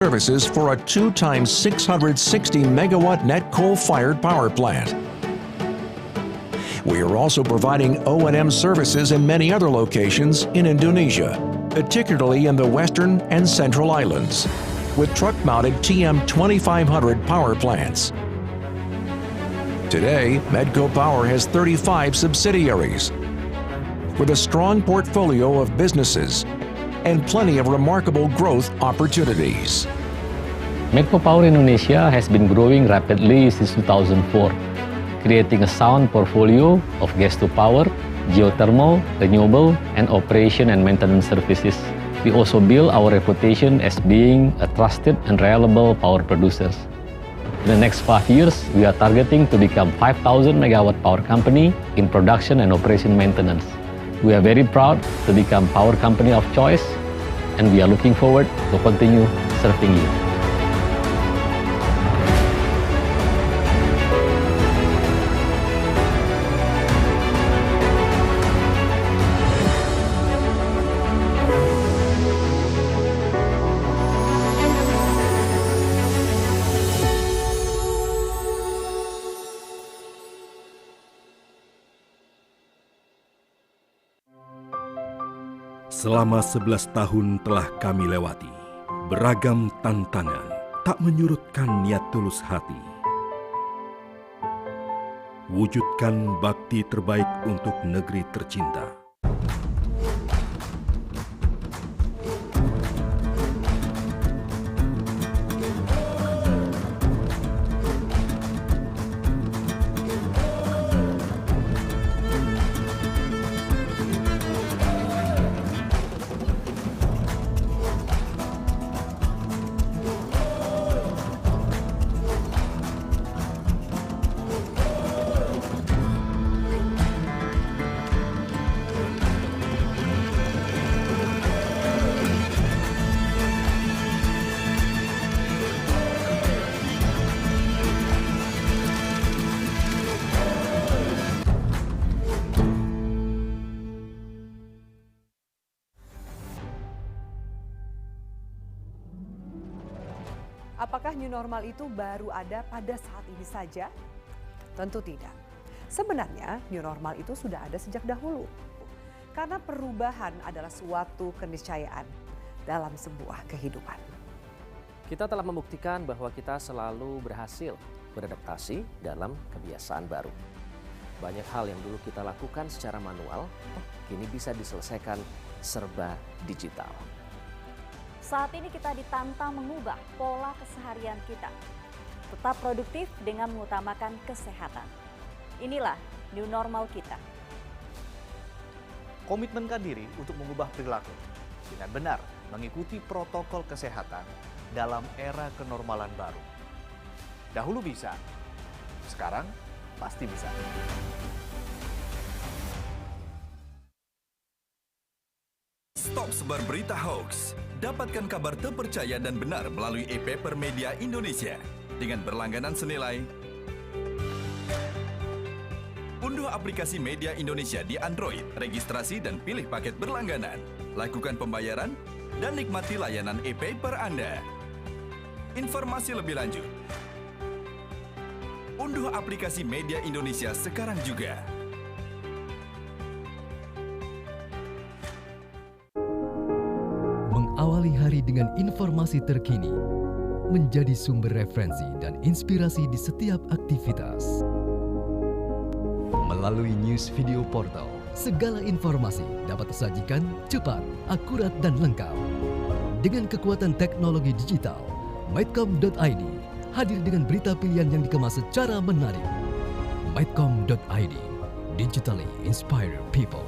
services for a 2 times 660 megawatt net coal-fired power plant. We are also providing O&M services in many other locations in Indonesia, particularly in the western and central islands, with truck-mounted TM2500 power plants. Today, Medco Power has 35 subsidiaries, with a strong portfolio of businesses and plenty of remarkable growth opportunities. Medco Power Indonesia has been growing rapidly since 2004, creating a sound portfolio of gas-to-power, geothermal, renewable, and operation and maintenance services. We also build our reputation as being a trusted and reliable power producers. In the next 5 years, we are targeting to become 5,000 megawatt power company in production and operation maintenance. We are very proud to become power company of choice, and we are looking forward to continue serving you. Selama 11 tahun telah kami lewati, beragam tantangan tak menyurutkan niat tulus hati. Wujudkan bakti terbaik untuk negeri tercinta. Apakah new normal itu baru ada pada saat ini saja? Tentu tidak. Sebenarnya new normal itu sudah ada sejak dahulu. Karena perubahan adalah suatu keniscayaan dalam sebuah kehidupan. Kita telah membuktikan bahwa kita selalu berhasil beradaptasi dalam kebiasaan baru. Banyak hal yang dulu kita lakukan secara manual, kini bisa diselesaikan serba digital. Saat ini kita ditantang mengubah pola keseharian kita. Tetap produktif dengan mengutamakan kesehatan. Inilah new normal kita. Komitmenkan diri untuk mengubah perilaku dengan benar mengikuti protokol kesehatan dalam era kenormalan baru. Dahulu bisa, sekarang pasti bisa. Stop sebar berita hoax. Dapatkan kabar terpercaya dan benar melalui e-paper media Indonesia dengan berlangganan senilai. Unduh aplikasi Media Indonesia di Android, registrasi dan pilih paket berlangganan. Lakukan pembayaran dan nikmati layanan e-paper Anda. Informasi lebih lanjut. Unduh aplikasi Media Indonesia sekarang juga. Awali hari dengan informasi terkini, menjadi sumber referensi dan inspirasi di setiap aktivitas. Melalui news video portal, segala informasi dapat disajikan cepat, akurat, dan lengkap. Dengan kekuatan teknologi digital, Medcom.id hadir dengan berita pilihan yang dikemas secara menarik. Medcom.id, digitally inspire people.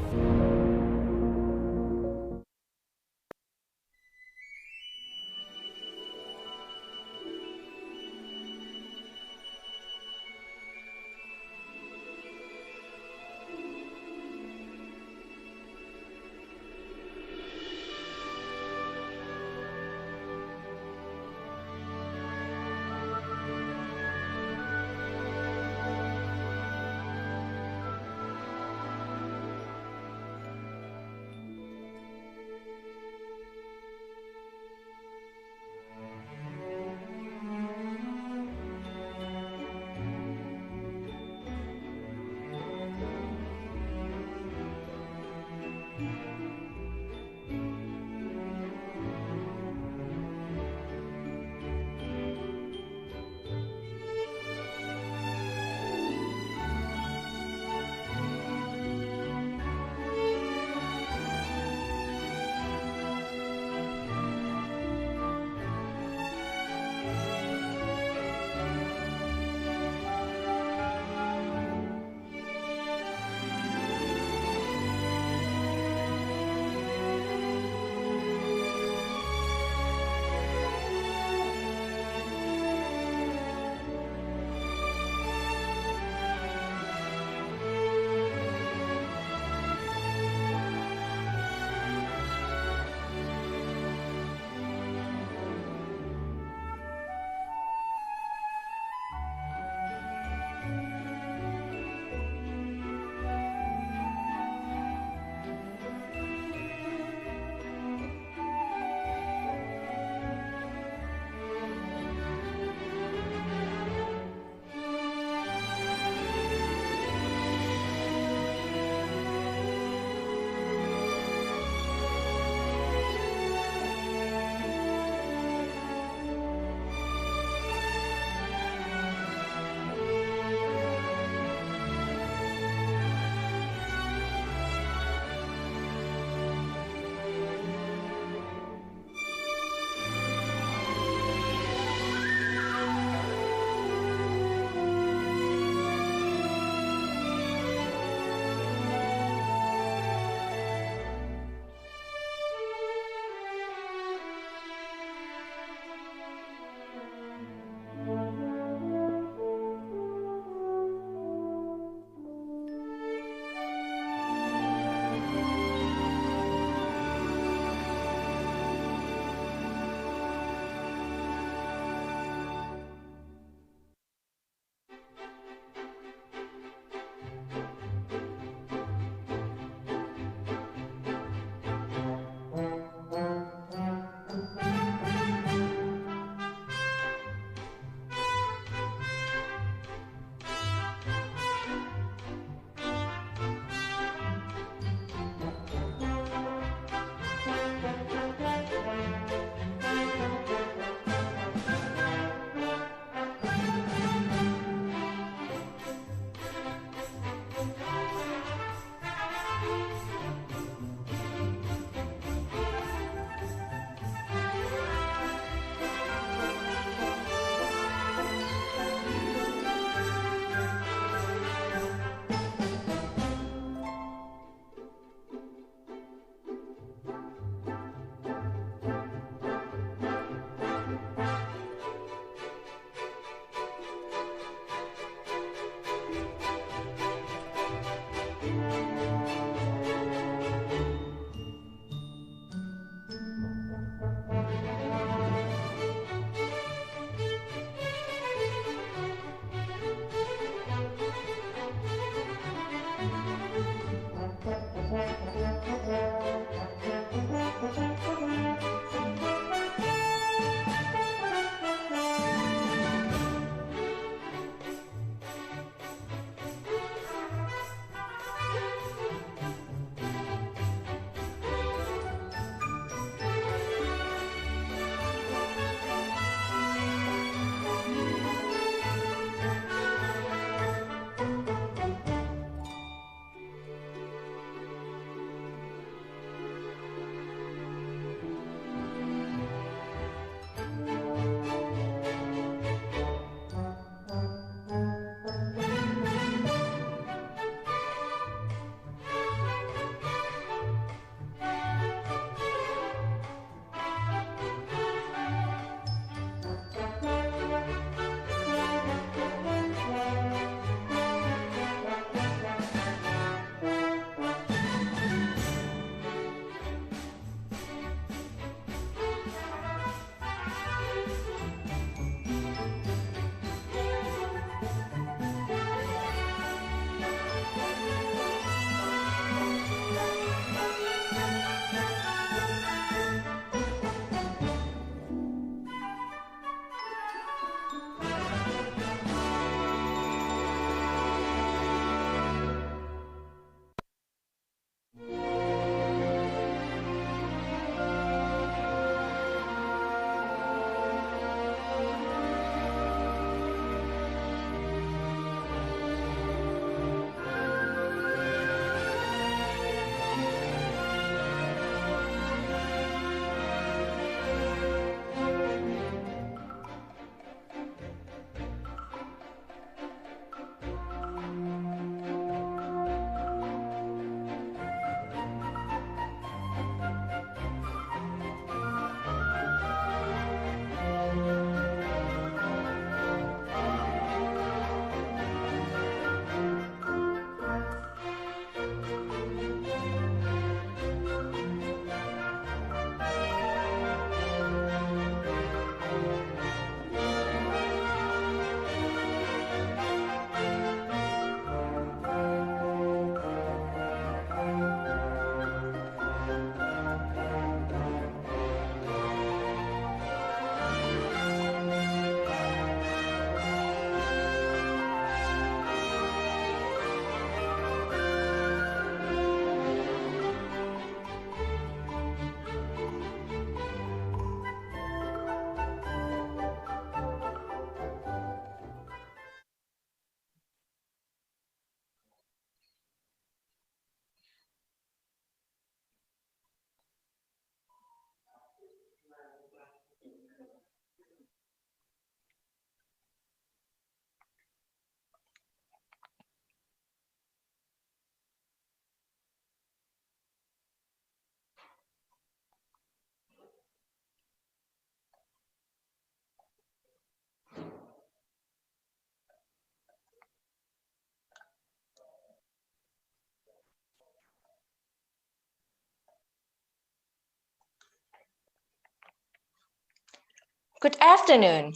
Good afternoon.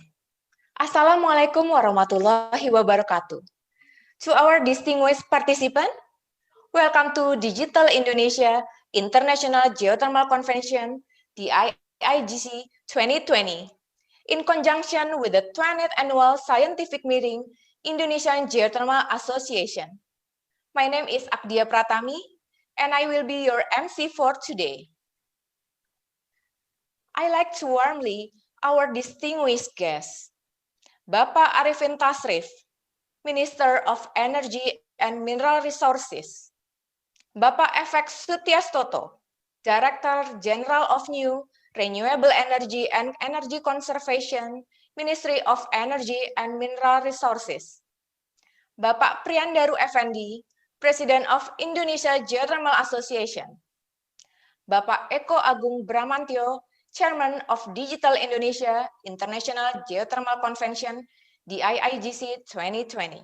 Assalamualaikum warahmatullahi wabarakatuh. To our distinguished participant, welcome to Digital Indonesia International Geothermal Convention, the IIGC 2020, in conjunction with the 20th Annual Scientific Meeting, Indonesian Geothermal Association. My name is Akdia Pratami, and I will be your MC for today. I like to warmly our distinguished guests, Bapak Arifin Tasrif, Minister of Energy and Mineral Resources, Bapak Efek Sutiastoto, Director General of New Renewable Energy and Energy Conservation, Ministry of Energy and Mineral Resources, Bapak Priyandaru Effendi, President of Indonesia Geothermal Association, Bapak Eko Agung Bramantyo, Chairman of Digital Indonesia International Geothermal Convention, the IIGC 2020.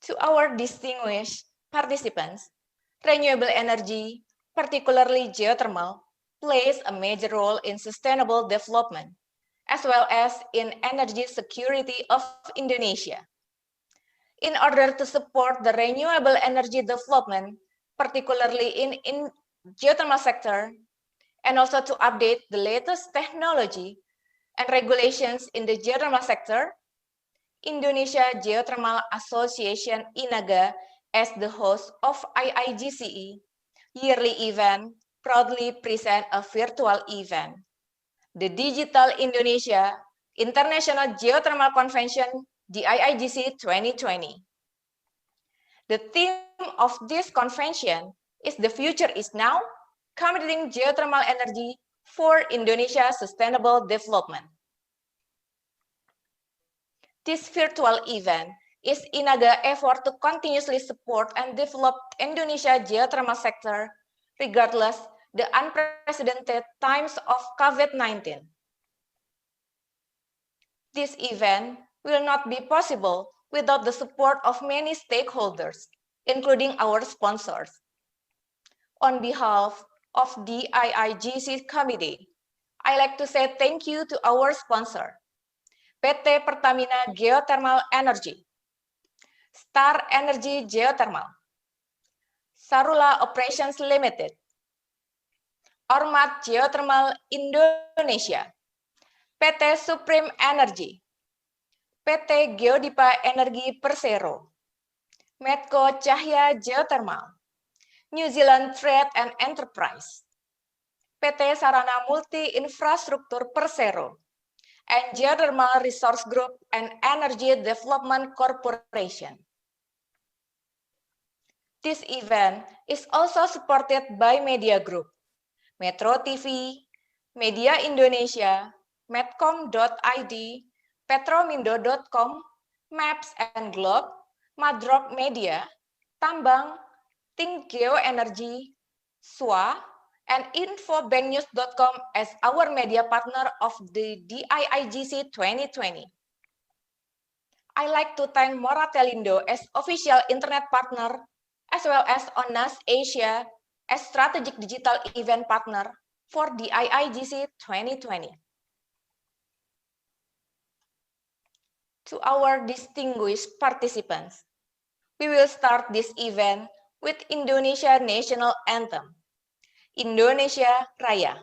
To our distinguished participants, renewable energy, particularly geothermal, plays a major role in sustainable development, as well as in energy security of Indonesia. In order to support the renewable energy development, particularly in geothermal sector, and also to update the latest technology and regulations in the geothermal sector, Indonesia Geothermal Association INAGA, as the host of IIGCE yearly event, proudly present a virtual event, the Digital Indonesia International Geothermal Convention, the IIGC 2020. The theme of this convention is "The Future is Now, Committing Geothermal Energy for Indonesia's Sustainable Development." This virtual event is INAGA effort to continuously support and develop Indonesia geothermal sector regardless the unprecedented times of COVID-19. This event will not be possible without the support of many stakeholders, including our sponsors. On behalf of the IIGC committee, I like to say thank you to our sponsor, PT Pertamina Geothermal Energy, Star Energy Geothermal, Sarula Operations Limited, Ormat Geothermal Indonesia, PT Supreme Energy, PT Geodipa Energi Persero, Medco Cahya Geothermal, New Zealand Trade and Enterprise, PT Sarana Multi Infrastruktur Persero, and Geothermal Resource Group and Energy Development Corporation. This event is also supported by Media Group, Metro TV, Media Indonesia, Medcom.id, Petromindo.com, Maps and Globe, Madrok Media, Tambang, Think Geoenergy, SWA, and InfoBankNews.com as our media partner of the DIIGC 2020. I like to thank Moratelindo as official internet partner, as well as ONAS Asia as strategic digital event partner for the IIGC 2020. To our distinguished participants, we will start this event with Indonesia National Anthem, Indonesia Raya.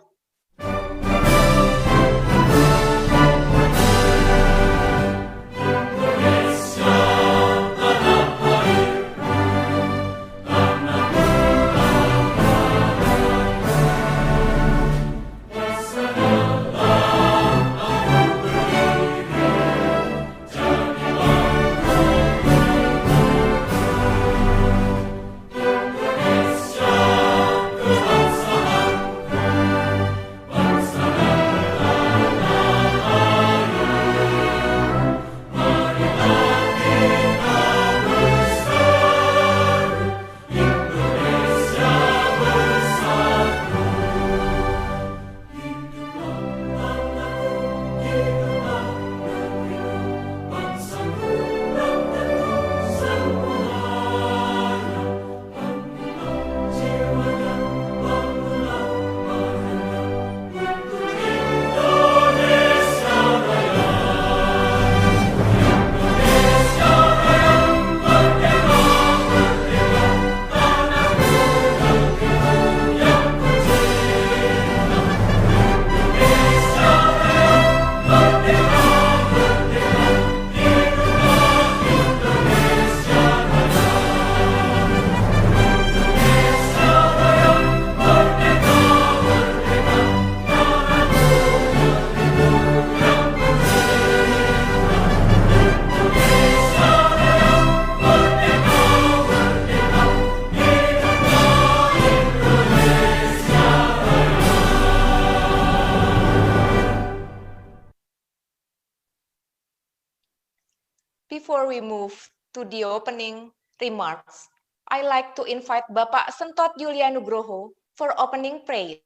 Before we move to the opening remarks, I like to invite Bapak Sentot Yulianugroho for opening prayer.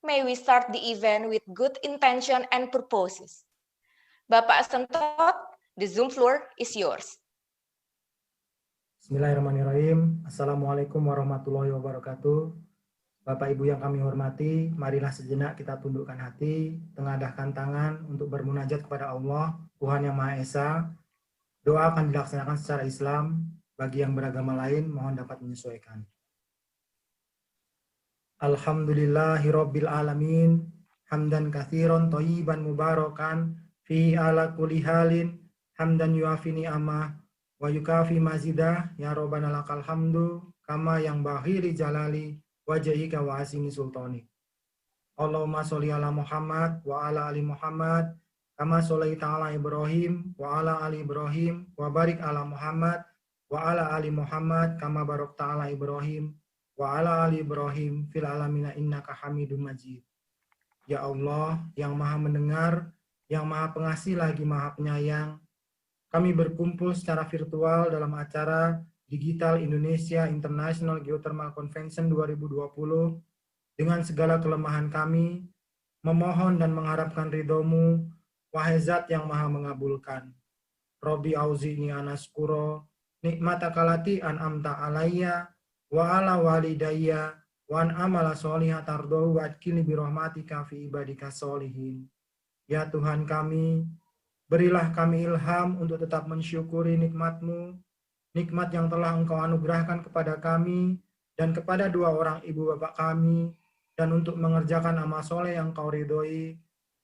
May we start the event with good intention and purposes. Bapak Sentot, the Zoom floor is yours. Bismillahirrahmanirrahim. Assalamualaikum warahmatullahi wabarakatuh. Bapak Ibu yang kami hormati, marilah sejenak kita tundukkan hati, tengadahkan tangan untuk bermunajat kepada Allah, Tuhan Yang Maha Esa. Doa akan dilaksanakan secara Islam, bagi yang beragama lain mohon dapat menyesuaikan. Alhamdulillahirabbil alamin, hamdan katsiran thayyiban mubarakan fi ala kulli halin, hamdan yuafi ni'amah wa yukafi mazidah, ya Rabbana lakal hamdu kama yang bahiri jalali wajhika wa asini sultanik. Allahumma sholli ala Muhammad wa ala ali Muhammad kama sholaita ala Ibrahim wa ala ali Ibrahim wa barik ala Muhammad wa ala ali Muhammad kama barakta ala Ibrahim wa ala ali Ibrahim fil alamina innaka Hamidum Majid. Ya Allah yang Maha mendengar, yang Maha pengasih lagi Maha penyayang, kami berkumpul secara virtual dalam acara Digital Indonesia International Geothermal Convention 2020 dengan segala kelemahan kami, memohon dan mengharapkan ridho-Mu, wahai Zat yang Maha mengabulkan. Robbi auzi'ni anaskuro nikmatakalati an'amta alayya wa ala walidayya wa an amala sholihan tardahu wa adkhilni bi rahmatika fi ibadika sholihin. Ya Tuhan kami, berilah kami ilham untuk tetap mensyukuri nikmat-Mu, nikmat yang telah Engkau anugerahkan kepada kami dan kepada dua orang ibu bapak kami, dan untuk mengerjakan amal soleh yang Kau ridhoi,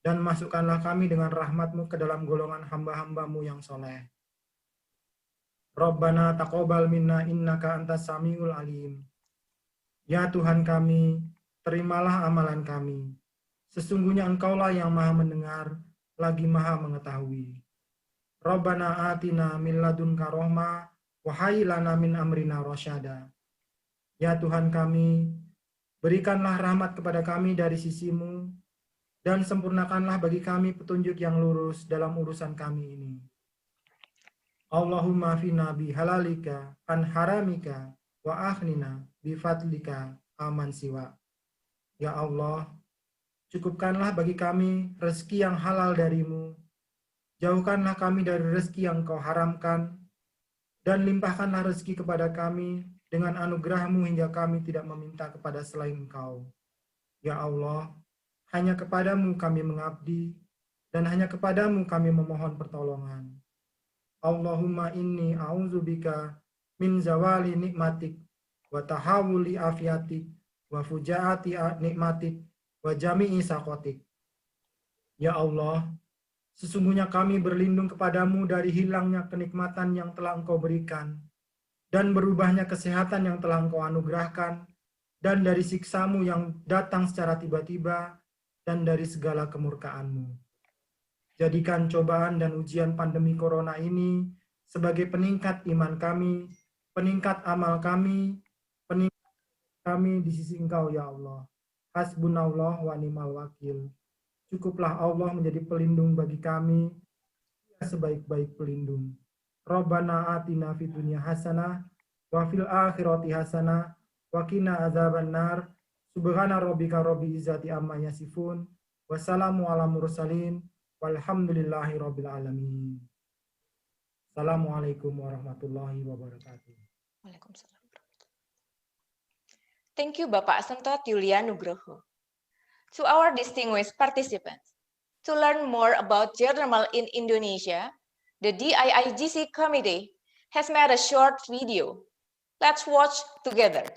dan masukkanlah kami dengan rahmat-Mu ke dalam golongan hamba-hamba-Mu yang soleh. Rabbana taqabbal minna innaka antas samiul alim. Ya Tuhan kami, terimalah amalan kami. Sesungguhnya Engkaulah yang Maha mendengar, lagi Maha mengetahui. Rabbana atina min ladunka rahmah wa hayyi lana min amrina rasyada. Ya Tuhan kami, berikanlah rahmat kepada kami dari sisi-Mu, dan sempurnakanlah bagi kami petunjuk yang lurus dalam urusan kami ini. Allahumma fina bi halalika an haramika wa akhnina bi fadlika aman siwa. Ya Allah, cukupkanlah bagi kami rezeki yang halal dari-Mu, jauhkanlah kami dari rezeki yang Kau haramkan, dan limpahkanlah rezeki kepada kami dengan anugerah-Mu hingga kami tidak meminta kepada selain Engkau. Ya Allah, hanya kepadamu kami mengabdi, dan hanya kepadamu kami memohon pertolongan. Allahumma inni a'udzubika min zawali nikmatik, wa tahawuli afiatik, wa fujaati nikmatik, wa jami'i sakotik. Ya Allah, sesungguhnya kami berlindung kepadamu dari hilangnya kenikmatan yang telah Engkau berikan, dan berubahnya kesehatan yang telah Engkau anugerahkan, dan dari siksa-Mu yang datang secara tiba-tiba, dan dari segala kemurkaan-Mu. Jadikan cobaan dan ujian pandemi corona ini sebagai peningkat iman kami, peningkat amal kami, peningkat kami di sisi Engkau ya Allah. Hasbunallah wa ni'mal wakil. Cukuplah Allah menjadi pelindung bagi kami, sebaik-baik pelindung. Rabbana atina fid dunya hasanah wa fil akhirati hasanah wa qina adzabannar. Subhana rabbika rabbil izzati amma yasifun. Wassalamu ala mursalin. Walhamdulillahi rabbil alamin. Assalamualaikum warahmatullahi wabarakatuh. Waalaikumsalam. Thank you Bapak Sentot Yulianugroho. To our distinguished participants, to learn more about geothermal in Indonesia, the DIIGC committee has made a short video. Let's watch together.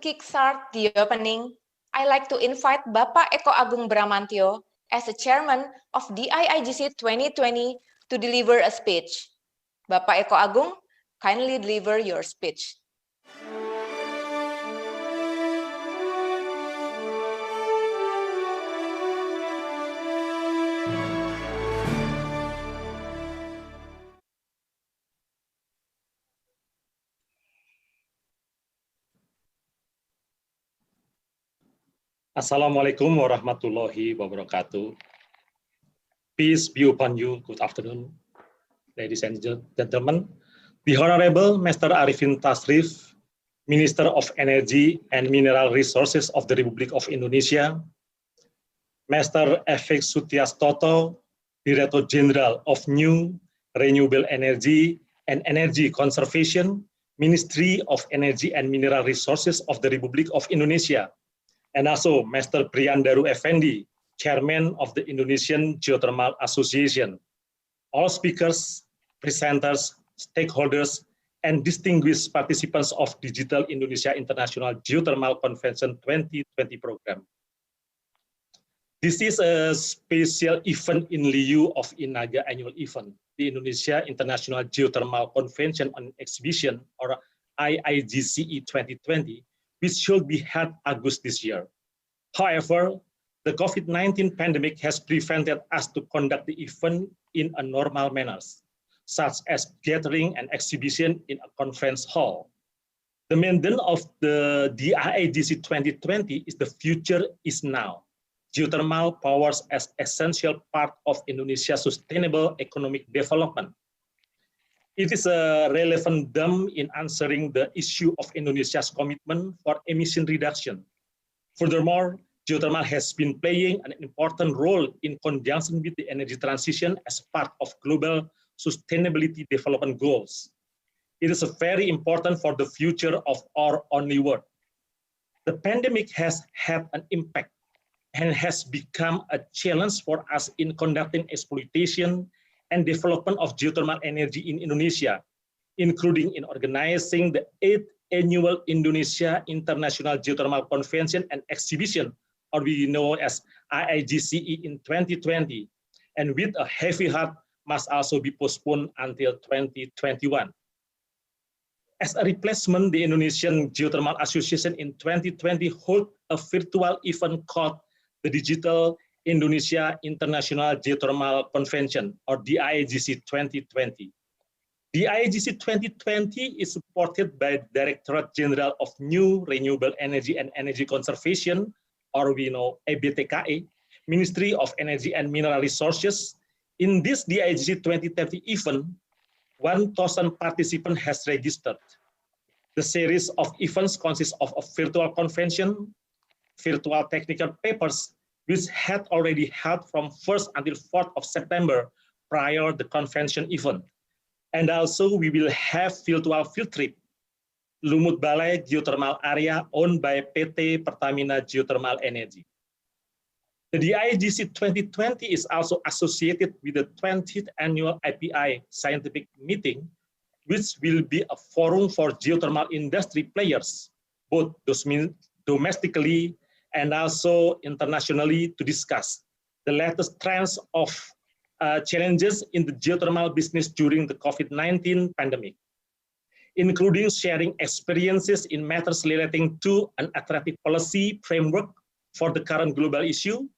kickstart the opening, I like to invite Bapak Eko Agung Bramantyo as the chairman of DIIGC 2020 to deliver a speech. Bapak Eko Agung, kindly deliver your speech. Assalamualaikum warahmatullahi wabarakatuh. Peace be upon you. Good afternoon, ladies and gentlemen. The Honorable Mr. Arifin Tasrif, Minister of Energy and Mineral Resources of the Republic of Indonesia, Mr. Efek Sutiastoto, Director General of New Renewable Energy and Energy Conservation, Ministry of Energy and Mineral Resources of the Republic of Indonesia, and also Mr. Priyandaru Effendi, Chairman of the Indonesian Geothermal Association. All speakers, presenters, stakeholders, and distinguished participants of Digital Indonesia International Geothermal Convention 2020 program. This is a special event in lieu of INAGA annual event, the Indonesia International Geothermal Convention and Exhibition, or IIGCE 2020, which should be held August this year. However, the COVID-19 pandemic has prevented us to conduct the event in a normal manner, such as gathering and exhibition in a conference hall. The mandate of the DIIGC 2020 is the future is now. Geothermal powers as essential part of Indonesia's sustainable economic development. It is a relevant theme in answering the issue of Indonesia's commitment for emission reduction. Furthermore, geothermal has been playing an important role in conjunction with the energy transition as part of global sustainability development goals. It is very important for the future of our only world. The pandemic has had an impact and has become a challenge for us in conducting exploitation and development of geothermal energy in Indonesia, including in organizing the 8th annual Indonesia International Geothermal Convention and Exhibition, or we know as IIGCE in 2020, and with a heavy heart must also be postponed until 2021. As a replacement, the Indonesian Geothermal Association in 2020 held a virtual event called the Digital Indonesia International Geothermal Convention, or DIIGC 2020. DIIGC 2020 is supported by the Directorate General of New Renewable Energy and Energy Conservation, or we know EBTKE, Ministry of Energy and Mineral Resources. In this DIIGC 2020 event, 1,000 participants has registered. The series of events consists of a virtual convention, virtual technical papers, which had already held from 1st until 4th of September prior the convention event. And also we will have virtual field trip, Lumut Balai Geothermal Area owned by PT Pertamina Geothermal Energy. The DIIGC 2020 is also associated with the 20th annual IPI scientific meeting, which will be a forum for geothermal industry players, both domestically and also internationally, to discuss the latest trends of challenges in the geothermal business during the COVID-19 pandemic, including sharing experiences in matters relating to an attractive policy framework for the current global issue,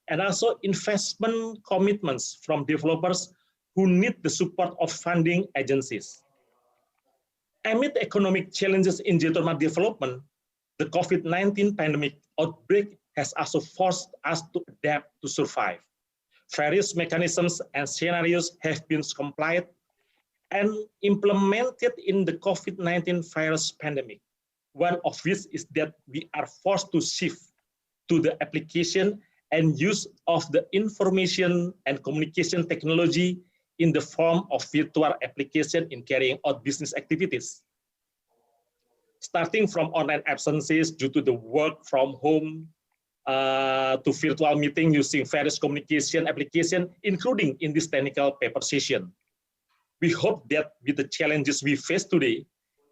and also investment commitments from developers who need the support of funding agencies. Amid economic challenges in geothermal development, the COVID-19 pandemic outbreak has also forced us to adapt to survive. Various mechanisms and scenarios have been complied and implemented in the COVID-19 virus pandemic. One of which is that we are forced to shift to the application and use of the information and communication technology in the form of virtual application in carrying out business activities. Starting from online absences due to the work from home to virtual meeting using various communication application, including in this technical paper session. We hope that with the challenges we face today,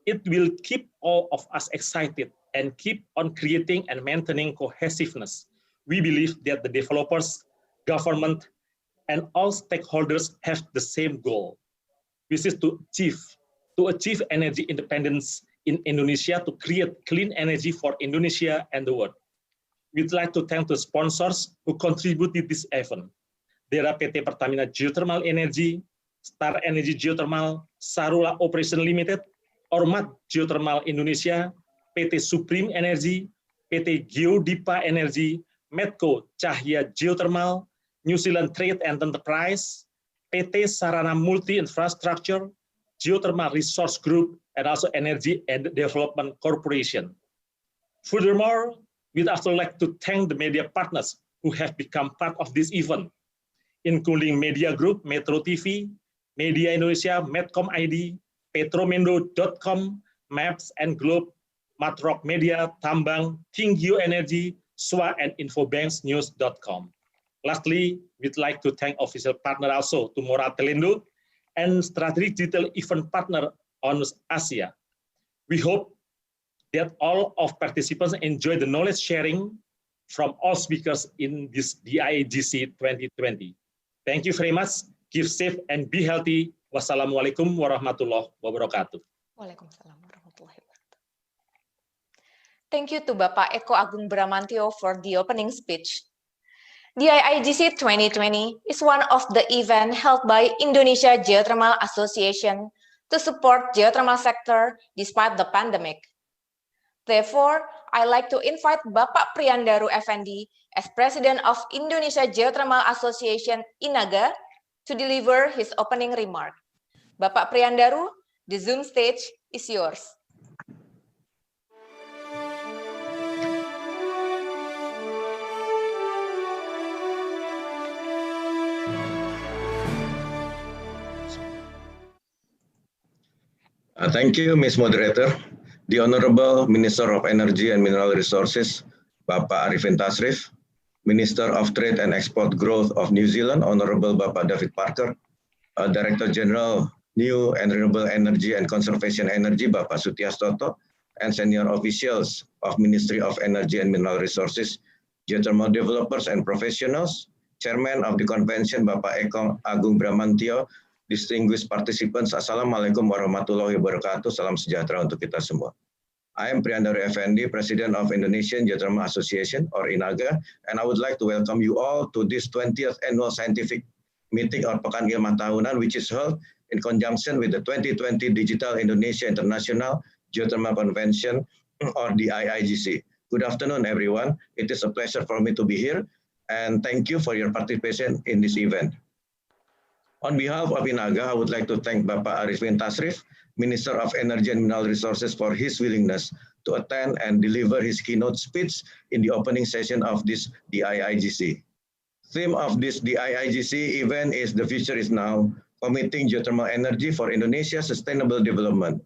it will keep all of us excited and keep on creating and maintaining cohesiveness. We believe that the developers, government, and all stakeholders have the same goal, which is to achieve energy independence in Indonesia, to create clean energy for Indonesia and the world. We'd like to thank the sponsors who contributed this event. There are PT Pertamina Geothermal Energy, Star Energy Geothermal, Sarula Operation Limited, Ormat Geothermal Indonesia, PT Supreme Energy, PT Geodipa Energy, Medco Cahya Geothermal, New Zealand Trade and Enterprise, PT Sarana Multi Infrastructure, Geothermal Resource Group, and also Energy and Development Corporation. Furthermore, we'd also like to thank the media partners who have become part of this event, including Media Group, Metro TV, Media Indonesia, Medcom ID, Petromendo.com, Maps and Globe, Matrock Media, Tambang, Tingyo Energy, SWA, and Infobanksnews.com. Lastly, we'd like to thank official partner also to Mora Telendo and strategic digital event partner ONUS Asia. We hope that all of participants enjoy the knowledge sharing from all speakers in this DIGC 2020. Thank you very much. Keep safe and be healthy. Wassalamualaikum warahmatullahi wabarakatuh. Waalaikumsalam warahmatullahi wabarakatuh. Thank you to Bapak Eko Agung Bramantio for the opening speech. The IIGC 2020 is one of the events held by Indonesia Geothermal Association to support geothermal sector despite the pandemic. Therefore, I like to invite Bapak Priyandaru Effendi as President of Indonesia Geothermal Association INAGA to deliver his opening remark. Bapak Priyandaru, the Zoom stage is yours. Thank you, Ms. Moderator. The Honorable Minister of Energy and Mineral Resources, Bapak Arifin Tasrif, Minister of Trade and Export Growth of New Zealand, Honorable Bapak David Parker, Director General New and Renewable Energy and Conservation Energy, Bapak Sutiastoto, and senior officials of Ministry of Energy and Mineral Resources, geothermal developers and professionals, Chairman of the Convention, Bapak Eko Agung Bramantio, distinguished participants, Assalamualaikum warahmatullahi wabarakatuh, salam sejahtera untuk kita semua. I am Priyandaru Effendi, President of Indonesian Geothermal Association, or INAGA, and I would like to welcome you all to this 20th Annual Scientific Meeting or Pekan Ilmah Tahunan, which is held in conjunction with the 2020 Digital Indonesia International Geothermal Convention, or the IIGC. Good afternoon, everyone. It is a pleasure for me to be here, and thank you for your participation in this event. On behalf of INAGA, I would like to thank Bapak Arifin Tasrif, Minister of Energy and Mineral Resources, for his willingness to attend and deliver his keynote speech in the opening session of this DIIGC. Theme of this DIIGC event is "The Future is Now, Committing Geothermal Energy for Indonesia's Sustainable Development."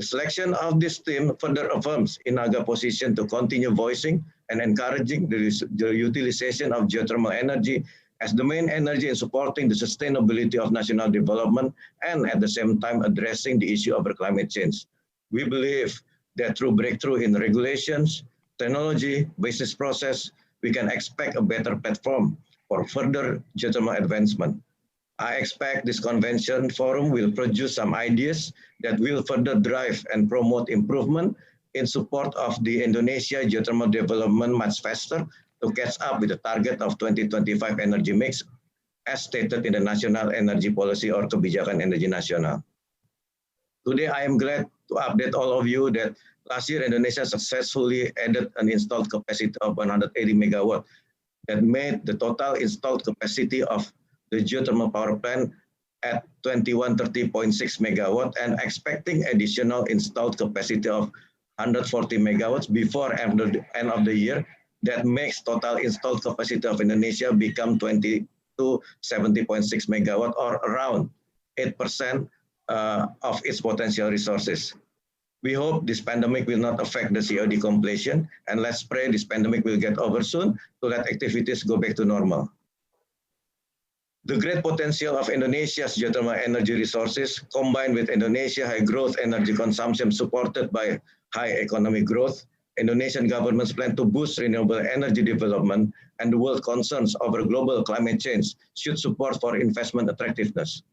The selection of this theme further affirms INAGA's position to continue voicing and encouraging the utilization of geothermal energy as the main energy in supporting the sustainability of national development and at the same time addressing the issue of climate change. We believe that through breakthrough in regulations, technology, business process, we can expect a better platform for further geothermal advancement. I expect this convention forum will produce some ideas that will further drive and promote improvement in support of the Indonesia geothermal development much faster to catch up with the target of 2025 energy mix as stated in the National Energy Policy or Kebijakan Energi Nasional. Today, I am glad to update all of you that last year Indonesia successfully added an installed capacity of 180 megawatt that made the total installed capacity of the geothermal power plant at 2130.6 megawatt and expecting additional installed capacity of 140 megawatts before end of the year. That makes total installed capacity of Indonesia become 70.6 megawatt or around 8% of its potential resources. We hope this pandemic will not affect the COD completion, and let's pray this pandemic will get over soon to let activities go back to normal. The great potential of Indonesia's geothermal energy resources, combined with Indonesia's high growth energy consumption supported by high economic growth, Indonesian government's plan to boost renewable energy development and the world concerns over global climate change should support for investment attractiveness.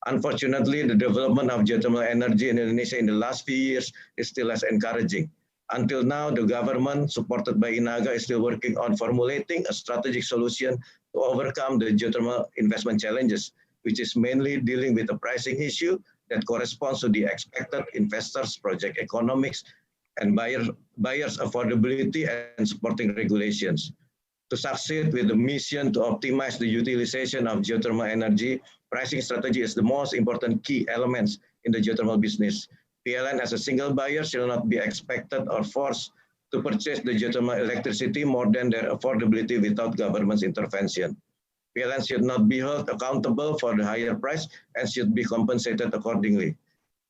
Unfortunately, the development of geothermal energy in Indonesia in the last few years is still less encouraging. Until now, the government, supported by INAGA, is still working on formulating a strategic solution to overcome the geothermal investment challenges, which is mainly dealing with a pricing issue that corresponds to the expected investors' project economics and buyers' affordability and supporting regulations. To succeed with the mission to optimize the utilization of geothermal energy, pricing strategy is the most important key elements in the geothermal business. PLN as a single buyer shall not be expected or forced to purchase the geothermal electricity more than their affordability without government's intervention. PLN should not be held accountable for the higher price and should be compensated accordingly.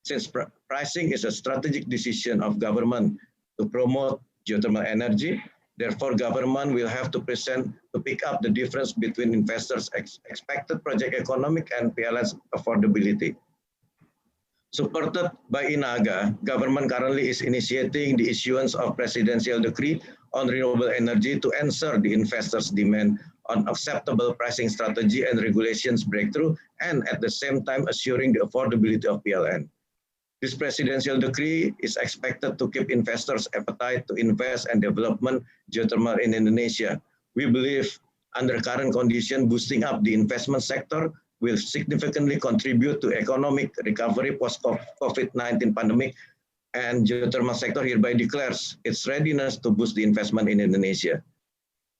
Since pricing is a strategic decision of government to promote geothermal energy, therefore government will have to pick up the difference between investors' expected project economic and PLN's affordability. Supported by INAGA, government currently is initiating the issuance of presidential decree on renewable energy to answer the investors' demand on acceptable pricing strategy and regulations breakthrough, and at the same time assuring the affordability of PLN. This presidential decree is expected to keep investors' appetite to invest and development geothermal in Indonesia. We believe under current condition, boosting up the investment sector will significantly contribute to economic recovery post-COVID-19 pandemic, and geothermal sector hereby declares its readiness to boost the investment in Indonesia.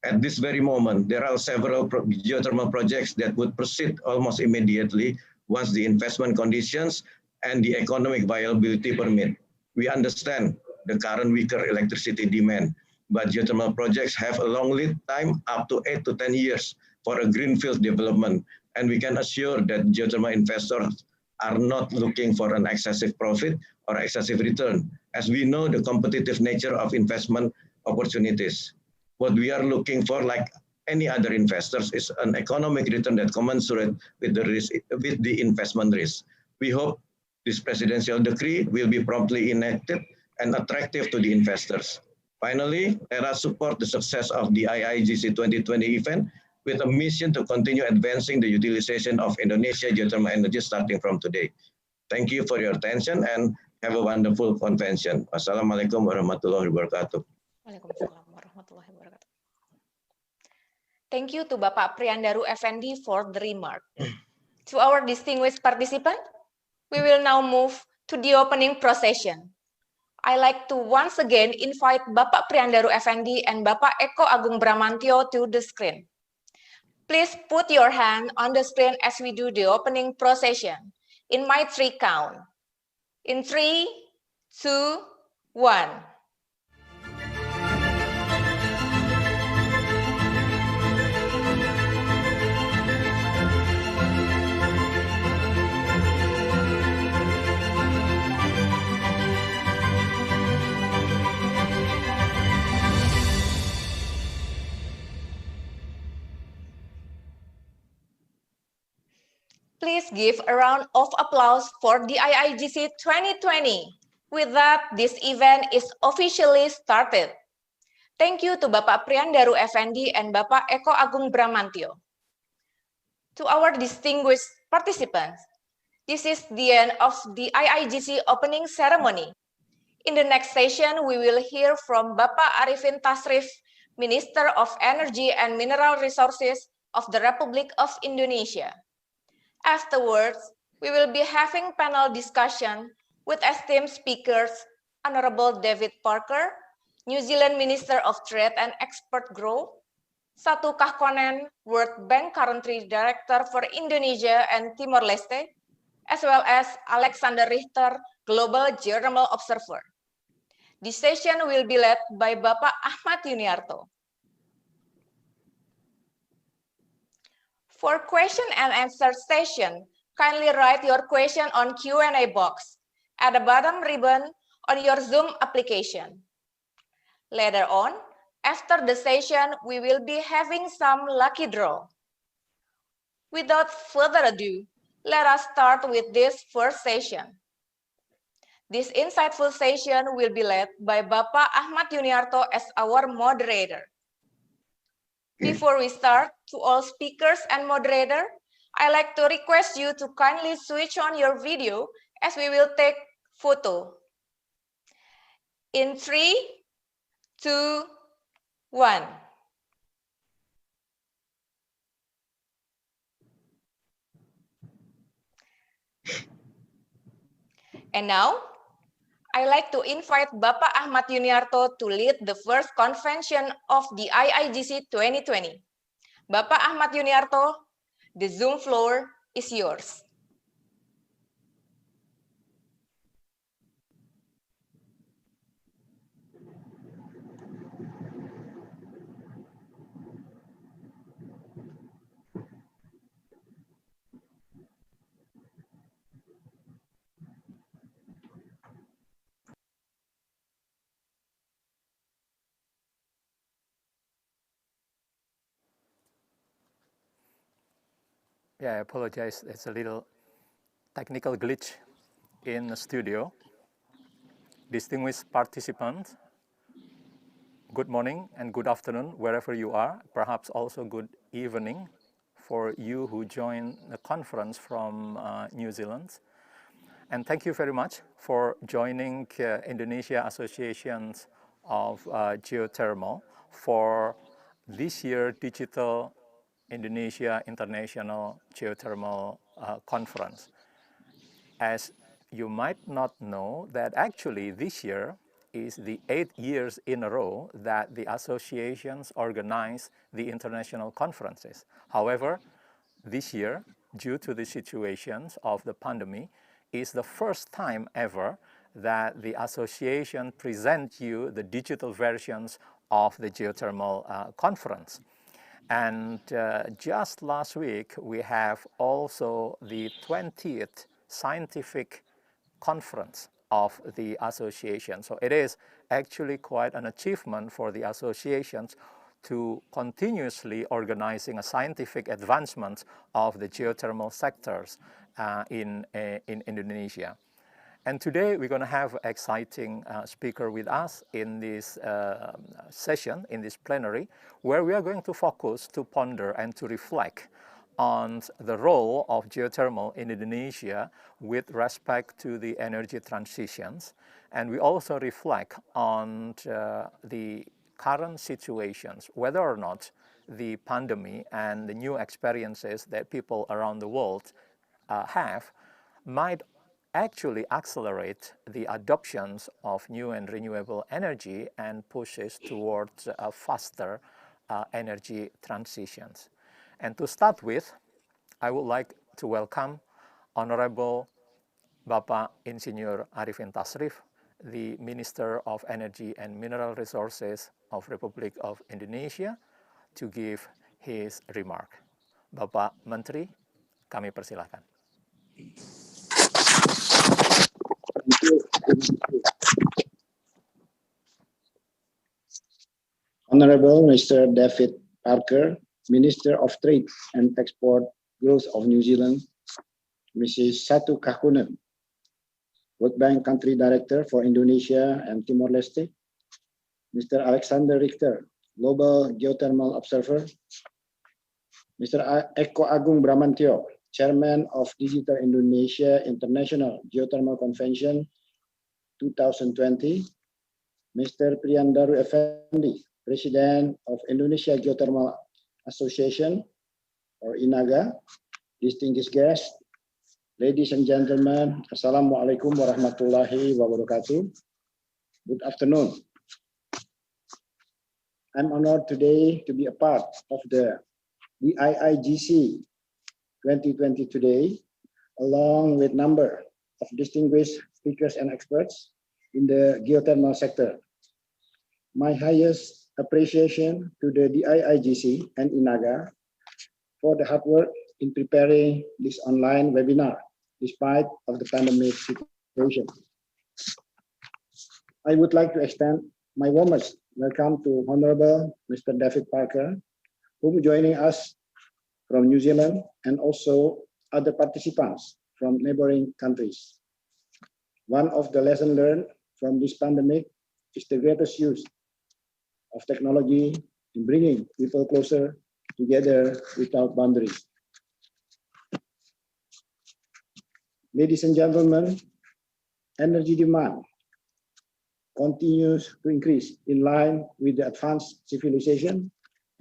At this very moment, there are several geothermal projects that would proceed almost immediately once the investment conditions and the economic viability permit. We understand the current weaker electricity demand, but geothermal projects have a long lead time up to 8 to 10 years for a greenfield development, and we can assure that geothermal investors are not looking for an excessive profit or excessive return, as we know the competitive nature of investment opportunities. What we are looking for, like any other investors, is an economic return that commensurate with the risk, with the investment risk. We hope this presidential decree will be promptly enacted and attractive to the investors. Finally, let us support the success of the IIGC 2020 event with a mission to continue advancing the utilization of Indonesia geothermal energy starting from today. Thank you for your attention and have a wonderful convention. Wassalamualaikum warahmatullahi wabarakatuh. Waalaikumsalam warahmatullahi wabarakatuh. Thank you to Bapak Priyandaru Effendi for the remark. To our distinguished participant, we will now move to the opening procession. I like to once again invite Bapak Priyandaru Effendi and Bapak Eko Agung Bramantyo to the screen. Please put your hand on the screen as we do the opening procession in my 3 count. In 3, 2, 1. Please give a round of applause for the IIGC 2020. With that, this event is officially started. Thank you to Bapak Priyandaru Effendi and Bapak Eko Agung Bramantyo. To our distinguished participants, this is the end of the IIGC opening ceremony. In the next session, we will hear from Bapak Arifin Tasrif, Minister of Energy and Mineral Resources of the Republic of Indonesia. Afterwards, we will be having panel discussion with esteemed speakers, Honorable David Parker, New Zealand Minister of Trade and Export Growth, Satu Kahkonen, World Bank Country Director for Indonesia and Timor-Leste, as well as Alexander Richter, Global Geothermal Observer. This session will be led by Bapak Ahmad Yuniarto. For question and answer session, kindly write your question on Q&A box at the bottom ribbon on your Zoom application. Later on, after the session, we will be having some lucky draw. Without further ado, let us start with this first session. This insightful session will be led by Bapak Ahmad Yuniarto as our moderator. Before we start, to all speakers and moderator, I like to request you to kindly switch on your video as we will take photo. In 3, 2, 1. And now, I like to invite Bapak Ahmad Yuniarto to lead the first convention of the IIGC 2020. Bapak Ahmad Yuniarto, the Zoom floor is yours. Yeah, I apologize. It's a little technical glitch in the studio. Distinguished participants, good morning and good afternoon, wherever you are. Perhaps also good evening for you who join the conference from New Zealand. And thank you very much for joining Indonesia Associations of Geothermal for this year Digital Indonesia International Geothermal Conference. As you might not know that actually this year is the 8th years in a row that the associations organize the international conferences. However, this year, due to the situations of the pandemic, is the first time ever that the association present you the digital versions of the geothermal conference. And just last week, we have also the 20th scientific conference of the association. So it is actually quite an achievement for the associations to continuously organizing a scientific advancement of the geothermal sectors in Indonesia. And today we're going to have an exciting speaker with us in this session, in this plenary, where we are going to focus to ponder and to reflect on the role of geothermal in Indonesia with respect to the energy transitions. And we also reflect on the current situations, whether or not the pandemic and the new experiences that people around the world have might actually accelerate the adoptions of new and renewable energy and pushes towards faster energy transitions. And to start with, I would like to welcome Honorable Bapak Insinyur Arifin Tasrif, the Minister of Energy and Mineral Resources of Republic of Indonesia, to give his remark. Bapak Menteri, kami persilahkan. Honorable Mr. David Parker, Minister of Trade and Export Growth of New Zealand, Mrs. Satu Kakunen, World Bank Country Director for Indonesia and Timor-Leste, Mr. Alexander Richter, Global Geothermal Observer, Mr. Eko Agung Bramantio, Chairman of Digital Indonesia International Geothermal Convention 2020, Mr. Priyandaru Effendi, President of Indonesia Geothermal Association, or INAGA, distinguished guests, ladies and gentlemen, Assalamualaikum warahmatullahi wabarakatuh. Good afternoon. I'm honored today to be a part of the IIGC 2020 today, along with a number of distinguished speakers and experts in the geothermal sector. My highest appreciation to the IIGC and INAGA for the hard work in preparing this online webinar despite of the pandemic situation. I would like to extend my warmest welcome to Honorable Mr. David Parker, whom joining us from New Zealand and also other participants from neighboring countries. One of the lessons learned from this pandemic is the greatest use of technology in bringing people closer together without boundaries. Ladies and gentlemen, energy demand continues to increase in line with the advanced civilization,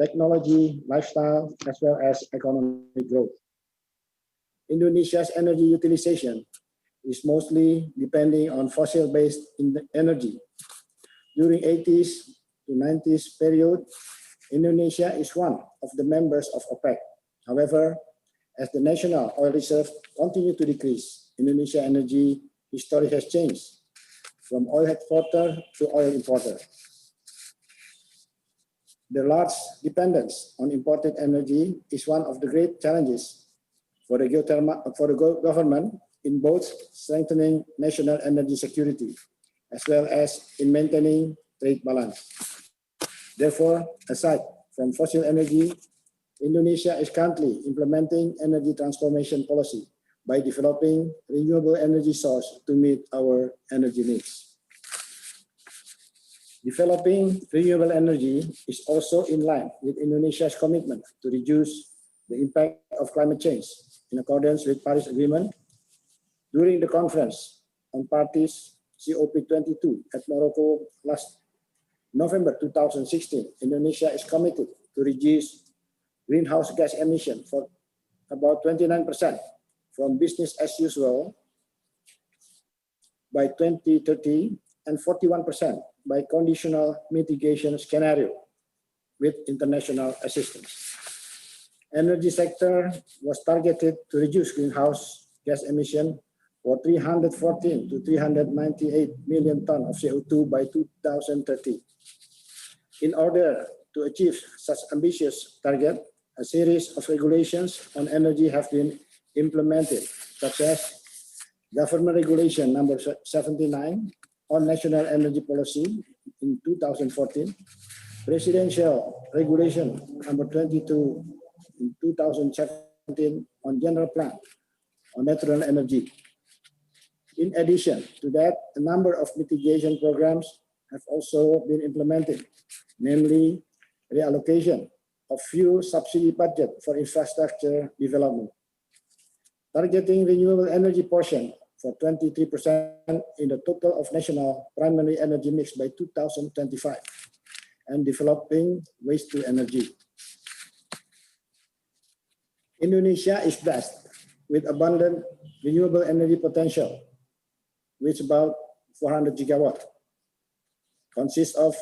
technology, lifestyle, as well as economic growth. Indonesia's energy utilization is mostly depending on fossil-based energy. During 80s to 90s period, Indonesia is one of the members of OPEC. However, as the national oil reserve continue to decrease, Indonesia energy history has changed from oil exporter to oil importer. The large dependence on imported energy is one of the great challenges for the government in both strengthening national energy security as well as in maintaining trade balance. Therefore, aside from fossil energy, Indonesia is currently implementing energy transformation policy by developing renewable energy source to meet our energy needs. Developing renewable energy is also in line with Indonesia's commitment to reduce the impact of climate change in accordance with Paris Agreement. During the conference on parties COP22 at Morocco last November 2016, Indonesia is committed to reduce greenhouse gas emission for about 29% from business as usual by 2030 and 41% by conditional mitigation scenario with international assistance. Energy sector was targeted to reduce greenhouse gas emission for 314 to 398 million tons of CO2 by 2030. In order to achieve such ambitious target, a series of regulations on energy have been implemented, such as Government Regulation number 79 on National Energy Policy in 2014, Presidential Regulation number 22 in 2017 on General Plan on Natural Energy. In addition to that, a number of mitigation programs have also been implemented, namely reallocation of few subsidy budget for infrastructure development, targeting renewable energy portion for 23% in the total of national primary energy mix by 2025, and developing waste to energy. Indonesia is blessed with abundant renewable energy potential, which about 400 gigawatt, consists of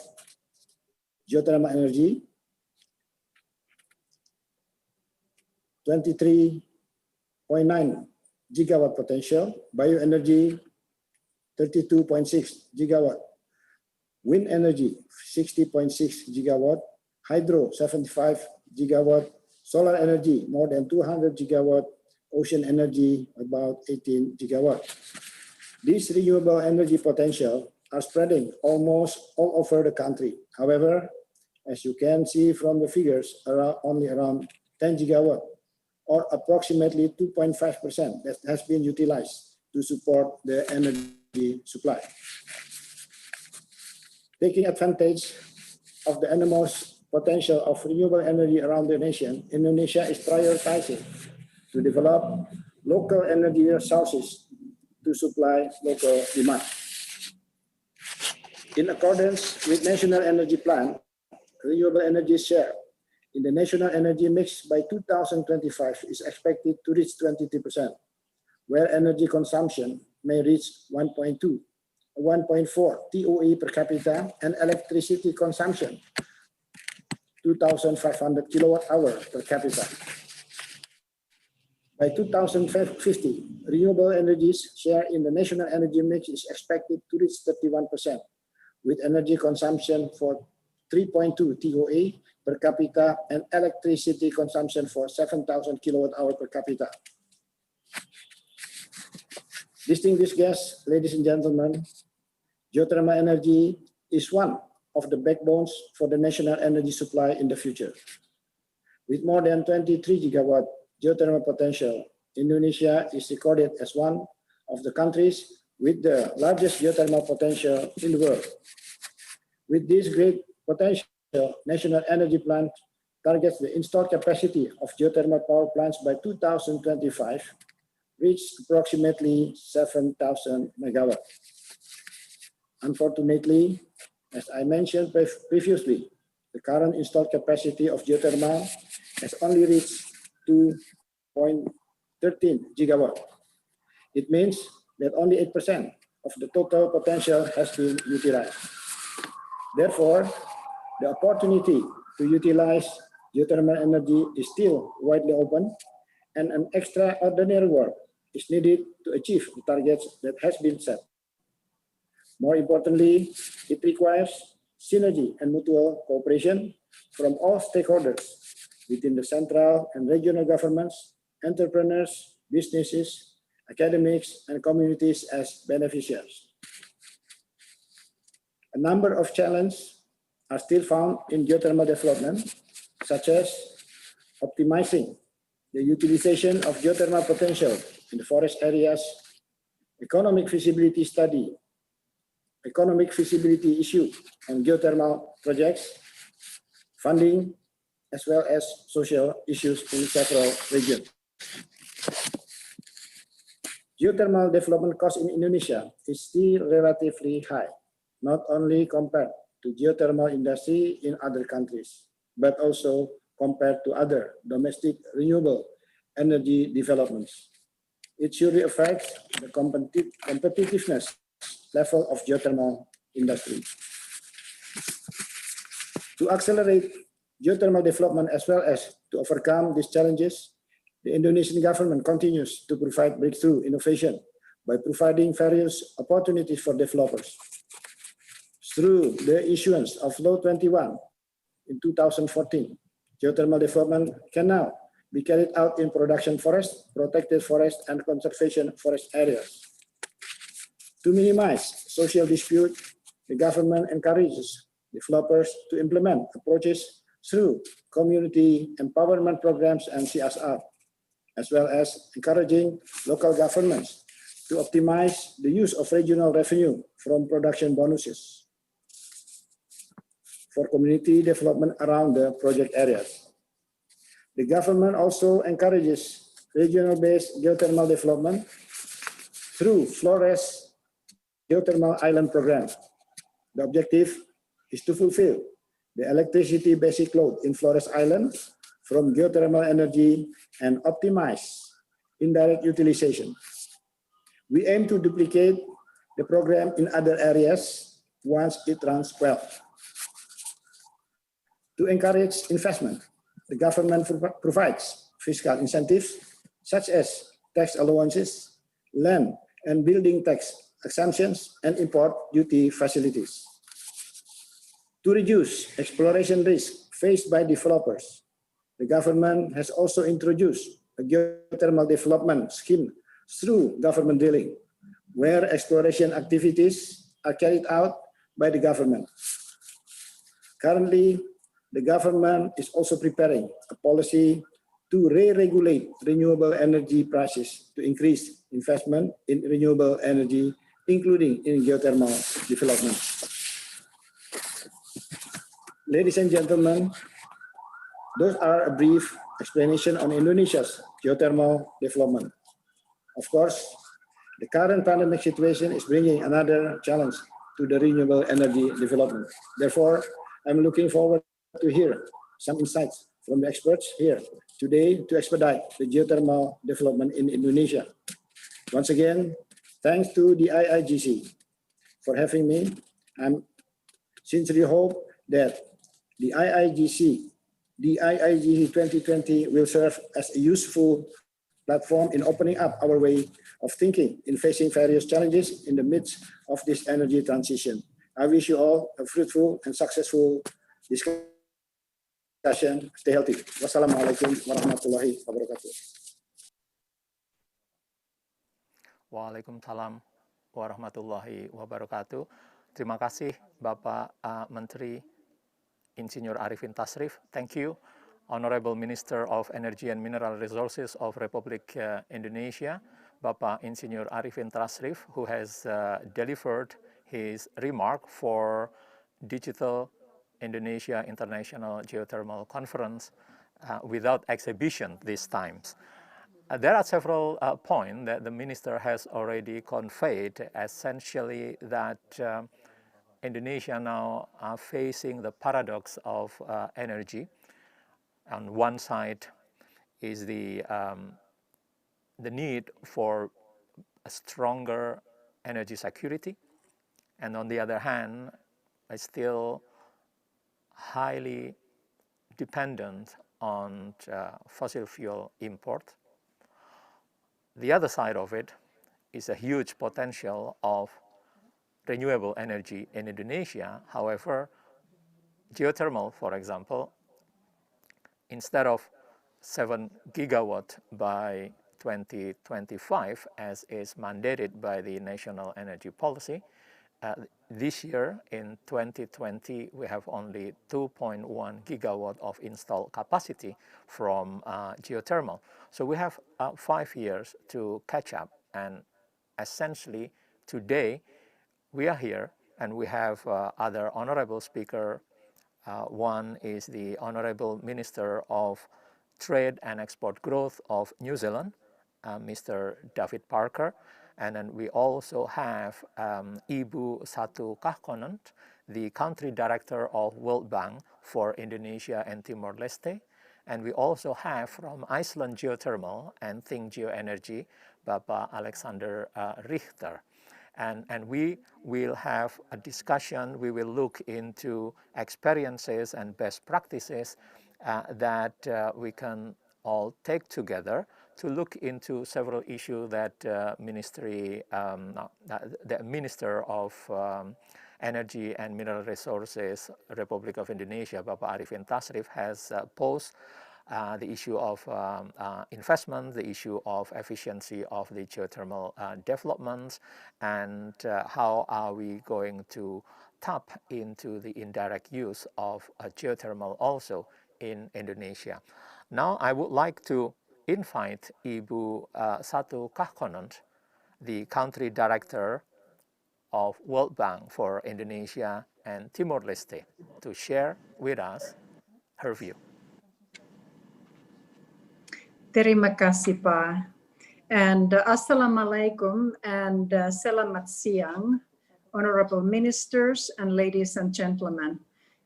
geothermal energy, 23.9 gigawatt potential, bioenergy 32.6 gigawatt, wind energy 60.6 gigawatt, hydro 75 gigawatt, solar energy more than 200 gigawatt, ocean energy about 18 gigawatt. These renewable energy potential are spreading almost all over the country. However, as you can see from the figures, only around 10 gigawatt or approximately 2.5% that has been utilized to support the energy supply. Taking advantage of the enormous potential of renewable energy around the nation, Indonesia is prioritizing to develop local energy sources to supply local demand. In accordance with National Energy Plan, renewable energy share in the national energy mix by 2025 is expected to reach 23%, where energy consumption may reach 1.4 TOE per capita, and electricity consumption 2,500 kilowatt hour per capita. By 2050, renewable energies share in the national energy mix is expected to reach 31%, with energy consumption for 3.2 TOE per capita and electricity consumption for 7,000 kilowatt hour per capita. Distinguished guests, ladies and gentlemen, geothermal energy is one of the backbones for the national energy supply in the future. With more than 23 gigawatt geothermal potential, Indonesia is recorded as one of the countries with the largest geothermal potential in the world. With this great potential, National Energy Plan targets the installed capacity of geothermal power plants by 2025 reached approximately 7,000 megawatts. Unfortunately, as I mentioned previously, the current installed capacity of geothermal has only reached 2.13 gigawatt. It means that only 8% of the total potential has been utilized. Therefore, the opportunity to utilize geothermal energy is still widely open, and an extraordinary work is needed to achieve the targets that has been set. More importantly, it requires synergy and mutual cooperation from all stakeholders within the central and regional governments, entrepreneurs, businesses, academics, and communities as beneficiaries. A number of challenges are still found in geothermal development, such as optimizing the utilization of geothermal potential in the forest areas, economic feasibility issue on geothermal projects, funding, as well as social issues in several regions. Geothermal development cost in Indonesia is still relatively high, not only compared to geothermal industry in other countries, but also compared to other domestic renewable energy developments. It surely affects the competitiveness level of geothermal industry. To accelerate geothermal development as well as to overcome these challenges, the Indonesian government continues to provide breakthrough innovation by providing various opportunities for developers. Through the issuance of Law 21 in 2014, geothermal development can now be carried out in production forest, protected forest, and conservation forest areas. To minimize social dispute, the government encourages developers to implement approaches through community empowerment programs and CSR, as well as encouraging local governments to optimize the use of regional revenue from production bonuses for community development around the project areas. The government also encourages regional-based geothermal development through Flores Geothermal Island Program. The objective is to fulfill the electricity basic load in Flores Island from geothermal energy and optimize indirect utilization. We aim to duplicate the program in other areas once it runs well. To encourage investment, the government provides fiscal incentives such as tax allowances, land and building tax exemptions, and import duty facilities. To reduce exploration risk faced by developers, the government has also introduced a geothermal development scheme through government drilling, where exploration activities are carried out by the government. Currently, the government is also preparing a policy to re-regulate renewable energy prices to increase investment in renewable energy, including in geothermal development. Ladies and gentlemen, those are a brief explanation on Indonesia's geothermal development. Of course, the current pandemic situation is bringing another challenge to the renewable energy development. Therefore, I'm looking forward to hear some insights from the experts here today to expedite the geothermal development in Indonesia. Once again, thanks to the IIGC for having me. I sincerely hope that the IIGC 2020 will serve as a useful platform in opening up our way of thinking in facing various challenges in the midst of this energy transition. I wish you all a fruitful and successful discussion. Stay healthy. Wassalamualaikum warahmatullahi wabarakatuh. Waalaikumsalam warahmatullahi wabarakatuh. Terima kasih Bapak Menteri Insinyur Arifin Tasrif. Thank you, Honorable Minister of Energy and Mineral Resources of Republic Indonesia, Bapak Insinyur Arifin Tasrif, who has delivered his remark for Digital Indonesia International Geothermal Conference without exhibition this time. There are several points that the minister has already conveyed, essentially that Indonesia now are facing the paradox of energy. On one side is the need for a stronger energy security, and on the other hand, is still highly dependent on fossil fuel import. The other side of it is a huge potential of renewable energy in Indonesia. However, geothermal, for example, instead of 7 gigawatt by 2025, as is mandated by the National Energy Policy, this year in 2020, we have only 2.1 gigawatt of installed capacity from geothermal. So we have 5 years to catch up, and essentially today we are here and we have other honorable speaker. One is the Honorable Minister of Trade and Export Growth of New Zealand, Mr. David Parker. And then we also have Ibu Satu Kahkonent, the Country Director of World Bank for Indonesia and Timor-Leste. And we also have from Iceland Geothermal and Think Geoenergy, Bapak Alexander Richter. And we will have a discussion. We will look into experiences and best practices that we can all take together to look into several issues that the Minister of Energy and Mineral Resources, Republic of Indonesia, Bapak Arifin Tasrif, has posed. The issue of investment, the issue of efficiency of the geothermal developments, and how are we going to tap into the indirect use of geothermal also in Indonesia. Now I would like to invite Ibu Satu Kahkonent, the Country Director of World Bank for Indonesia and Timor-Leste, to share with us her view. Terima kasih, Pak. And Assalamualaikum and Selamat Siang, Honorable Ministers and ladies and gentlemen.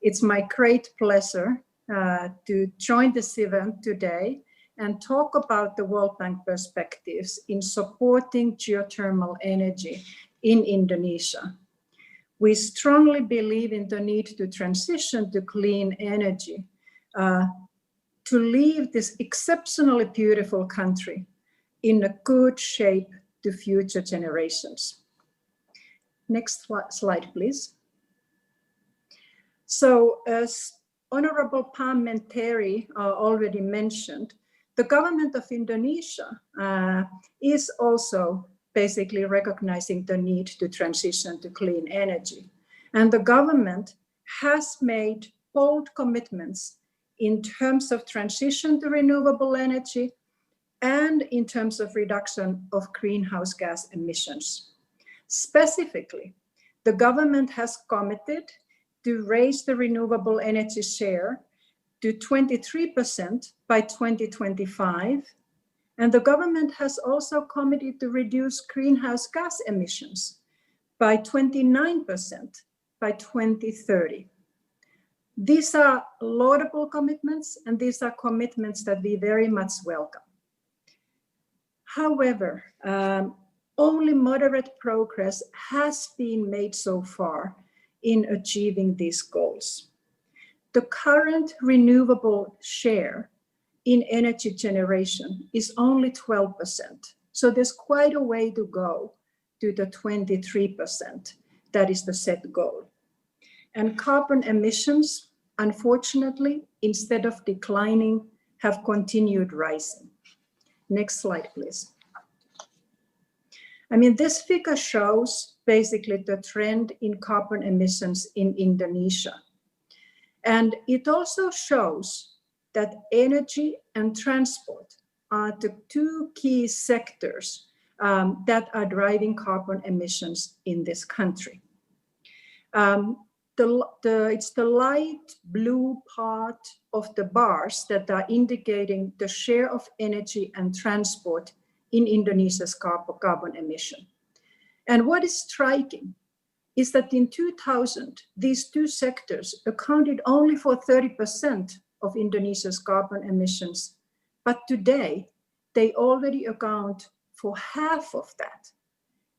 It's my great pleasure to join this event today and talk about the World Bank perspectives in supporting geothermal energy in Indonesia. We strongly believe in the need to transition to clean energy, to leave this exceptionally beautiful country in a good shape to future generations. Next slide, please. So as Honorable Parliamentary already mentioned, the government of Indonesia is also basically recognizing the need to transition to clean energy. And the government has made bold commitments in terms of transition to renewable energy and in terms of reduction of greenhouse gas emissions. Specifically, the government has committed to raise the renewable energy share to 23% by 2025. And the government has also committed to reduce greenhouse gas emissions by 29% by 2030. These are laudable commitments, and these are commitments that we very much welcome. However, only moderate progress has been made so far in achieving these goals. The current renewable share in energy generation is only 12%. So there's quite a way to go to the 23%. That is the set goal. And carbon emissions, unfortunately, instead of declining, have continued rising. Next slide, please. I mean, this figure shows basically the trend in carbon emissions in Indonesia. And it also shows that energy and transport are the two key sectors that are driving carbon emissions in this country. It's the light blue part of the bars that are indicating the share of energy and transport in Indonesia's carbon emission. And what is striking is that in 2000, these two sectors accounted only for 30% of Indonesia's carbon emissions, but today they already account for half of that.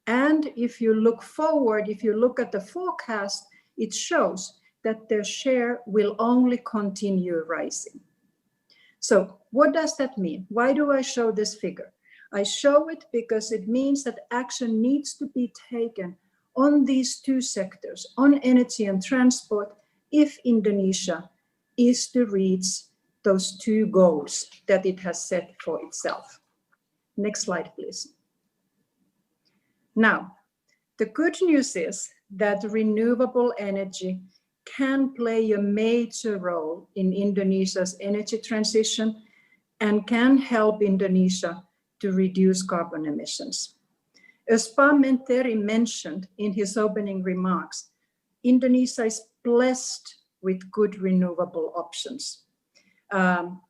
And if you look forward, if you look at the forecast, it shows that their share will only continue rising. So what does that mean? Why do I show this figure? I show it because it means that action needs to be taken on these two sectors, on energy and transport, if Indonesia is to reach those two goals that it has set for itself. Next slide, please. Now, the good news is that renewable energy can play a major role in Indonesia's energy transition and can help Indonesia to reduce carbon emissions. As Parliamentary mentioned in his opening remarks, Indonesia is blessed with good renewable options. Geothermal,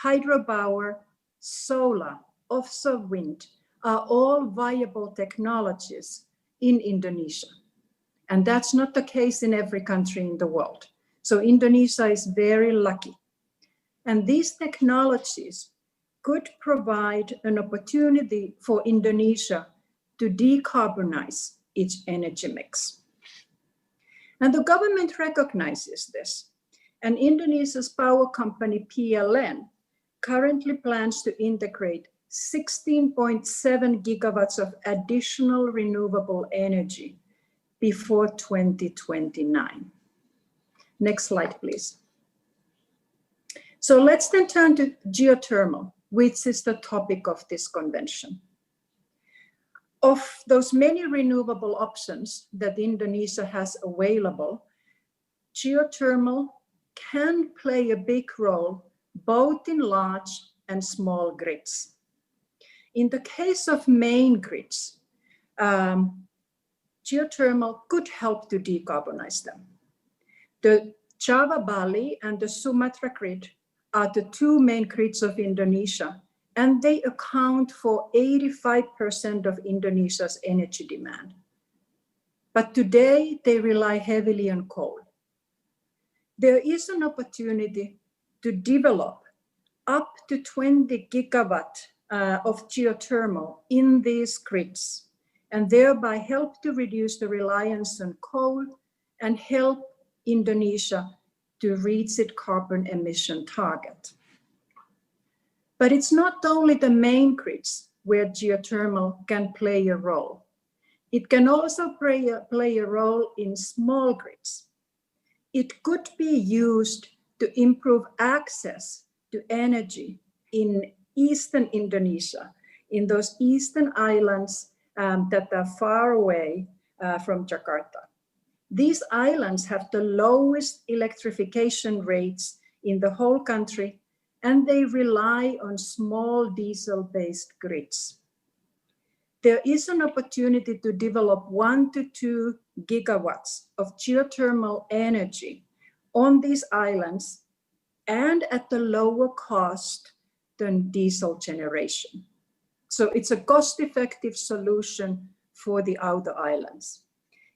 hydropower, solar, offshore wind are all viable technologies in Indonesia. And that's not the case in every country in the world. So Indonesia is very lucky. And these technologies could provide an opportunity for Indonesia to decarbonize its energy mix. And the government recognizes this. And Indonesia's power company PLN currently plans to integrate 16.7 gigawatts of additional renewable energy before 2029. Next slide, please. So let's then turn to geothermal, which is the topic of this convention. Of those many renewable options that Indonesia has available, geothermal can play a big role both in large and small grids. In the case of main grids, geothermal could help to decarbonize them. The Java Bali and the Sumatra grid are the two main grids of Indonesia, and they account for 85% of Indonesia's energy demand. But today they rely heavily on coal. There is an opportunity to develop up to 20 gigawatt of geothermal in these grids, and thereby help to reduce the reliance on coal and help Indonesia to reach its carbon emission target. But it's not only the main grids where geothermal can play a role. It can also play a role in small grids. It could be used to improve access to energy in eastern Indonesia, in those eastern islands that are far away from Jakarta. These islands have the lowest electrification rates in the whole country, and they rely on small diesel-based grids. There is an opportunity to develop 1 to 2 gigawatts of geothermal energy on these islands and at a lower cost than diesel generation. So it's a cost-effective solution for the outer islands.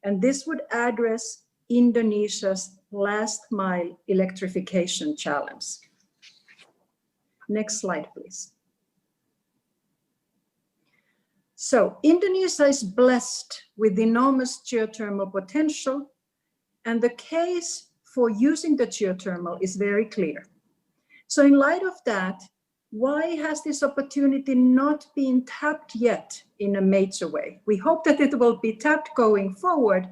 And this would address Indonesia's last-mile electrification challenge. Next slide, please. So Indonesia is blessed with enormous geothermal potential, and the case for using the geothermal is very clear. So in light of that, why has this opportunity not been tapped yet in a major way? We hope that it will be tapped going forward,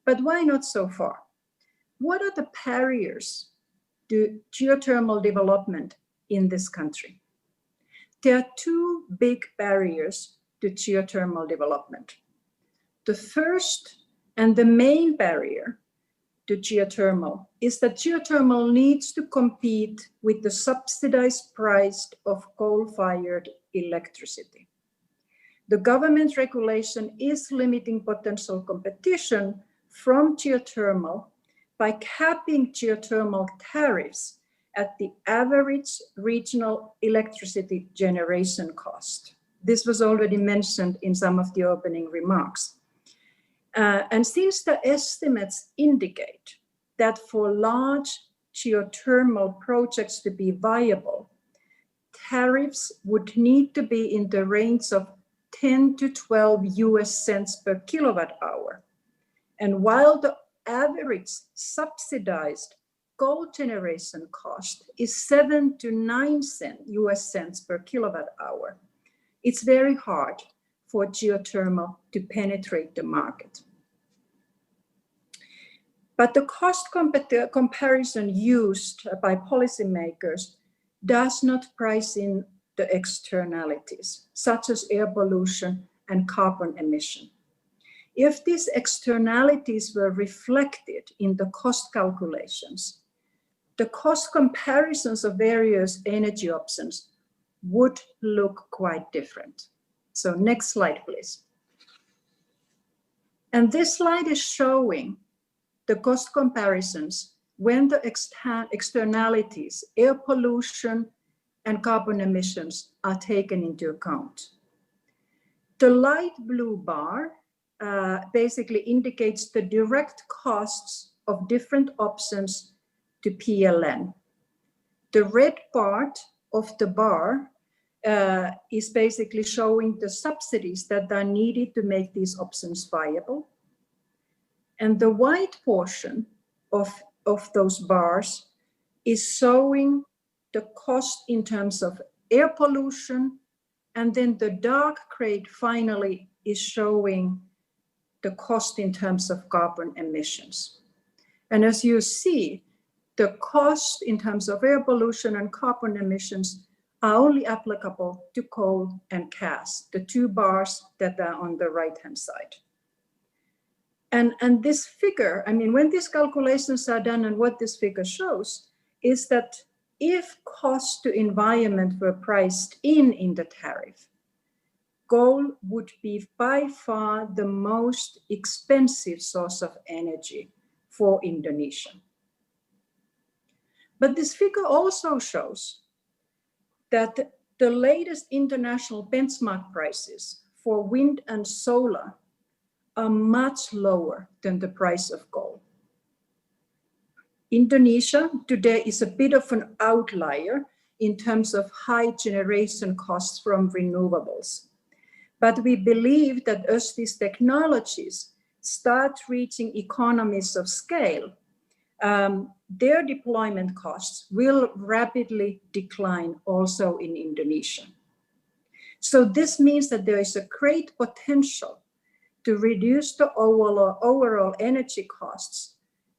but why not so far? What are the barriers to geothermal development in this country? There are two big barriers to geothermal development. The first and the main barrier to geothermal is that geothermal needs to compete with the subsidized price of coal-fired electricity. The government regulation is limiting potential competition from geothermal by capping geothermal tariffs at the average regional electricity generation cost. This was already mentioned in some of the opening remarks. And since the estimates indicate that for large geothermal projects to be viable, tariffs would need to be in the range of 10 to 12 US cents per kilowatt hour. And while the average subsidized coal generation cost is 7 to 9 US cents per kilowatt hour, it's very hard for geothermal to penetrate the market. But the cost comparison used by policymakers does not price in the externalities, such as air pollution and carbon emission. If these externalities were reflected in the cost calculations, the cost comparisons of various energy options would look quite different. So next slide, please. And this slide is showing the cost comparisons when the externalities, air pollution and carbon emissions, are taken into account. The light blue bar basically indicates the direct costs of different options to PLN. The red part of the bar is basically showing the subsidies that are needed to make these options viable. And the white portion of those bars is showing the cost in terms of air pollution, and then the dark gray finally is showing the cost in terms of carbon emissions. And as you see, the cost in terms of air pollution and carbon emissions are only applicable to coal and gas, the two bars that are on the right-hand side. And this figure, I mean, when these calculations are done, and what this figure shows is that if cost to environment were priced in the tariff, coal would be by far the most expensive source of energy for Indonesia. But this figure also shows that the latest international benchmark prices for wind and solar are much lower than the price of coal. Indonesia today is a bit of an outlier in terms of high generation costs from renewables. But we believe that as these technologies start reaching economies of scale, their deployment costs will rapidly decline also in Indonesia. So this means that there is a great potential to reduce the overall energy costs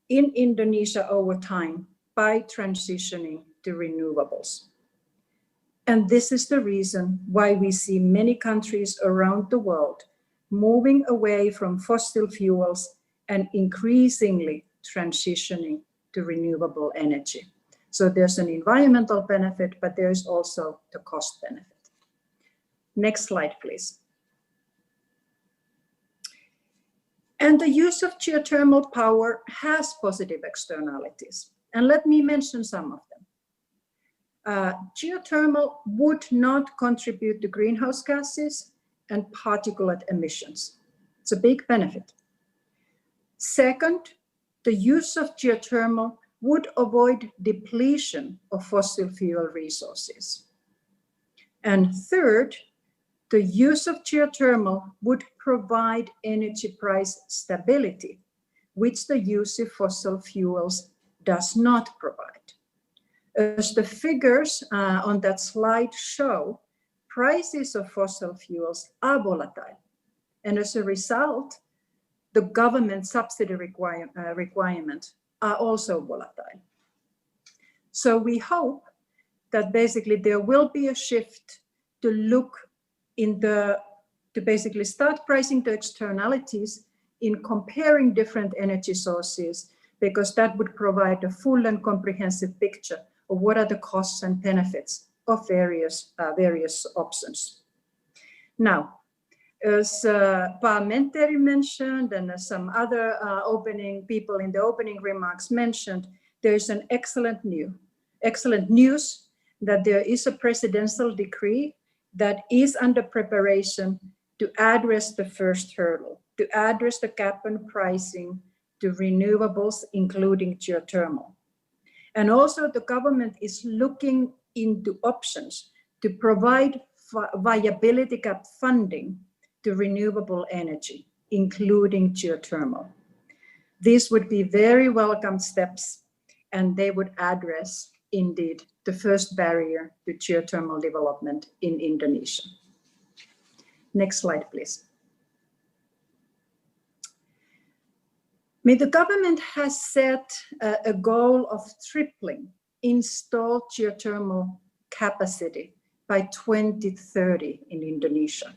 in Indonesia over time by transitioning to renewables. And this is the reason why we see many countries around the world moving away from fossil fuels and increasingly transitioning to renewable energy. So there's an environmental benefit, but there is also the cost benefit. Next slide, please. And the use of geothermal power has positive externalities. And let me mention some of them. Geothermal would not contribute to greenhouse gases and particulate emissions. It's a big benefit. Second, the use of geothermal would avoid depletion of fossil fuel resources. And third, the use of geothermal would provide energy price stability, which the use of fossil fuels does not provide. As the figures on that slide show, prices of fossil fuels are volatile. And as a result, the government subsidy requirements are also volatile. So we hope that basically there will be a shift to look to basically start pricing the externalities in comparing different energy sources, because that would provide a full and comprehensive picture of what are the costs and benefits of various options. Now, as parliamentary mentioned and as some other people in the opening remarks mentioned, there is an excellent news that there is a presidential decree that is under preparation to address the first hurdle, to address the cap and pricing to renewables, including geothermal. And also the government is looking into options to provide viability gap funding to renewable energy, including geothermal. These would be very welcome steps, and they would address, indeed, the first barrier to geothermal development in Indonesia. Next slide, please. The government has set a goal of tripling installed geothermal capacity by 2030 in Indonesia.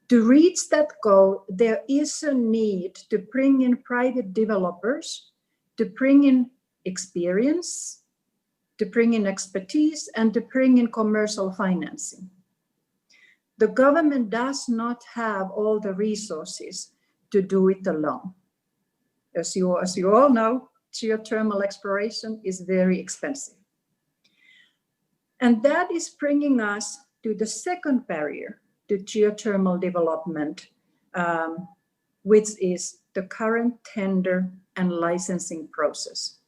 To reach that goal, there is a need to bring in private developers, to bring in experience, to bring in expertise, and to bring in commercial financing. The government does not have all the resources to do it alone. As you all know, geothermal exploration is very expensive. And that is bringing us to the second barrier to geothermal development, which is the current tender and licensing process.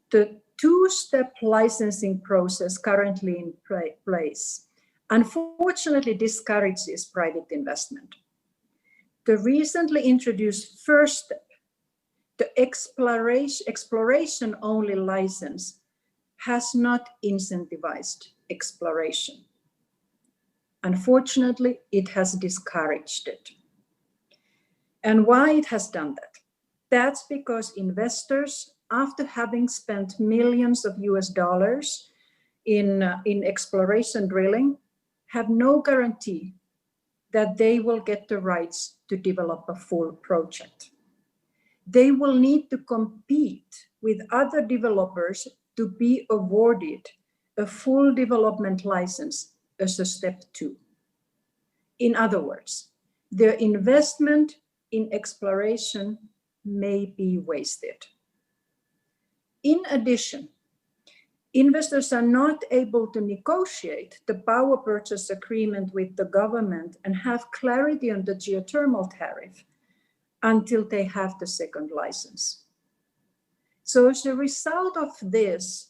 The two-step licensing process currently in place unfortunately discourages private investment. The recently introduced first step, the exploration-only license, has not incentivized exploration. Unfortunately, it has discouraged it. And why it has done that? That's because investors, after having spent millions of US dollars in exploration drilling, have no guarantee that they will get the rights to develop a full project. They will need to compete with other developers to be awarded a full development license as a step 2. In other words, their investment in exploration may be wasted. In addition, investors are not able to negotiate the power purchase agreement with the government and have clarity on the geothermal tariff until they have the second license. So as a result of this,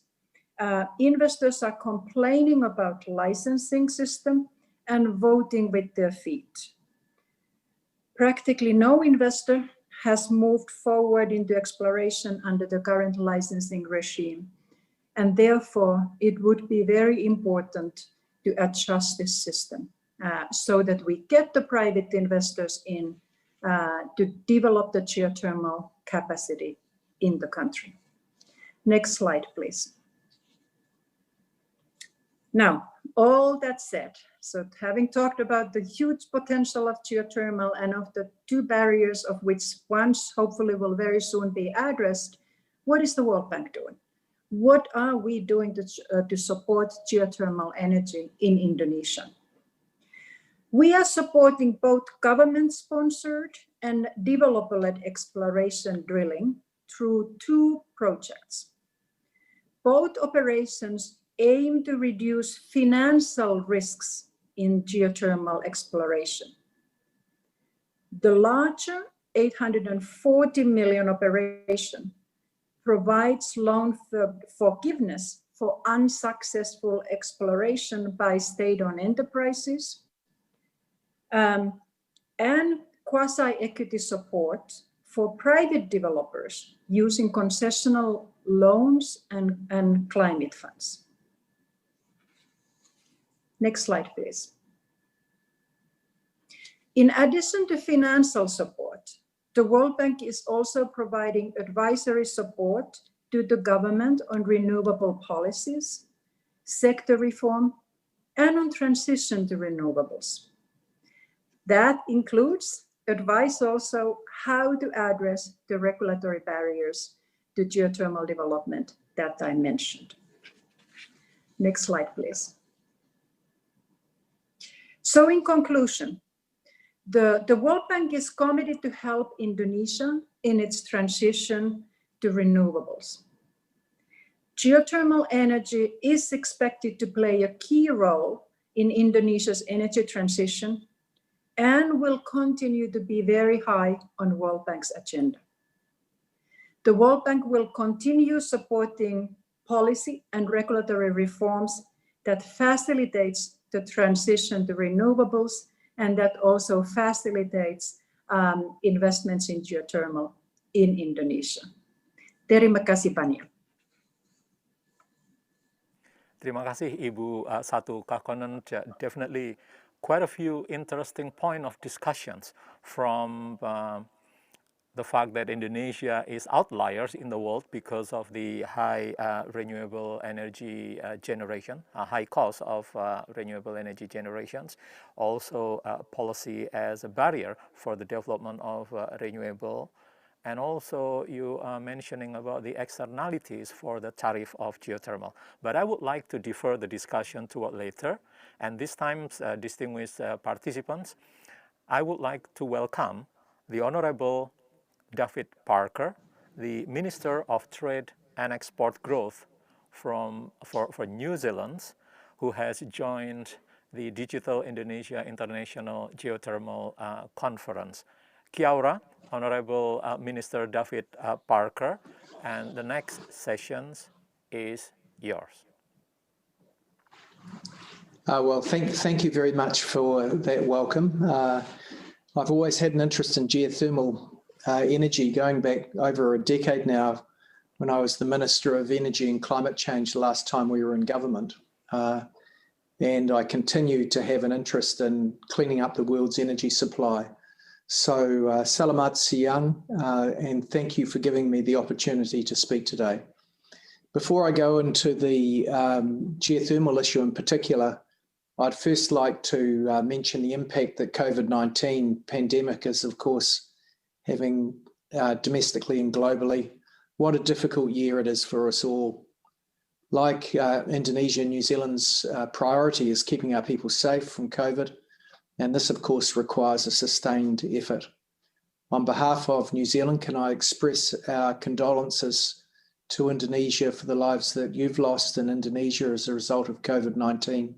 investors are complaining about licensing system and voting with their feet. Practically no investor has moved forward into exploration under the current licensing regime. And therefore, it would be very important to adjust this system so that we get the private investors in to develop the geothermal capacity in the country. Next slide, please. Now, all that said, so having talked about the huge potential of geothermal and of the two barriers of which one hopefully will very soon be addressed, what is the World Bank doing? What are we doing to support geothermal energy in Indonesia? We are supporting both government-sponsored and developer-led exploration drilling through 2 projects. Both operations aim to reduce financial risks in geothermal exploration. The larger 840 million operation provides loan forgiveness for unsuccessful exploration by state-owned enterprises and quasi-equity support for private developers using concessional loans and climate funds. Next slide, please. In addition to financial support, the World Bank is also providing advisory support to the government on renewable policies, sector reform, and on transition to renewables. That includes advice also how to address the regulatory barriers to geothermal development that I mentioned. Next slide, please. So in conclusion, the World Bank is committed to help Indonesia in its transition to renewables. Geothermal energy is expected to play a key role in Indonesia's energy transition and will continue to be very high on World Bank's agenda. The World Bank will continue supporting policy and regulatory reforms that facilitates the transition to renewables and that also facilitates investments in geothermal in Indonesia. Terima kasih banyak. Terima kasih Ibu Satu Kakonen. Definitely quite a few interesting point of discussions from the fact that Indonesia is outliers in the world because of the high renewable energy generation, high cost of renewable energy generations, also policy as a barrier for the development of renewable. And also you are mentioning about the externalities for the tariff of geothermal. But I would like to defer the discussion to later. And this time, distinguished participants, I would like to welcome the Honorable David Parker, the Minister of Trade and Export Growth for New Zealand, who has joined the Digital Indonesia International Geothermal Conference. Kia ora, Honorable Minister David Parker, and the next session is yours. Well, thank you very much for that welcome. I've always had an interest in geothermal energy going back over a decade now when I was the Minister of Energy and Climate Change the last time we were in government. And I continue to have an interest in cleaning up the world's energy supply. So Selamat Siang, and thank you for giving me the opportunity to speak today. Before I go into the geothermal issue in particular, I'd first like to mention the impact that COVID-19 pandemic is, of course, having domestically and globally. What a difficult year it is for us all. Like Indonesia, New Zealand's priority is keeping our people safe from COVID. And this, of course, requires a sustained effort. On behalf of New Zealand, can I express our condolences to Indonesia for the lives that you've lost in Indonesia as a result of COVID-19.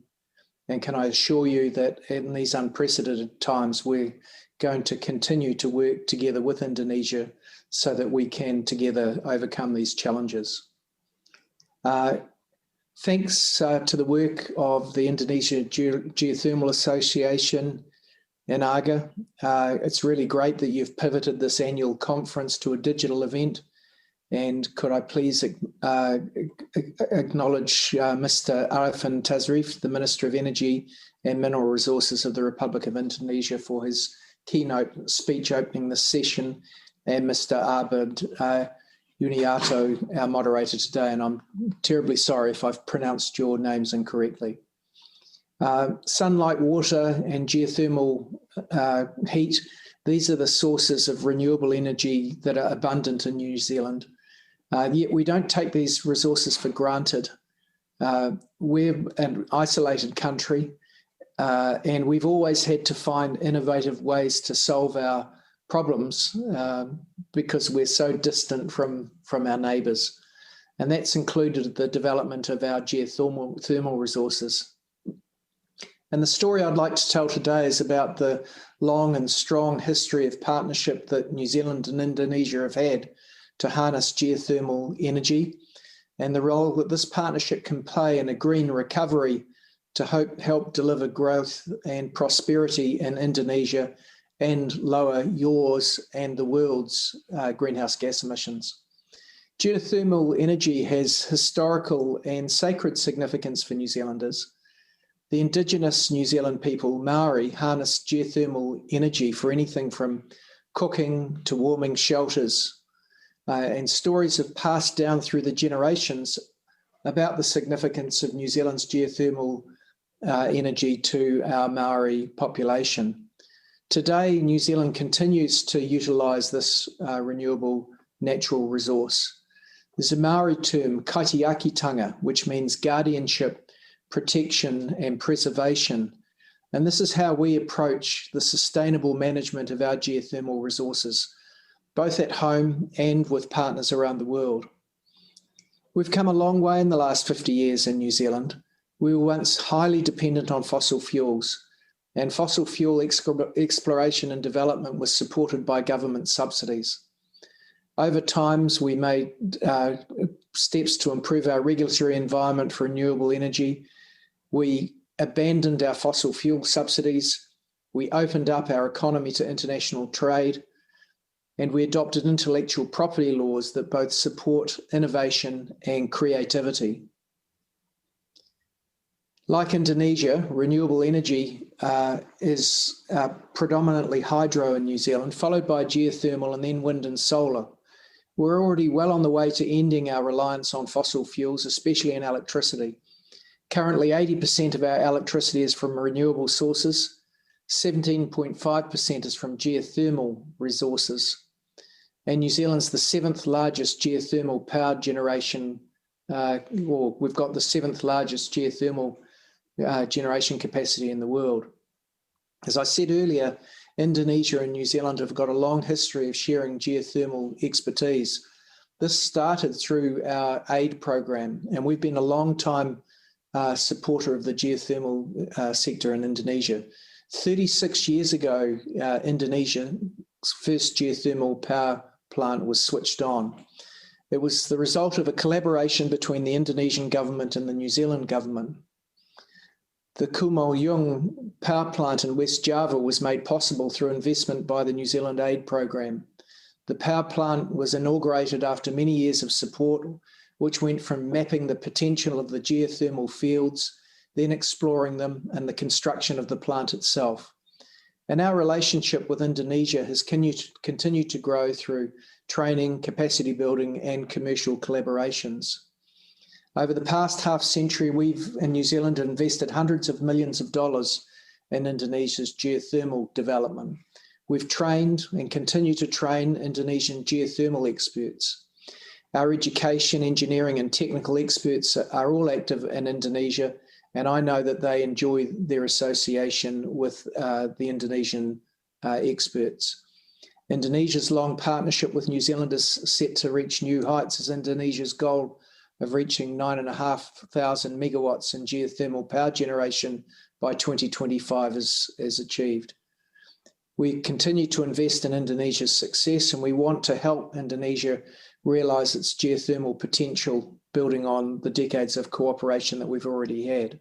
And can I assure you that in these unprecedented times, we're going to continue to work together with Indonesia so that we can together overcome these challenges. Thanks to the work of the Indonesia Geothermal Association, INAGA, it's really great that you've pivoted this annual conference to a digital event. And could I please acknowledge Mr. Arifin Tasrif, the Minister of Energy and Mineral Resources of the Republic of Indonesia, for his keynote speech opening this session, and Mr. Abid Uniato, our moderator today, and I'm terribly sorry if I've pronounced your names incorrectly. Sunlight, water, and geothermal heat, these are the sources of renewable energy that are abundant in New Zealand. Yet we don't take these resources for granted. We're an isolated country, and we've always had to find innovative ways to solve our problems because we're so distant from our neighbours. And that's included the development of our geothermal resources. And the story I'd like to tell today is about the long and strong history of partnership that New Zealand and Indonesia have had to harness geothermal energy, and the role that this partnership can play in a green recovery to help deliver growth and prosperity in Indonesia and lower yours and the world's greenhouse gas emissions. Geothermal energy has historical and sacred significance for New Zealanders. The indigenous New Zealand people, Maori, harnessed geothermal energy for anything from cooking to warming shelters. And stories have passed down through the generations about the significance of New Zealand's geothermal energy to our Maori population. Today, New Zealand continues to utilise this renewable natural resource. There's a Maori term, kaitiakitanga, which means guardianship, protection and preservation. And this is how we approach the sustainable management of our geothermal resources, both at home and with partners around the world. We've come a long way in the last 50 years in New Zealand. We were once highly dependent on fossil fuels, and fossil fuel exploration and development was supported by government subsidies. Over time, we made steps to improve our regulatory environment for renewable energy. We abandoned our fossil fuel subsidies. We opened up our economy to international trade, and we adopted intellectual property laws that both support innovation and creativity. Like Indonesia, renewable energy is predominantly hydro in New Zealand, followed by geothermal and then wind and solar. We're already well on the way to ending our reliance on fossil fuels, especially in electricity. Currently, 80% of our electricity is from renewable sources, 17.5% is from geothermal resources, and New Zealand's the 7th largest geothermal power generation, we've got the 7th largest geothermal generation capacity in the world. As I said earlier, Indonesia and New Zealand have got a long history of sharing geothermal expertise. This started through our aid program, and we've been a long time supporter of the geothermal sector in Indonesia. 36 years ago, Indonesia's first geothermal power plant was switched on. It was the result of a collaboration between the Indonesian government and the New Zealand government. The Kumalyung power plant in West Java was made possible through investment by the New Zealand aid program. The power plant was inaugurated after many years of support, which went from mapping the potential of the geothermal fields, then exploring them, and the construction of the plant itself. And our relationship with Indonesia has continued to grow through training, capacity building, and commercial collaborations. Over the past half century, we've in New Zealand invested hundreds of millions of dollars in Indonesia's geothermal development. We've trained and continue to train Indonesian geothermal experts. Our education, engineering, and technical experts are all active in Indonesia, and I know that they enjoy their association with the Indonesian experts. Indonesia's long partnership with New Zealand is set to reach new heights as Indonesia's goal of reaching 9,500 megawatts in geothermal power generation by 2025 is achieved. We continue to invest in Indonesia's success, and we want to help Indonesia realise its geothermal potential, building on the decades of cooperation that we've already had.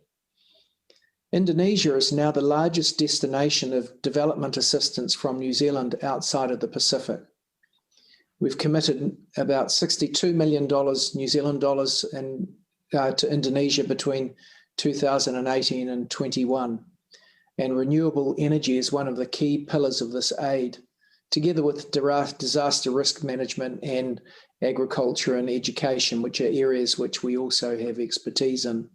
Indonesia is now the largest destination of development assistance from New Zealand outside of the Pacific. We've committed about $62 million New Zealand dollars to Indonesia between 2018 and 21. And renewable energy is one of the key pillars of this aid, together with disaster risk management and agriculture and education, which are areas which we also have expertise in.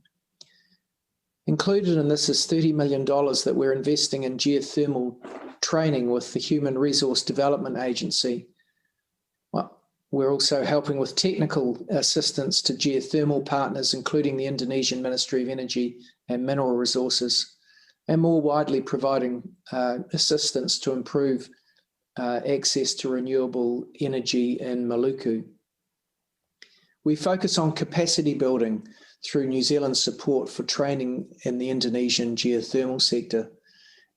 Included in this is $30 million that we're investing in geothermal training with the Human Resource Development Agency. We're also helping with technical assistance to geothermal partners, including the Indonesian Ministry of Energy and Mineral Resources, and more widely providing assistance to improve access to renewable energy in Maluku. We focus on capacity building through New Zealand's support for training in the Indonesian geothermal sector.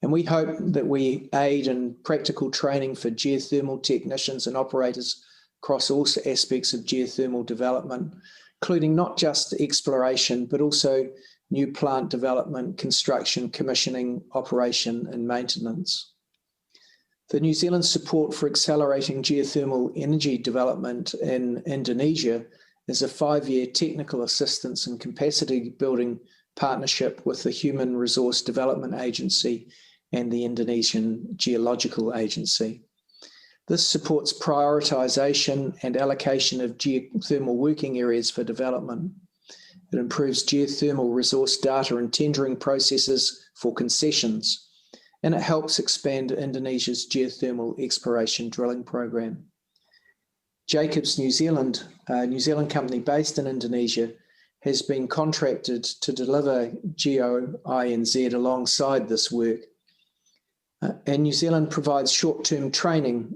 And we hope that we aid in practical training for geothermal technicians and operators across all aspects of geothermal development, including not just exploration, but also new plant development, construction, commissioning, operation, and maintenance. The New Zealand support for accelerating geothermal energy development in Indonesia is a 5-year technical assistance and capacity building partnership with the Human Resource Development Agency and the Indonesian Geological Agency. This supports prioritisation and allocation of geothermal working areas for development. It improves geothermal resource data and tendering processes for concessions, and it helps expand Indonesia's geothermal exploration drilling program. Jacobs New Zealand, a New Zealand company based in Indonesia, has been contracted to deliver GeoINZ alongside this work. And New Zealand provides short-term training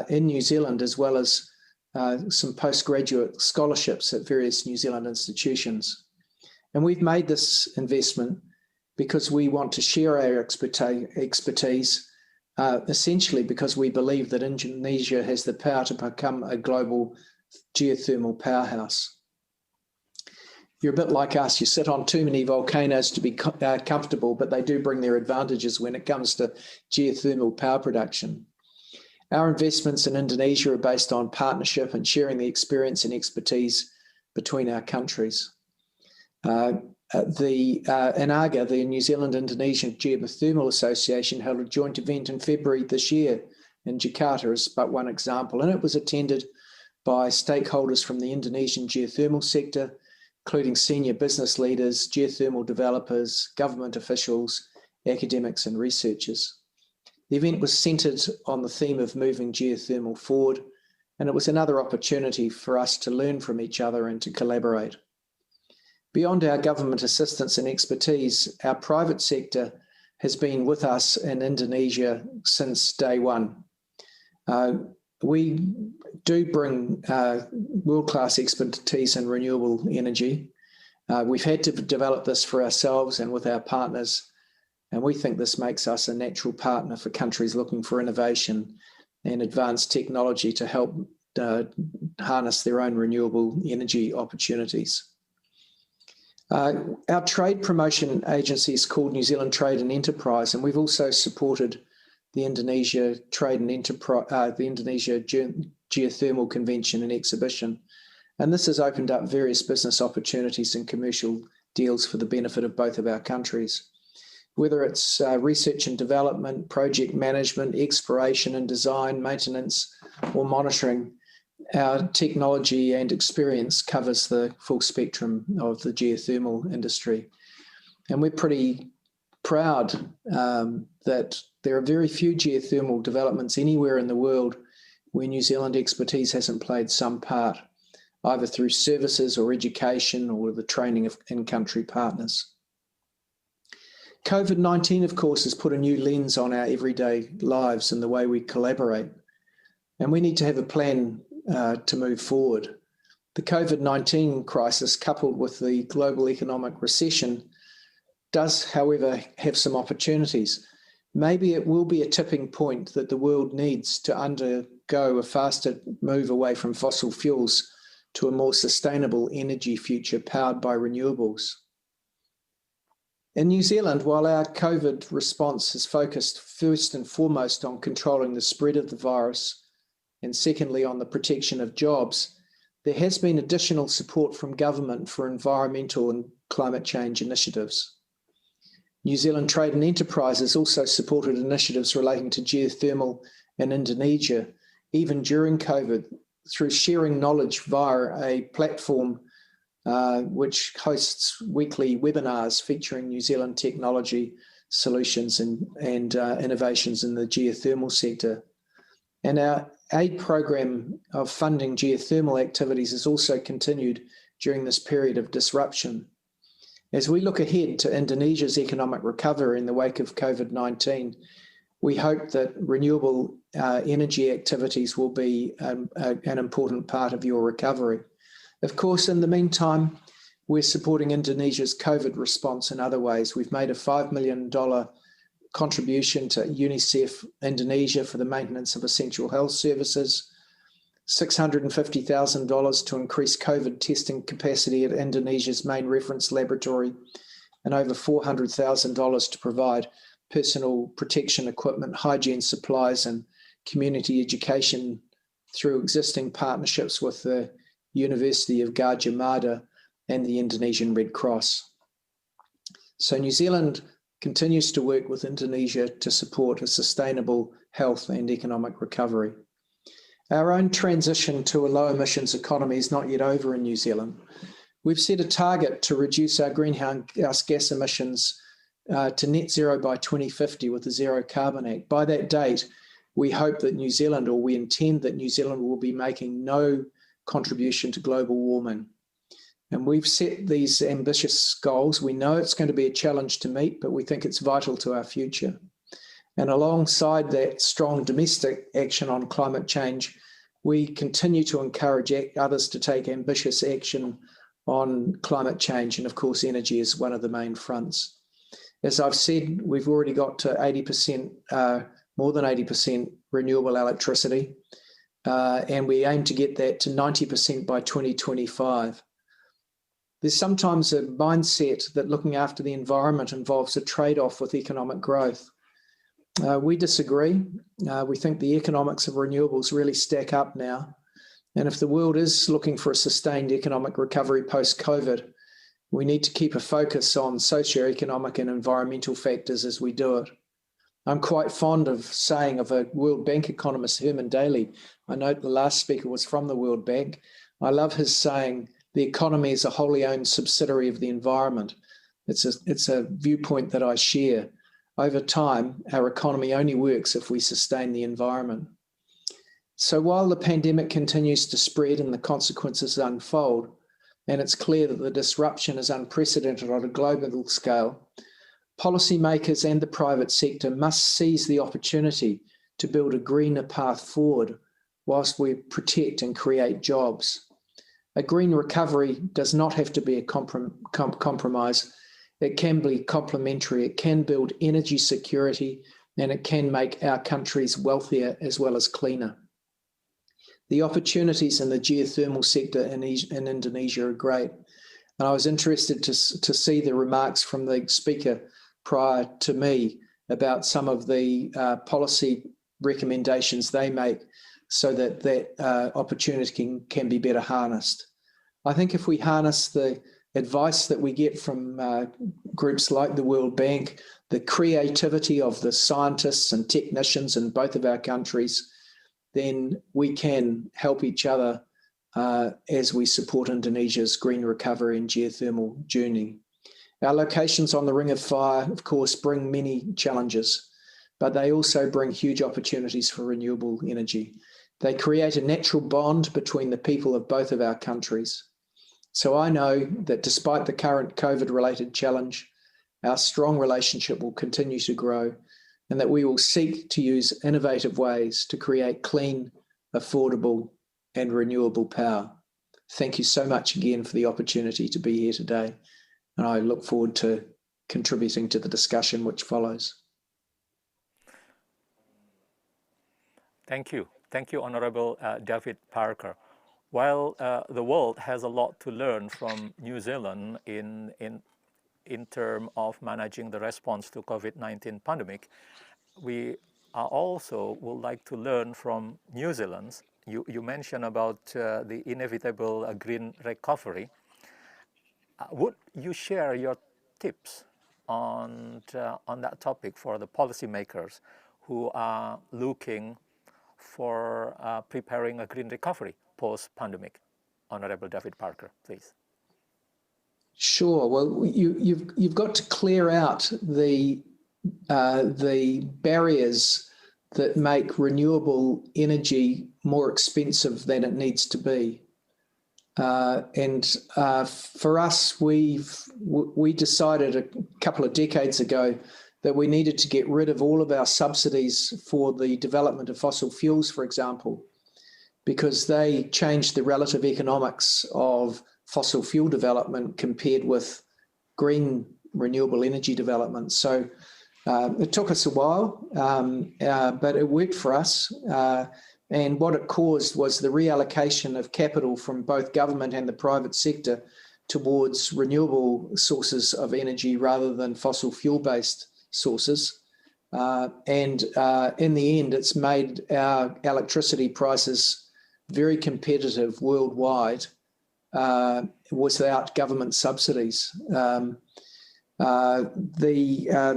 in New Zealand, as well as some postgraduate scholarships at various New Zealand institutions. And we've made this investment because we want to share our expertise, essentially because we believe that Indonesia has the power to become a global geothermal powerhouse. You're a bit like us. You sit on too many volcanoes to be comfortable, but they do bring their advantages when it comes to geothermal power production. Our investments in Indonesia are based on partnership and sharing the experience and expertise between our countries. The INAGA, the New Zealand-Indonesian Geothermal Association, held a joint event in February this year in Jakarta as but one example, and it was attended by stakeholders from the Indonesian geothermal sector, including senior business leaders, geothermal developers, government officials, academics and researchers. The event was centred on the theme of moving geothermal forward, and it was another opportunity for us to learn from each other and to collaborate. Beyond our government assistance and expertise, our private sector has been with us in Indonesia since day one. We do bring world-class expertise in renewable energy. We've had to develop this for ourselves and with our partners, and we think this makes us a natural partner for countries looking for innovation and advanced technology to help harness their own renewable energy opportunities. Our trade promotion agency is called New Zealand Trade and Enterprise, and we've also supported the Indonesia Trade and Enterprise, the Indonesia Geothermal Convention and Exhibition. And this has opened up various business opportunities and commercial deals for the benefit of both of our countries. Whether it's research and development, project management, exploration and design, maintenance, or monitoring, our technology and experience covers the full spectrum of the geothermal industry. And we're pretty proud that there are very few geothermal developments anywhere in the world where New Zealand expertise hasn't played some part, either through services or education or the training of in-country partners. COVID-19, of course, has put a new lens on our everyday lives and the way we collaborate. And we need to have a plan to move forward. The COVID-19 crisis, coupled with the global economic recession, does, however, have some opportunities. Maybe it will be a tipping point that the world needs to undergo a faster move away from fossil fuels to a more sustainable energy future powered by renewables. In New Zealand, while our COVID response is focused first and foremost on controlling the spread of the virus, and secondly on the protection of jobs, there has been additional support from government for environmental and climate change initiatives. New Zealand Trade and Enterprise has also supported initiatives relating to geothermal in Indonesia, even during COVID, through sharing knowledge via a platform which hosts weekly webinars featuring New Zealand technology solutions and innovations in the geothermal sector. And our aid program of funding geothermal activities has also continued during this period of disruption. As we look ahead to Indonesia's economic recovery in the wake of COVID-19, we hope that renewable energy activities will be an important part of your recovery. Of course, in the meantime, we're supporting Indonesia's COVID response in other ways. We've made a $5 million contribution to UNICEF Indonesia for the maintenance of essential health services, $650,000 to increase COVID testing capacity at Indonesia's main reference laboratory, and over $400,000 to provide personal protection equipment, hygiene supplies, and community education through existing partnerships with the University of Gajah Mada and the Indonesian Red Cross. So New Zealand continues to work with Indonesia to support a sustainable health and economic recovery. Our own transition to a low emissions economy is not yet over in New Zealand. We've set a target to reduce our greenhouse gas emissions to net zero by 2050 with the Zero Carbon Act. By that date, we hope that New Zealand, or we intend that New Zealand will be making no contribution to global warming. And we've set these ambitious goals. We know it's going to be a challenge to meet, but we think it's vital to our future. And alongside that strong domestic action on climate change, we continue to encourage others to take ambitious action on climate change. And of course, energy is one of the main fronts. As I've said, we've already got to 80%, more than 80% renewable electricity, and we aim to get that to 90% by 2025. There's sometimes a mindset that looking after the environment involves a trade-off with economic growth. We disagree. We think the economics of renewables really stack up now. And if the world is looking for a sustained economic recovery post-COVID, we need to keep a focus on socioeconomic and environmental factors as we do it. I'm quite fond of saying of a World Bank economist, Herman Daly. I note the last speaker was from the World Bank. I love his saying, the economy is a wholly owned subsidiary of the environment. It's a viewpoint that I share. Over time, our economy only works if we sustain the environment. So while the pandemic continues to spread and the consequences unfold, and it's clear that the disruption is unprecedented on a global scale, policymakers and the private sector must seize the opportunity to build a greener path forward whilst we protect and create jobs. A green recovery does not have to be a compromise. It can be complementary. It can build energy security, and it can make our countries wealthier as well as cleaner. The opportunities in the geothermal sector in Indonesia are great. And I was interested to see the remarks from the speaker prior to me about some of the policy recommendations they make so that that opportunity can be better harnessed. I think if we harness the advice that we get from groups like the World Bank, the creativity of the scientists and technicians in both of our countries, then we can help each other as we support Indonesia's green recovery and geothermal journey. Our locations on the Ring of Fire, of course, bring many challenges, but they also bring huge opportunities for renewable energy. They create a natural bond between the people of both of our countries. So I know that despite the current COVID-related challenge, our strong relationship will continue to grow, and that we will seek to use innovative ways to create clean, affordable, and renewable power. Thank you so much again for the opportunity to be here today, and I look forward to contributing to the discussion which follows. Thank you. Thank you, Honorable David Parker. While the world has a lot to learn from New Zealand in terms of managing the response to COVID-19 pandemic, we also would like to learn from New Zealand. You mentioned about the inevitable green recovery. Would you share your tips on that topic for the policymakers who are looking for preparing a green recovery post-pandemic? Honorable David Parker, please. Sure. Well, you've got to clear out the barriers that make renewable energy more expensive than it needs to be. For us, we decided a couple of decades ago that we needed to get rid of all of our subsidies for the development of fossil fuels, for example, because they changed the relative economics of fossil fuel development compared with green renewable energy development. So it took us a while, but it worked for us. And what it caused was the reallocation of capital from both government and the private sector towards renewable sources of energy rather than fossil fuel-based sources. In the end, it's made our electricity prices very competitive worldwide without government subsidies. The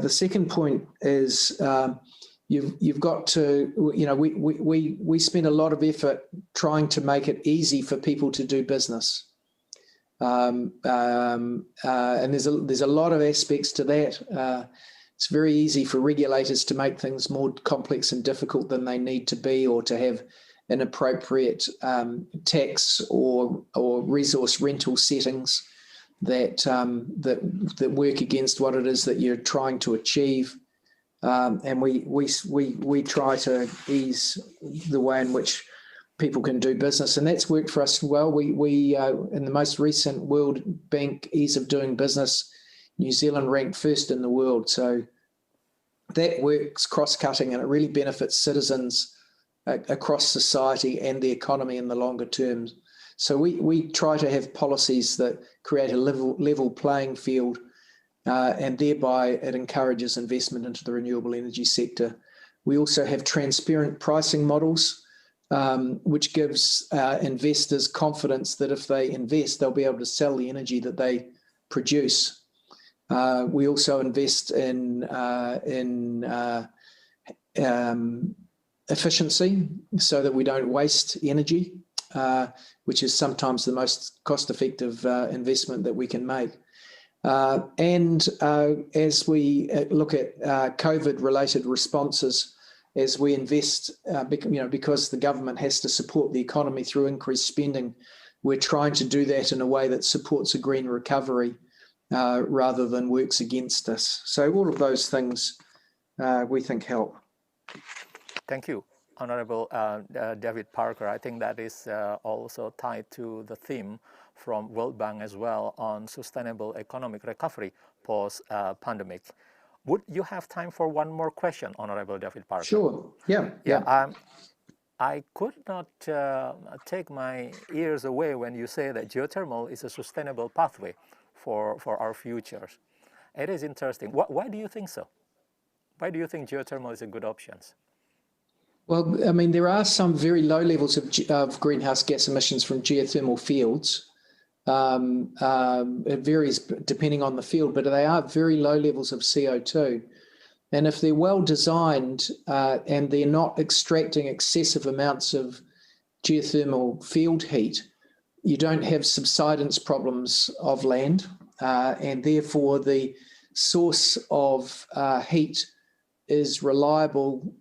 second point is you've got to, we spend a lot of effort trying to make it easy for people to do business. And there's a lot of aspects to that. it's very easy for regulators to make things more complex and difficult than they need to be, or to have inappropriate tax or resource rental settings that that work against what it is that you're trying to achieve. And we try to ease the way in which people can do business, and that's worked for us well. We in the most recent World Bank Ease of Doing Business, New Zealand ranked first in the world. So that works cross-cutting, and it really benefits citizens across society and the economy in the longer term. So we try to have policies that create a level playing field, and thereby it encourages investment into the renewable energy sector. We also have transparent pricing models, which gives investors confidence that if they invest, they'll be able to sell the energy that they produce. We also invest in efficiency, so that we don't waste energy, which is sometimes the most cost-effective investment that we can make. And as we look at COVID-related responses, as we invest, because the government has to support the economy through increased spending, we're trying to do that in a way that supports a green recovery rather than works against us. So all of those things we think help. Thank you, Honorable David Parker. I think that is also tied to the theme from World Bank as well on sustainable economic recovery post-pandemic. Would you have time for one more question, Honorable David Parker? Sure. Yeah. I could not take my ears away when you say that geothermal is a sustainable pathway for our futures. It is interesting. Why do you think so? Why do you think geothermal is a good option? Well, I mean, there are some very low levels of greenhouse gas emissions from geothermal fields. It varies depending on the field, but they are very low levels of CO2. And if they're well designed and they're not extracting excessive amounts of geothermal field heat, you don't have subsidence problems of land, and therefore the source of heat is reliable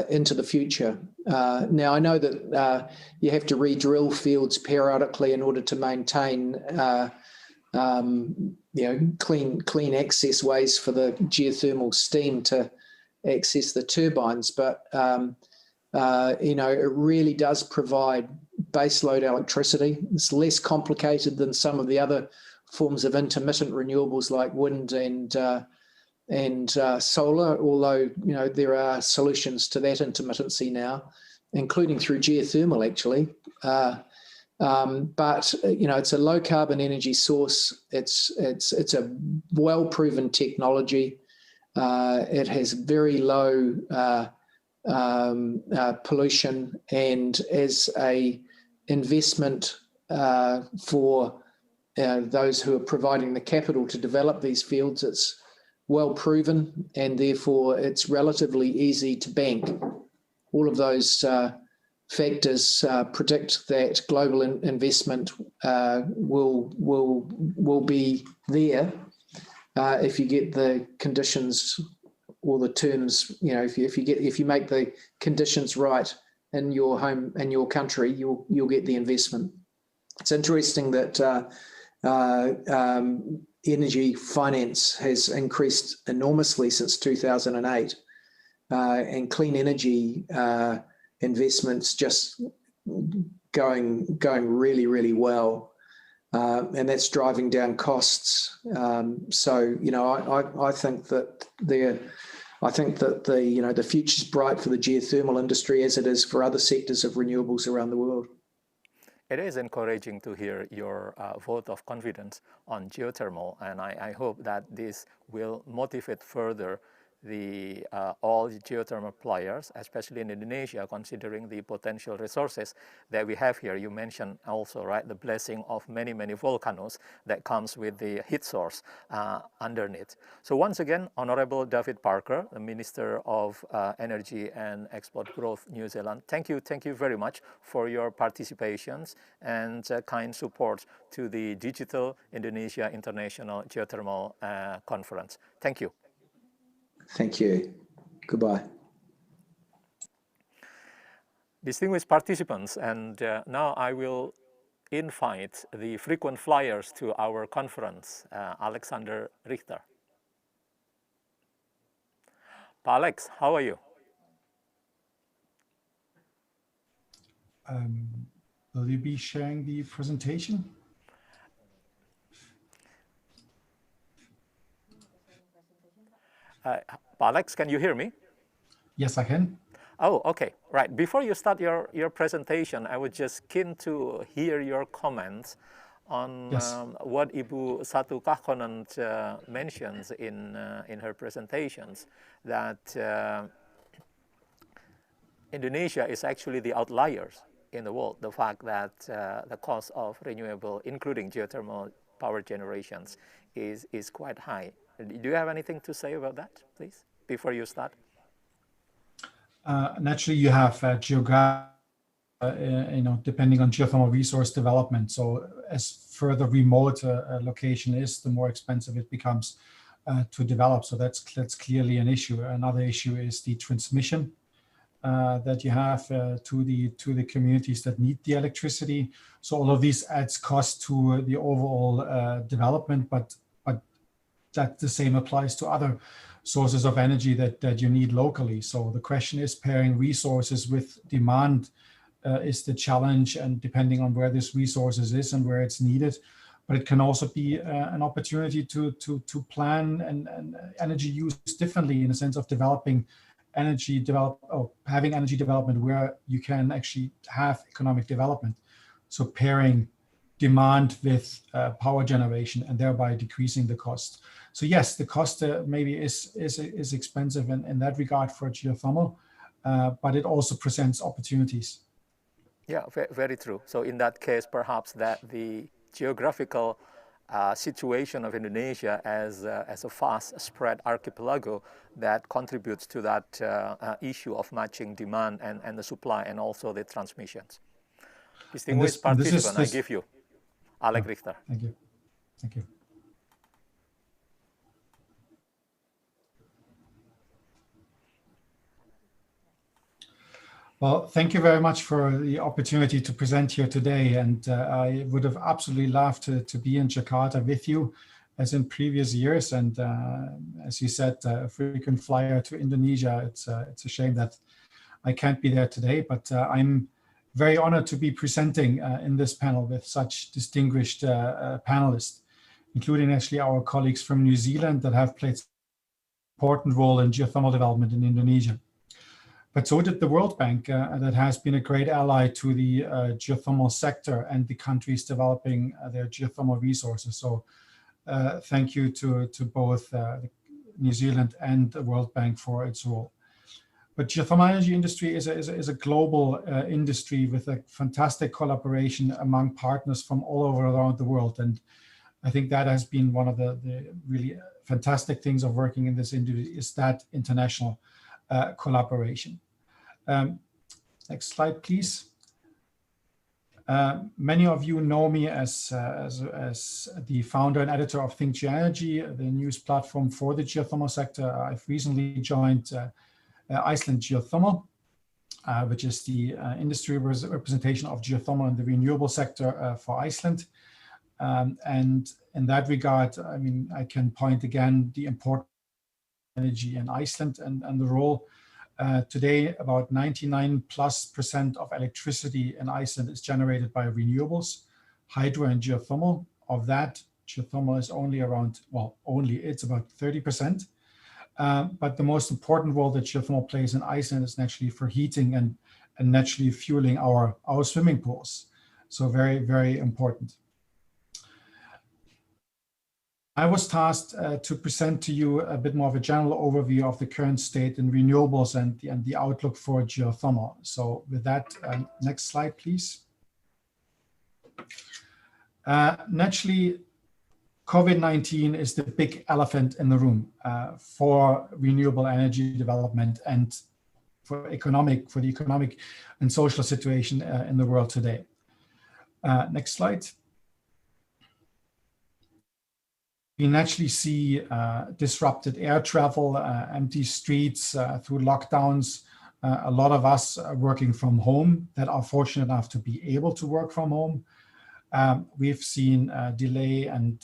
into the future. Now, I know that you have to re-drill fields periodically in order to maintain clean access ways for the geothermal steam to access the turbines, but it really does provide baseload electricity. It's less complicated than some of the other forms of intermittent renewables like wind and solar, although there are solutions to that intermittency now, including through geothermal actually. But it's a low carbon energy source. It's a well proven technology. It has very low pollution, and as a investment for those who are providing the capital to develop these fields, it's well proven, and therefore it's relatively easy to bank. All of those factors predict that global investment will be there if you get the conditions or the terms. If you make the conditions right in your home, in your country, you'll get the investment. It's interesting that energy finance has increased enormously since 2008, and clean energy investments just going really, really well, and that's driving down costs. So I think that the future's bright for the geothermal industry, as it is for other sectors of renewables around the world. It is encouraging to hear your vote of confidence on geothermal, and I hope that this will motivate further all geothermal players, especially in Indonesia, considering the potential resources that we have here. You mentioned also, right, the blessing of many volcanoes that comes with the heat source underneath. So once again, Honorable David Parker, the Minister of Energy and Export Growth, New Zealand, thank you very much for your participations and kind support to the Digital Indonesia International Geothermal Conference. Thank you. Thank you. Goodbye. Distinguished participants, and now I will invite the frequent flyers to our conference, Alexander Richter. Alex, how are you? Will you be sharing the presentation? Alex, can you hear me? Yes, I can. Oh, okay. Right. Before you start your presentation, I was just keen to hear your comments on what Ibu Satu Kahkonen mentions in her presentations, that Indonesia is actually the outliers in the world. The fact that the cost of renewable, including geothermal power generations, is quite high. Do you have anything to say about that, please, before you start? Naturally, you have geographic, depending on geothermal resource development. So as further remote a location is, the more expensive it becomes to develop. So that's clearly an issue. Another issue is the transmission that you have to the communities that need the electricity. So all of these adds cost to the overall development, but that the same applies to other sources of energy that you need locally. So the question is, pairing resources with demand is the challenge, and depending on where this resources is and where it's needed. But it can also be an opportunity to plan and energy use differently, in the sense of developing energy having energy development where you can actually have economic development. So pairing demand with power generation and thereby decreasing the cost. So yes, the cost maybe is expensive in that regard for geothermal, but it also presents opportunities. Yeah, very true. So in that case, perhaps that the geographical situation of Indonesia as a fast spread archipelago that contributes to that issue of matching demand and the supply and also the transmissions. Distinguished participant, I give you Alex Richter. Thank you. Thank you. Well, thank you very much for the opportunity to present here today. And I would have absolutely loved to be in Jakarta with you as in previous years. And as you said, a frequent flyer to Indonesia. It's a shame that I can't be there today, but I'm very honored to be presenting in this panel with such distinguished panelists, including actually our colleagues from New Zealand that have played an important role in geothermal development in Indonesia. But so did the World Bank, that has been a great ally to the geothermal sector and the countries developing their geothermal resources. So thank you to both New Zealand and the World Bank for its role. But geothermal energy industry is a global industry with a fantastic collaboration among partners from all over around the world. And I think that has been one of the really fantastic things of working in this industry, is that international collaboration. Next slide, please. Many of you know me as the founder and editor of Think Geoenergy, the news platform for the geothermal sector. I've recently joined Iceland Geothermal, which is the industry representation of geothermal in the renewable sector for Iceland. And in that regard, I mean, I can point again the importance of energy in Iceland and the role. Today, about 99+% of electricity in Iceland is generated by renewables, hydro and geothermal. Of that, geothermal is only around, it's about 30%. But the most important role that geothermal plays in Iceland is naturally for heating and naturally fueling our swimming pools. So very, very important. I was tasked to present to you a bit more of a general overview of the current state in renewables and the outlook for geothermal. So with that, next slide, please. Naturally, COVID-19 is the big elephant in the room for renewable energy development and for the economic and social situation in the world today. Next slide. We naturally see disrupted air travel, empty streets through lockdowns. A lot of us are working from home that are fortunate enough to be able to work from home. We've seen delay and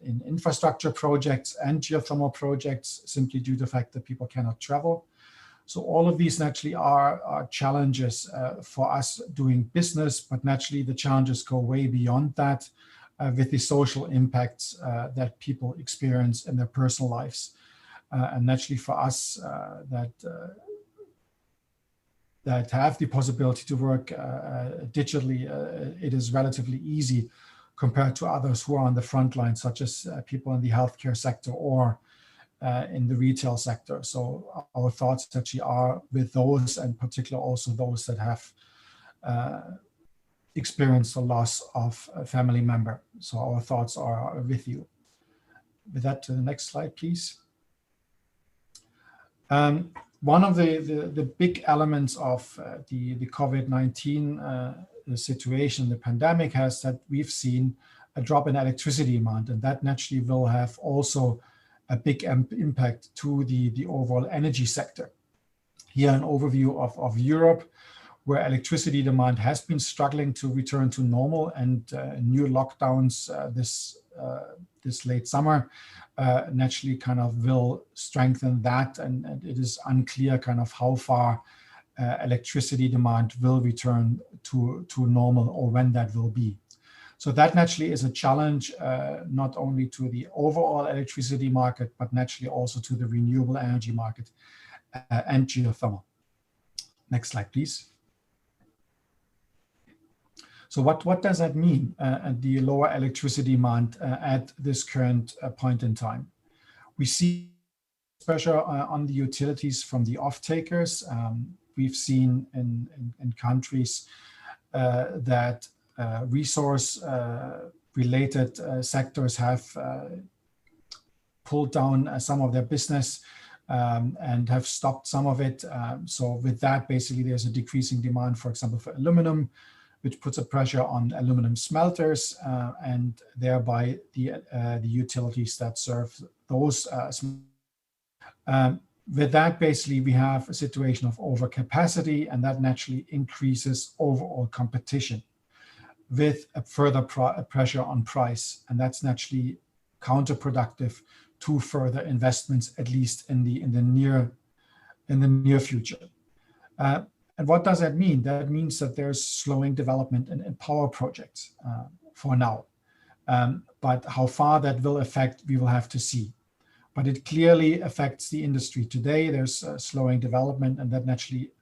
in infrastructure projects and geothermal projects simply due to the fact that people cannot travel. So all of these naturally are challenges for us doing business, but naturally the challenges go way beyond that with the social impacts that people experience in their personal lives. And naturally for us that have the possibility to work digitally, it is relatively easy compared to others who are on the front line, such as people in the healthcare sector or in the retail sector. So our thoughts actually are with those, and particularly also those that have experienced the loss of a family member. So our thoughts are with you. With that, to the next slide, please. One of the big elements of the COVID-19 situation, the pandemic, has that we've seen a drop in electricity demand, and that naturally will have also a big impact to the overall energy sector. Here an overview of Europe, where electricity demand has been struggling to return to normal, and new lockdowns this late summer naturally kind of will strengthen that, and it is unclear kind of how far electricity demand will return to normal or when that will be. So that naturally is a challenge not only to the overall electricity market, but naturally also to the renewable energy market and geothermal. Next slide, please. So what does that mean, the lower electricity demand at this current point in time? We see pressure on the utilities from the off-takers. We've seen in countries that resource-related sectors have pulled down some of their business and have stopped some of it. So with that, basically, there's a decreasing demand, for example, for aluminum, which puts a pressure on aluminum smelters and thereby the utilities that serve those. With that, basically, we have a situation of overcapacity, and that naturally increases overall competition with a further pressure on price, and that's naturally counterproductive to further investments, at least in the near future. And what does that mean? That means that there's slowing development in power projects for now. But how far that will affect, we will have to see. But it clearly affects the industry today. There's slowing development, and that naturally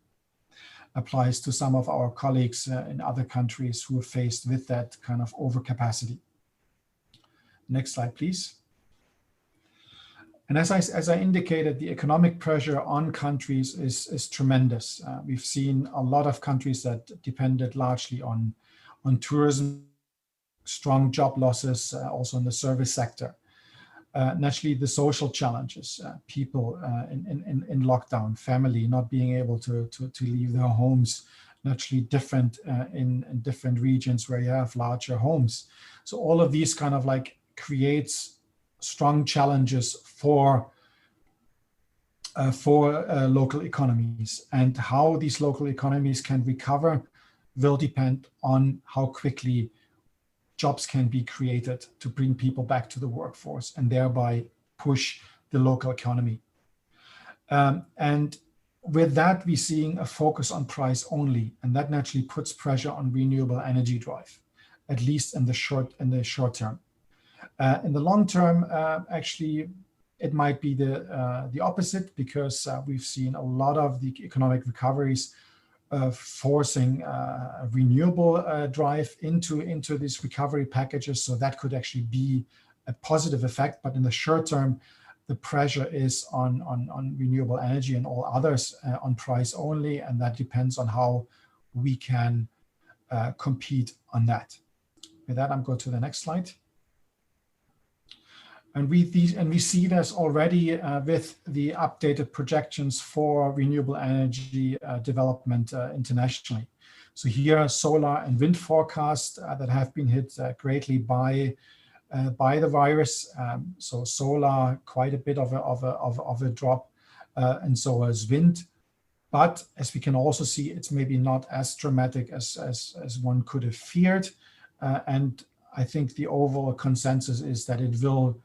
applies to some of our colleagues in other countries who are faced with that kind of overcapacity. Next slide, please. And as I indicated, the economic pressure on countries is tremendous. We've seen a lot of countries that depended largely on tourism, strong job losses, also in the service sector. Naturally, the social challenges, people in lockdown, family not being able to leave their homes, naturally different in different regions where you have larger homes. So all of these kind of like creates strong challenges for local economies, and how these local economies can recover will depend on how quickly jobs can be created to bring people back to the workforce and thereby push the local economy. And with that, we're seeing a focus on price only, and that naturally puts pressure on renewable energy drive, at least in the short term. In the long term, actually, it might be the opposite, because we've seen a lot of the economic recoveries forcing renewable drive into these recovery packages. So that could actually be a positive effect. But in the short term, the pressure is on renewable energy and all others on price only, and that depends on how we can compete on that. With that, I'm going to the next slide. And we see this already with the updated projections for renewable energy development internationally. So here are solar and wind forecasts that have been hit greatly by by the virus. So solar, quite a bit of a drop, and so is wind. But as we can also see, it's maybe not as dramatic as one could have feared. And I think the overall consensus is that it will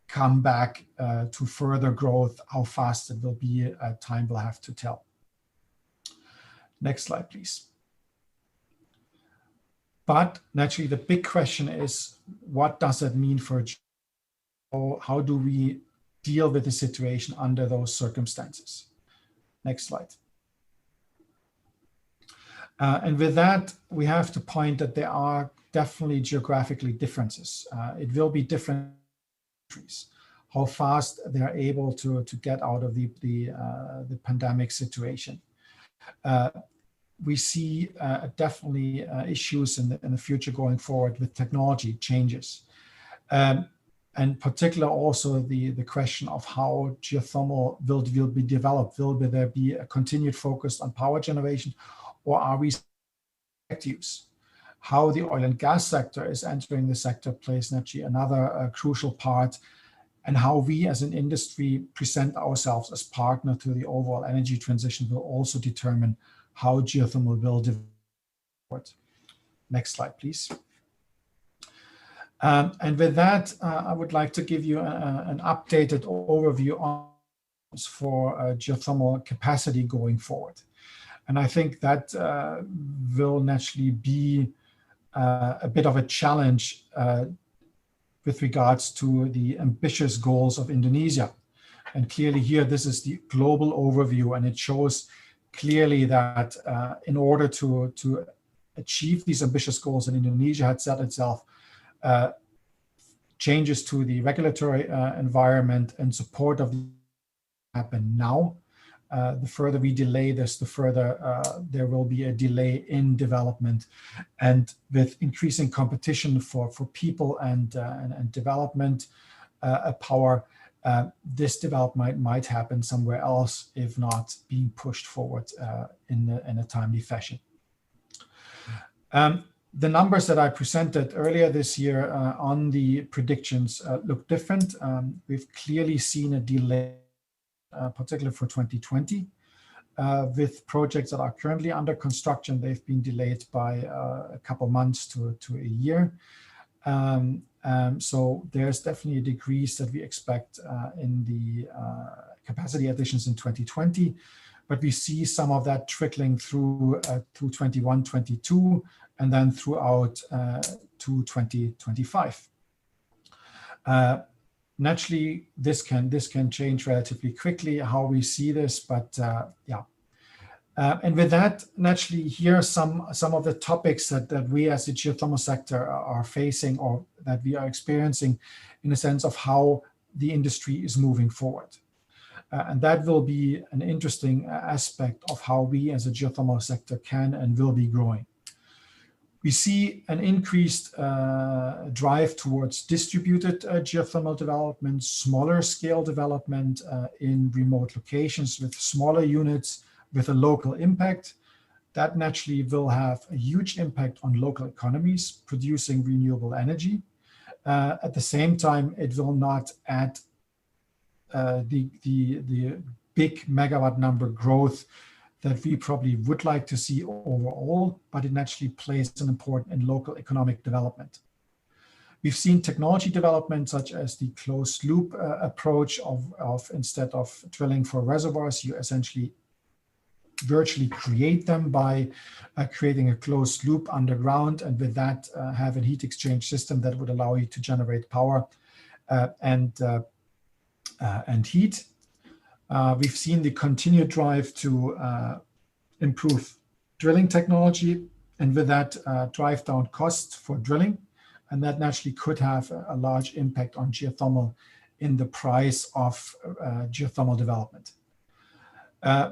come back to further growth. How fast it will be, time will have to tell. Next slide, please. But naturally, the big question is, what does that mean for geothermal? How do we deal with the situation under those circumstances? Next slide. And with that, we have to point that there are definitely geographically differences. It will be different countries, how fast they are able to get out of the pandemic situation. We see definitely issues in the future going forward with technology changes. And particular also the question of how geothermal will be developed. Will there be a continued focus on power generation, or are we use? How the oil and gas sector is entering the sector plays naturally another crucial part, and how we as an industry present ourselves as partner to the overall energy transition will also determine how geothermal will develop. Next slide, please. And with that, I would like to give you an updated overview on for geothermal capacity going forward. And I think that will naturally be a bit of a challenge with regards to the ambitious goals of Indonesia. And clearly here, this is the global overview, and it shows clearly that in order to achieve these ambitious goals, and Indonesia had set itself changes to the regulatory environment and support of happen now. The further we delay this, the further there will be a delay in development. And with increasing competition for people and development power, this development might happen somewhere else, if not being pushed forward in a timely fashion. The numbers that I presented earlier this year on the predictions look different. We've clearly seen a delay, particularly for 2020, with projects that are currently under construction. They've been delayed by a couple months to a year. So there's definitely a decrease that we expect in the capacity additions in 2020, but we see some of that trickling through 21, 22, and then throughout to 2025. Naturally, this can change relatively quickly how we see this, but yeah. And with that, naturally, here are some of the topics that we as the geothermal sector are facing, or that we are experiencing, in a sense of how the industry is moving forward. And that will be an interesting aspect of how we as a geothermal sector can and will be growing. We see an increased drive towards distributed geothermal development, smaller scale development in remote locations with smaller units with a local impact. That naturally will have a huge impact on local economies producing renewable energy. At the same time, it will not add the big megawatt number growth that we probably would like to see overall, but it naturally plays an important in local economic development. We've seen technology development such as the closed loop approach of instead of drilling for reservoirs, you essentially virtually create them by creating a closed loop underground, and with that have a heat exchange system that would allow you to generate power and heat. We've seen the continued drive to improve drilling technology, and with that drive down costs for drilling, and that naturally could have a large impact on geothermal in the price of geothermal development.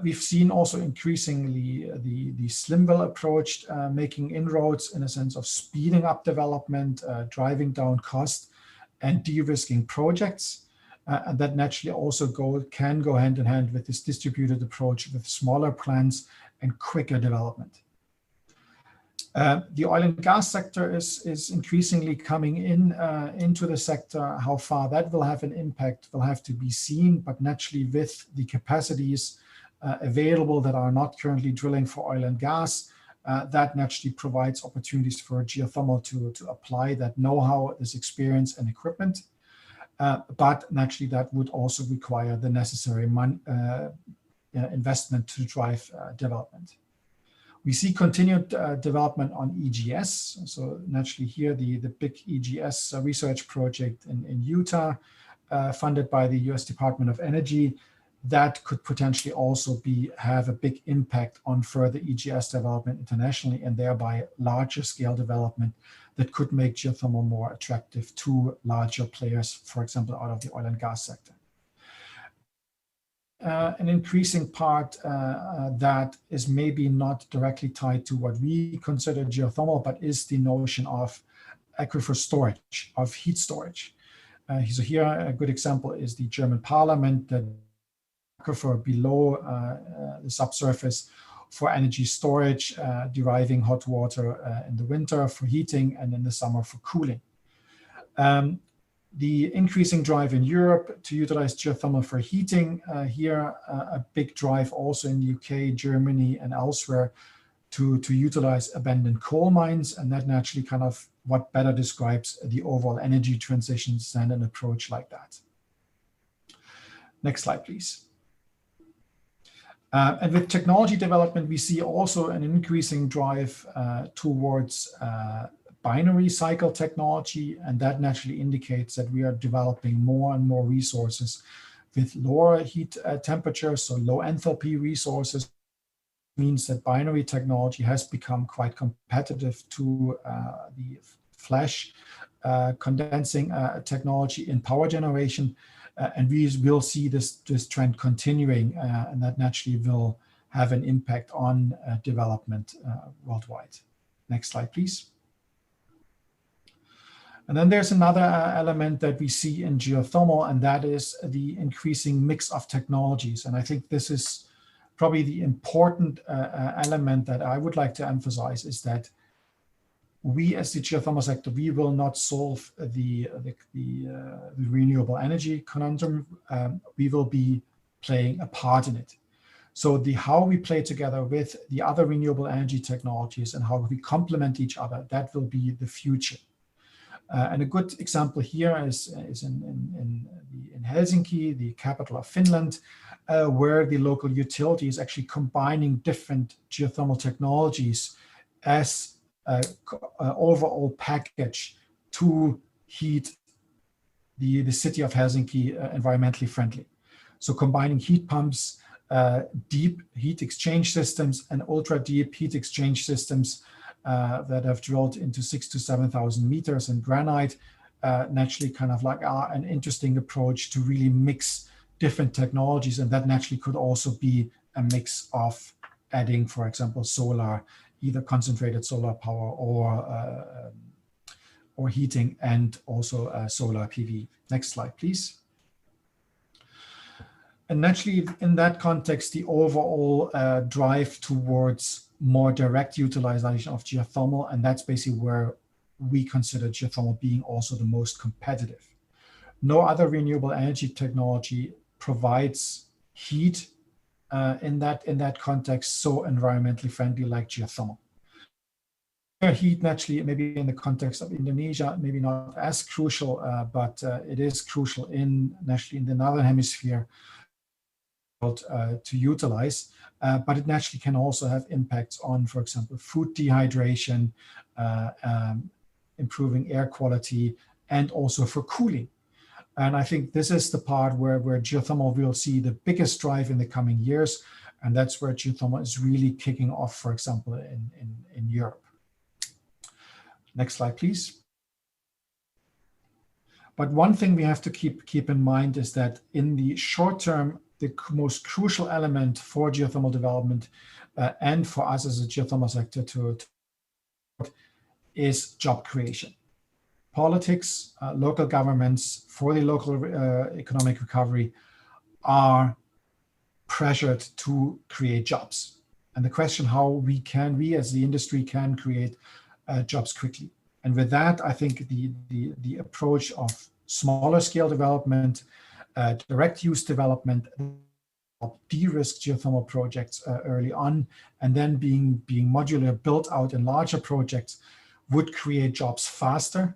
We've seen also increasingly the Slimville approach making inroads in a sense of speeding up development, driving down cost, and de-risking projects. And that naturally also can go hand in hand with this distributed approach with smaller plants and quicker development. The oil and gas sector is increasingly coming into the sector. How far that will have an impact will have to be seen, but naturally with the capacities available that are not currently drilling for oil and gas, that naturally provides opportunities for geothermal to apply that know-how, this experience and equipment. But naturally that would also require the necessary investment to drive development. We see continued development on EGS. So naturally here, the big EGS research project in Utah, funded by the US Department of Energy, that could potentially also have a big impact on further EGS development internationally, and thereby larger scale development that could make geothermal more attractive to larger players, for example, out of the oil and gas sector. An increasing part that is maybe not directly tied to what we consider geothermal, but is the notion of aquifer storage, of heat storage. So here a good example is the German parliament, that aquifer below the subsurface for energy storage, deriving hot water in the winter for heating and in the summer for cooling. The increasing drive in Europe to utilize geothermal for heating, here a big drive also in the UK, Germany and elsewhere to utilize abandoned coal mines, and that naturally kind of what better describes the overall energy transitions than an approach like that. Next slide, please. And with technology development, we see also an increasing drive towards binary cycle technology, and that naturally indicates that we are developing more and more resources with lower heat temperatures, so low enthalpy resources. Means that binary technology has become quite competitive to the flash condensing technology in power generation, and we will see this trend continuing, and that naturally will have an impact on development worldwide. Next slide, please. And then there's another element that we see in geothermal, and that is the increasing mix of technologies. And I think this is probably the important element that I would like to emphasize, is that we as the geothermal sector, we will not solve the renewable energy conundrum. We will be playing a part in it. So how we play together with the other renewable energy technologies and how we complement each other, that will be the future. And a good example here is in Helsinki, the capital of Finland, where the local utility is actually combining different geothermal technologies as an overall package to heat the city of Helsinki environmentally friendly. So combining heat pumps, deep heat exchange systems, and ultra deep heat exchange systems that have drilled into 6,000 to 7,000 meters in granite, naturally kind of like an interesting approach to really mix different technologies. And that naturally could also be a mix of adding, for example, solar, either concentrated solar power or heating, and also solar PV. Next slide, please. And naturally, in that context, the overall drive towards more direct utilization of geothermal, and that's basically where we consider geothermal being also the most competitive. No other renewable energy technology provides heat in that context so environmentally friendly like geothermal. Heat naturally, maybe in the context of Indonesia, maybe not as crucial, but it is crucial naturally in the northern hemisphere to utilize, but it naturally can also have impacts on, for example, food dehydration, improving air quality, and also for cooling. And I think this is the part where geothermal will see the biggest drive in the coming years, and that's where geothermal is really kicking off, for example, in Europe. Next slide, please. But one thing we have to keep in mind is that in the short term, the most crucial element for geothermal development and for us as a geothermal sector is job creation. Politics, local governments for the local economic recovery are pressured to create jobs. And the question how we as the industry can create jobs quickly. And with that, I think the approach of smaller scale development, direct use development, de-risk geothermal projects early on, and then being modular, built out in larger projects would create jobs faster,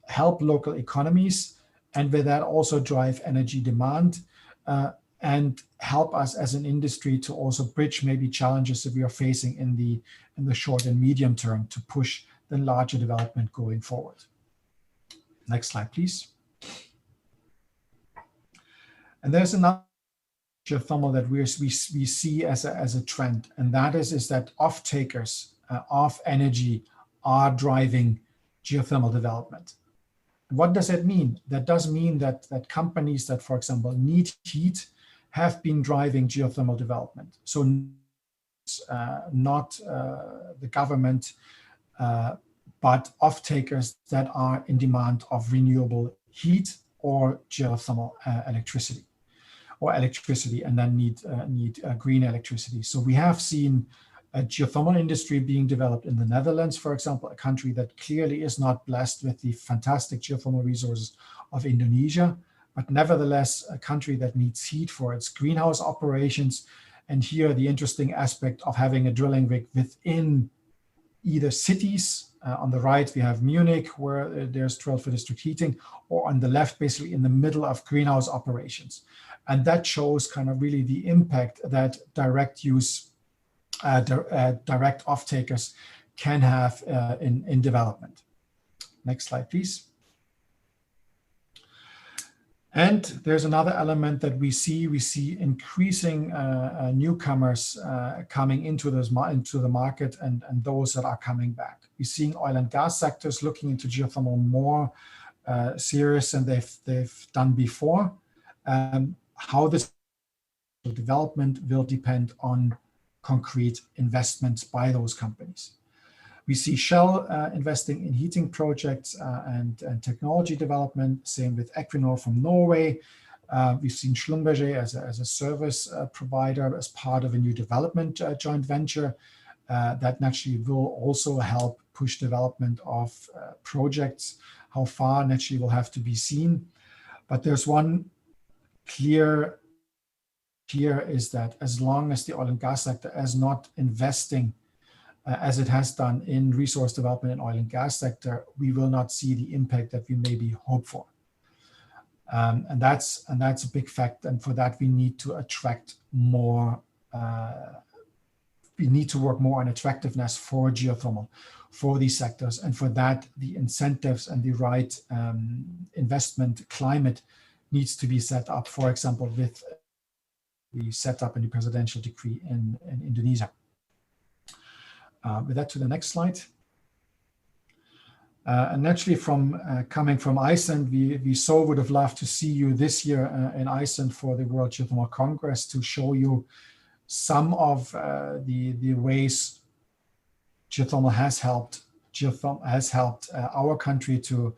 help local economies, and with that also drive energy demand, and help us as an industry to also bridge maybe challenges that we are facing in the short and medium term to push the larger development going forward. Next slide, please. And there's another geothermal that we see as a trend, and that is that off-takers of energy are driving geothermal development. What does that mean? That does mean that companies that, for example, need heat have been driving geothermal development. So not the government, but off-takers that are in demand of renewable heat or geothermal electricity, and then need green electricity. So we have seen a geothermal industry being developed in the Netherlands, for example, a country that clearly is not blessed with the fantastic geothermal resources of Indonesia, but nevertheless a country that needs heat for its greenhouse operations. And here the interesting aspect of having a drilling rig within either cities, on the right we have Munich, where there's 12 for district heating, or on the left basically in the middle of greenhouse operations. And that shows kind of really the impact that direct use, direct off-takers can have in development. Next slide, please. And there's another element that we see increasing newcomers coming into the market, and those that are coming back. We're seeing oil and gas sectors looking into geothermal more serious than they've done before. How this development will depend on concrete investments by those companies. We see Shell investing in heating projects and technology development, same with Equinor from Norway. We've seen Schlumberger as a service provider as part of a new development joint venture that naturally will also help push development of projects. How far naturally will have to be seen. But there's one clear is that as long as the oil and gas sector is not investing as it has done in resource development in oil and gas sector, we will not see the impact that we maybe hope for. And that's a big fact. And for that, we need to attract more, we need to work more on attractiveness for geothermal, for these sectors. And for that, the incentives and the right investment climate needs to be set up, for example, with the setup in the presidential decree in Indonesia. With that, to the next slide. And naturally, coming from Iceland, we so would have loved to see you this year in Iceland for the World Geothermal Congress to show you some of the ways geothermal has helped our country to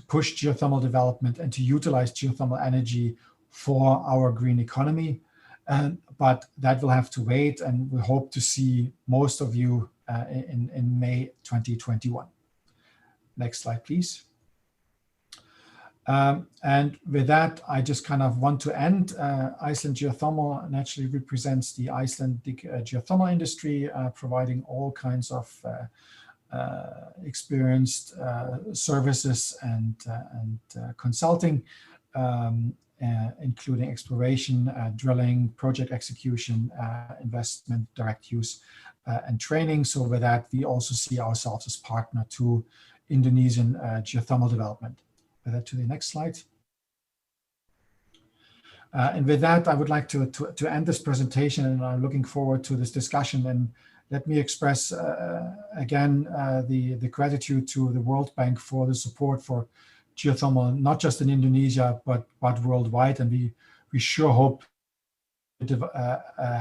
push geothermal development and to utilize geothermal energy for our green economy. But that will have to wait, and we hope to see most of you in May 2021. Next slide, please. And with that, I just kind of want to end. Iceland Geothermal naturally represents the Icelandic geothermal industry, providing all kinds of experienced services and consulting, including exploration, drilling, project execution, investment, direct use, and training. So with that, we also see ourselves as partner to Indonesian geothermal development. With that, to the next slide. And with that, I would like to end this presentation, and I'm looking forward to this discussion. And let me express again the gratitude to the World Bank for the support for geothermal, not just in Indonesia, but worldwide. And we sure hope to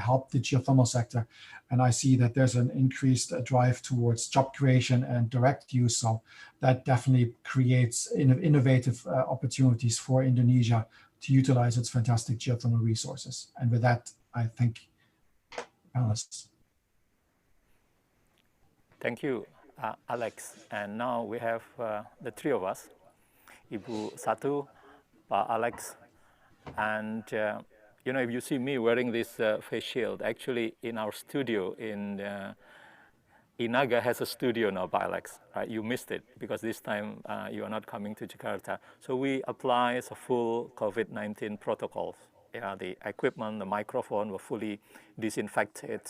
help the geothermal sector. And I see that there's an increased drive towards job creation and direct use. So that definitely creates innovative opportunities for Indonesia to utilize its fantastic geothermal resources. And with that, I thank panelists. Thank you, Alex. And now we have the three of us, Ibu Satu, Pak Alex, and you know, if you see me wearing this face shield, actually in our studio in INAGA has a studio now, Pak Alex, right? You missed it because this time you are not coming to Jakarta. So we apply a full COVID-19 protocols. Yeah, the equipment, the microphone were fully disinfected,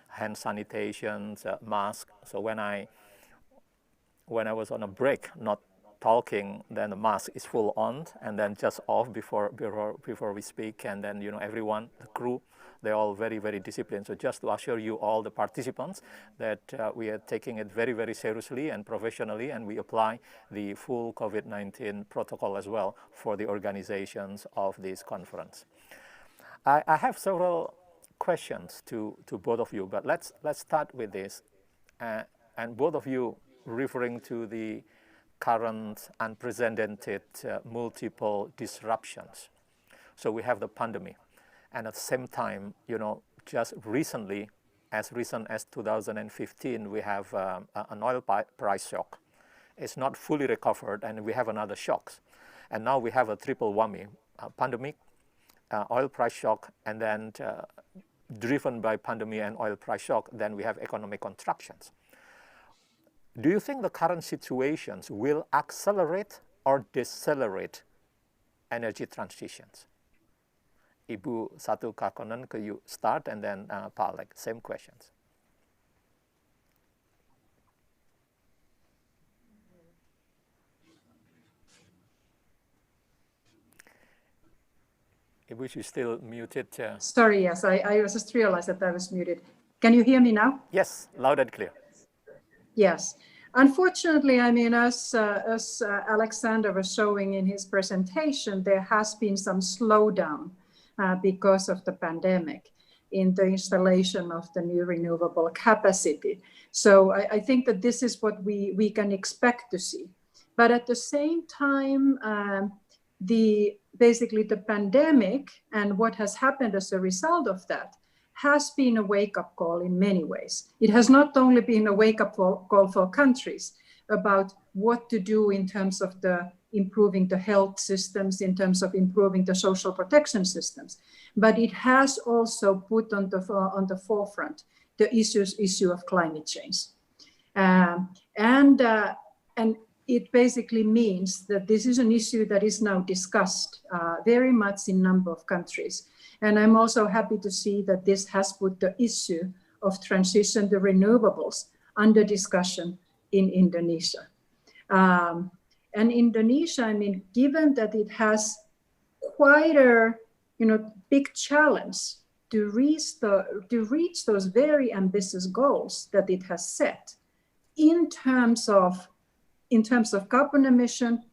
hand sanitation, mask. So when I was on a break, not talking, then the mask is full on and then just off before we speak. And then, you know, everyone, the crew, they're all very, very disciplined. So just to assure you all the participants that we are taking it very, very seriously and professionally, and we apply the full COVID-19 protocol as well for the organizations of this conference. I have several questions to both of you, but let's start with this. And both of you referring to the current unprecedented multiple disruptions. So we have the pandemic, and at the same time, you know, just recently, as recent as 2015, we have an oil price shock. It's not fully recovered, and we have another shocks. And now we have a triple whammy, pandemic, oil price shock, and then driven by pandemic and oil price shock, then we have economic contractions. Do you think the current situations will accelerate or decelerate energy transitions? Ibu Satu Kakonen, could you start, and then Pak Alex, same questions. Ibu, you still muted. Sorry, yes, I just realized that I was muted. Can you hear me now? Yes, loud and clear. Yes. Unfortunately, I mean, as Alexander was showing in his presentation, there has been some slowdown because of the pandemic in the installation of the new renewable capacity. So I think that this is what we can expect to see. But at the same time, basically the pandemic and what has happened as a result of that has been a wake-up call in many ways. It has not only been a wake-up call for countries about what to do in terms of improving the health systems, in terms of improving the social protection systems, but it has also put on the forefront the issue of climate change. And it basically means that this is an issue that is now discussed very much in a number of countries. And I'm also happy to see that this has put the issue of transition to renewables under discussion in Indonesia. And Indonesia, I mean, given that it has quite a big challenge to reach those very ambitious goals that it has set in terms of carbon emission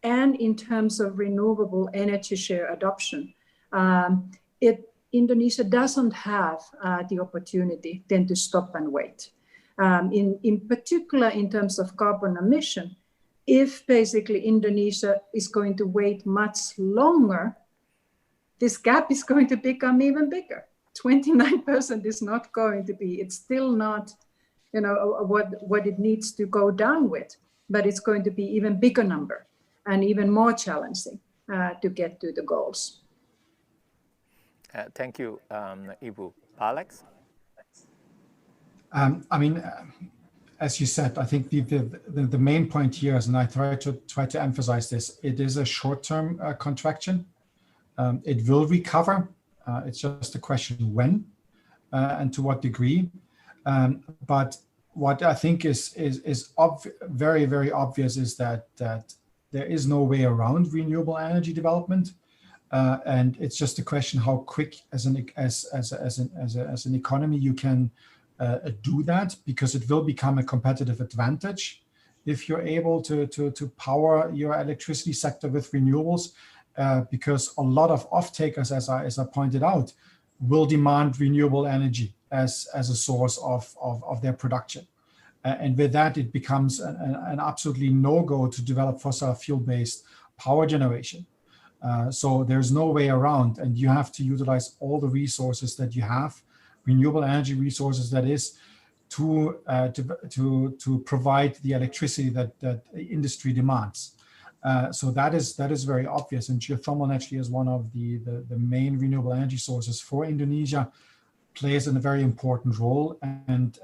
and in terms of renewable energy share adoption. Indonesia doesn't have the opportunity then to stop and wait. In particular, in terms of carbon emission, if basically Indonesia is going to wait much longer, this gap is going to become even bigger. 29% is not going to be, it's still not, what it needs to go down with, but it's going to be even bigger number and even more challenging to get to the goals. Thank you, Ibu. Alex? I mean, as you said, I think the main point here is, and I try to emphasize this, it is a short-term contraction. It will recover. It's just a question when and to what degree. But what I think is very, very obvious is that there is no way around renewable energy development. And it's just a question how quick as an economy you can do that, because it will become a competitive advantage if you're able to power your electricity sector with renewables, because a lot of off-takers, as I pointed out, will demand renewable energy as a source of their production. And with that, it becomes an absolutely no-go to develop fossil fuel-based power generation. So there's no way around, and you have to utilize all the resources that you have, renewable energy resources that is, to provide the electricity that industry demands. So that is very obvious, and geothermal naturally is one of the main renewable energy sources for Indonesia, plays a very important role, and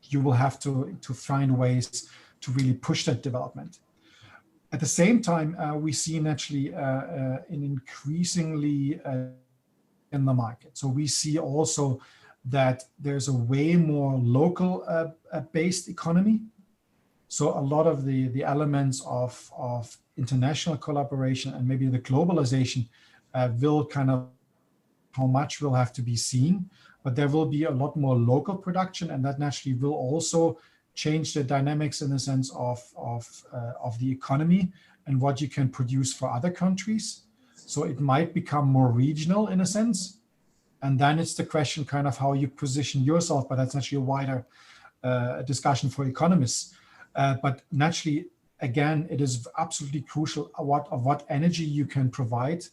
you will have to find ways to really push that development. At the same time, we see naturally an increasingly in the market. So we see also that there's a way more local based economy. So a lot of the elements of international collaboration and maybe the globalization will kind of, how much will have to be seen, but there will be a lot more local production, and that naturally will also change the dynamics in the sense of the economy and what you can produce for other countries. So it might become more regional in a sense. And then it's the question kind of how you position yourself, but that's actually a wider discussion for economists. But naturally, again, it is absolutely crucial what energy you can provide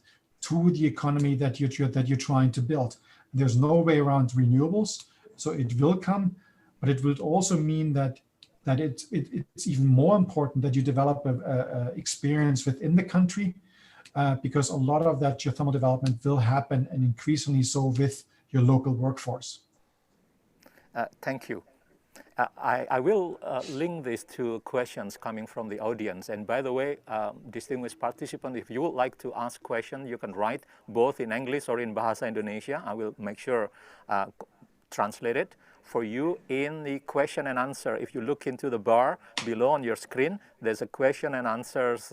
to the economy that you're trying to build. There's no way around renewables, so it will come, but it will also mean that it's even more important that you develop a experience within the country, because a lot of that geothermal development will happen, and increasingly so with your local workforce. Thank you. I will link these two questions coming from the audience. And by the way, distinguished participants, if you would like to ask questions, you can write both in English or in Bahasa Indonesia. I will make sure translate it for you in the question and answer. If you look into the bar below on your screen, there's a question and answers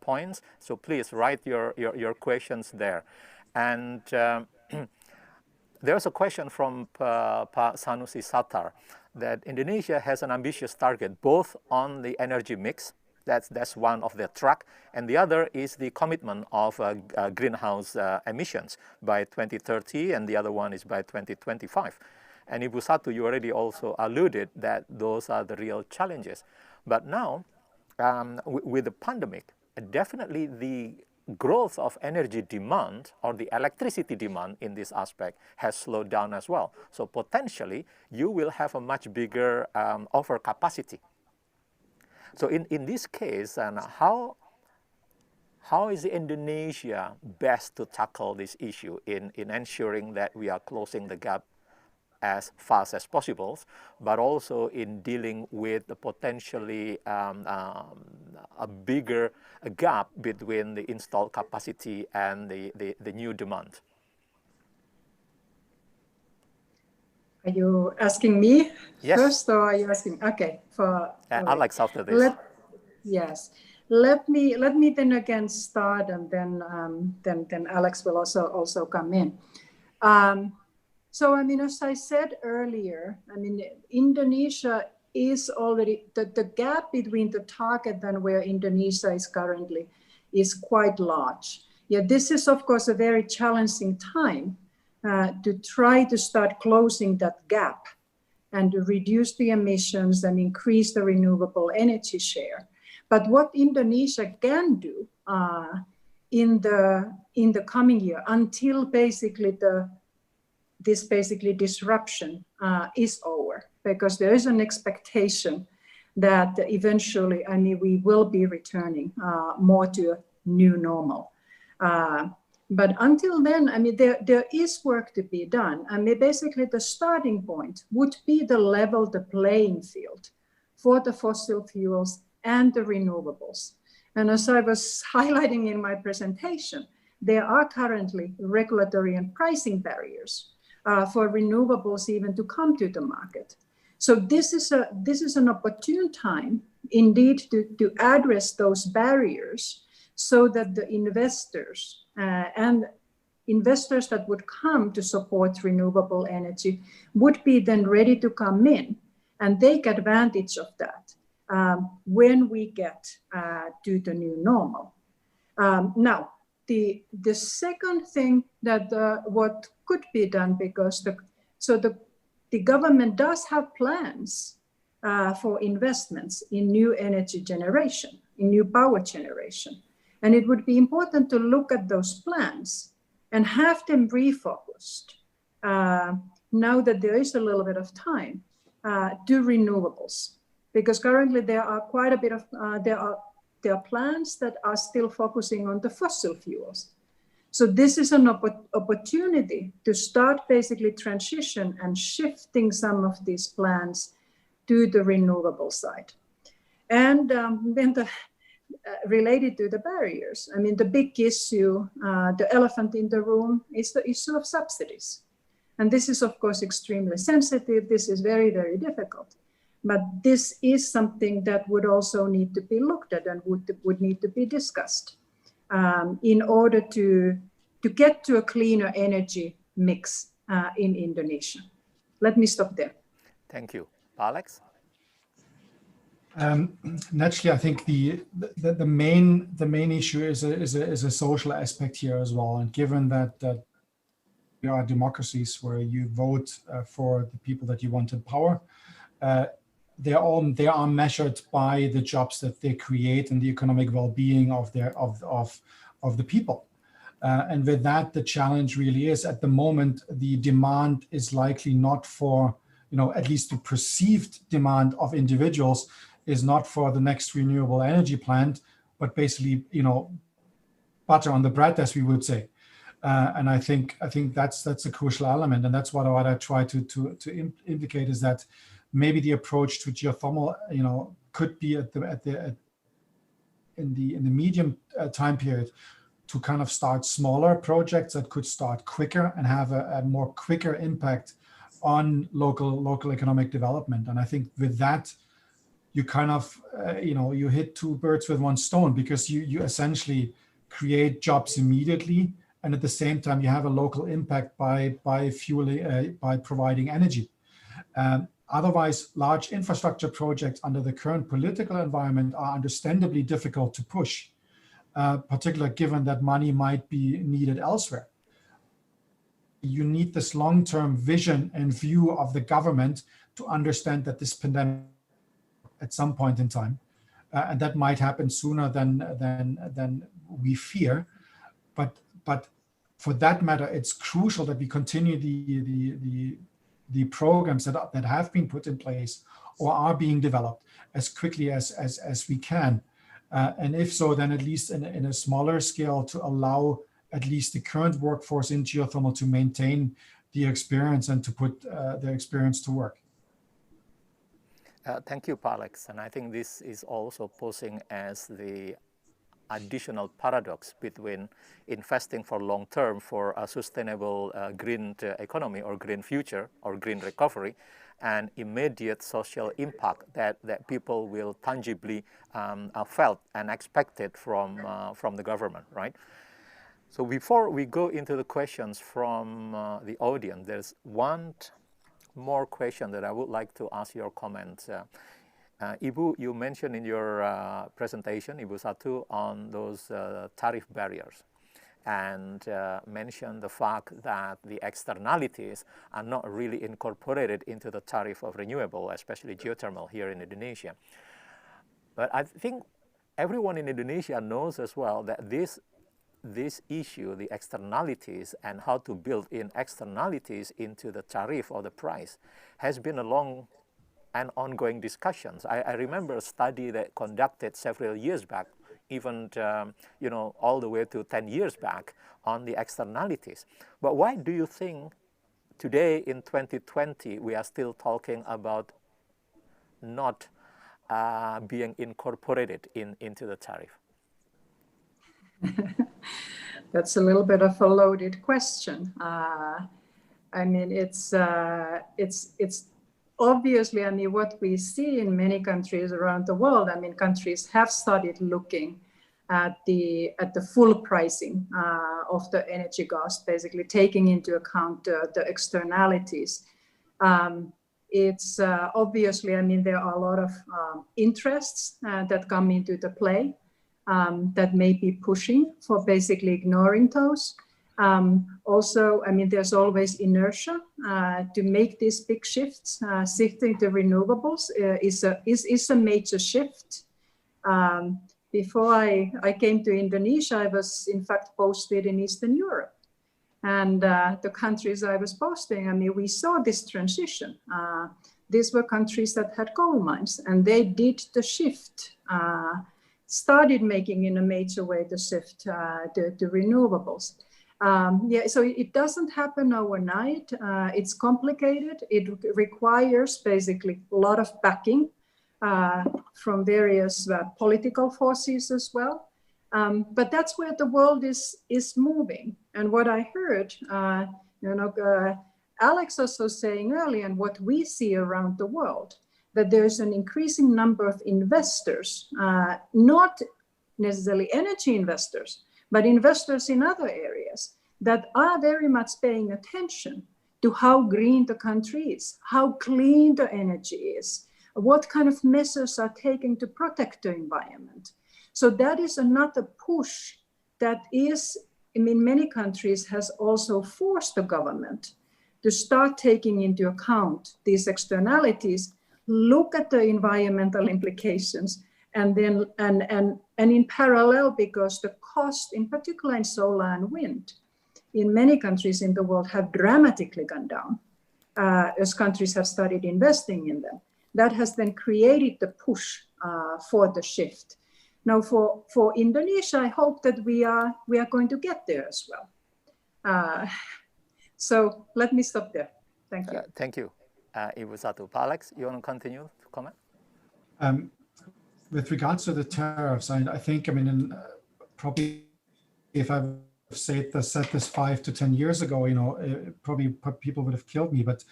points. So please write your questions there. And there's a question from Pak Sanusi Sattar that Indonesia has an ambitious target both on the energy mix, that's one of the track, and the other is the commitment of greenhouse emissions by 2030, and the other one is by 2025. And Ibu Satu, you already also alluded that those are the real challenges. But now, with the pandemic, definitely the growth of energy demand or the electricity demand in this aspect has slowed down as well. So potentially, you will have a much bigger overcapacity. So in this case, how is Indonesia best to tackle this issue in ensuring that we are closing the gap as fast as possible, but also in dealing with the potentially a bigger gap between the installed capacity and the new demand? Are you asking me yes. first, or are you asking? Okay, I like after this. Yes, let me then again start, and then Alex will also come in. So, I mean, as I said earlier, I mean, Indonesia is already, the gap between the target and where Indonesia is currently is quite large. Yeah, this is, of course, a very challenging time to try to start closing that gap and to reduce the emissions and increase the renewable energy share. But what Indonesia can do in the coming year, until basically this disruption is over, because there is an expectation that eventually, I mean, we will be returning more to a new normal. But until then, I mean, there is work to be done. I mean, basically the starting point would be to level the playing field for the fossil fuels and the renewables. And as I was highlighting in my presentation, there are currently regulatory and pricing barriers for renewables even to come to the market. So this is an opportune time indeed to address those barriers, so that the investors and investors that would come to support renewable energy would be then ready to come in and take advantage of that when we get to the new normal. Now, the second thing that what could be done, because the government does have plans for investments in new energy generation, in new power generation. And it would be important to look at those plans and have them refocused now that there is a little bit of time, to renewables, because currently there are quite a bit of there are plans that are still focusing on the fossil fuels. So this is an opportunity to start basically transition and shifting some of these plans to the renewable side. And then related to the barriers, I mean, the big issue, the elephant in the room is the issue of subsidies. And this is, of course, extremely sensitive. This is very, very difficult. But this is something that would also need to be looked at and would need to be discussed in order to get to a cleaner energy mix in Indonesia. Let me stop there. Thank you. Alex? Naturally, I think the main issue is a social aspect here as well. And given that we are democracies where you vote for the people that you want in power, they are measured by the jobs that they create and the economic well-being of the people. And with that, the challenge really is at the moment the demand is likely not for, at least the perceived demand of individuals is not for the next renewable energy plant, but basically, butter on the bread, as we would say. And I think that's a crucial element, and that's what I try to indicate is that maybe the approach to geothermal, could be in the medium time period to kind of start smaller projects that could start quicker and have a more quicker impact on local economic development. And I think with that, you kind of you hit two birds with one stone, because you essentially create jobs immediately, and at the same time you have a local impact by fueling by providing energy. Otherwise, large infrastructure projects under the current political environment are understandably difficult to push, particularly given that money might be needed elsewhere. You need this long-term vision and view of the government to understand that this pandemic at some point in time, and that might happen sooner than we fear. But for that matter, it's crucial that we continue the programs that have been put in place or are being developed as quickly as we can. And if so, then at least in a smaller scale, to allow at least the current workforce in geothermal to maintain the experience and to put their experience to work. Thank you, Alex. And I think this is also posing as the additional paradox between investing for long term for a sustainable green economy or green future or green recovery, and immediate social impact that people will tangibly felt and expected from the government, right? So before we go into the questions from the audience, there's one more question that I would like to ask your comments. Ibu, you mentioned in your presentation, Ibu Satu, on those tariff barriers, and mentioned the fact that the externalities are not really incorporated into the tariff of renewable, especially geothermal here in Indonesia. But I think everyone in Indonesia knows as well that this issue, the externalities and how to build in externalities into the tariff or the price, has been a long and ongoing discussions. I remember a study that conducted several years back, even all the way to 10 years back, on the externalities. But why do you think today in 2020 we are still talking about not being incorporated into the tariff? That's a little bit of a loaded question. I mean, it's obviously, I mean, what we see in many countries around the world, I mean, countries have started looking at the full pricing of the energy cost, basically taking into account the externalities. It's obviously, I mean, there are a lot of interests that come into the play that may be pushing for basically ignoring those. Also, I mean, there's always inertia to make these big shifts. Shifting to renewables is a major shift. Before I came to Indonesia, I was in fact posted in Eastern Europe. And the countries I was posting, I mean, we saw this transition. These were countries that had coal mines, and they did the shift, started making in a major way the shift to renewables. Yeah, so it doesn't happen overnight. It's complicated. It requires basically a lot of backing from various political forces as well. But that's where the world is moving. And what I heard, Alex also saying earlier, and what we see around the world, that there's an increasing number of investors, not necessarily energy investors, but investors in other areas that are very much paying attention to how green the country is, how clean the energy is, what kind of measures are taken to protect the environment. So that is another push that is, in many countries, has also forced the government to start taking into account these externalities, look at the environmental implications, and then and in parallel, because the cost, in particular in solar and wind, in many countries in the world have dramatically gone down as countries have started investing in them. That has then created the push for the shift. Now, for Indonesia, I hope that we are going to get there as well. So let me stop there. Thank you. Thank you. Ibu Satu. Alex, you want to continue to comment? With regards to the tariffs, I think, probably if I said this 5 to 10 years ago, probably people would have killed me. But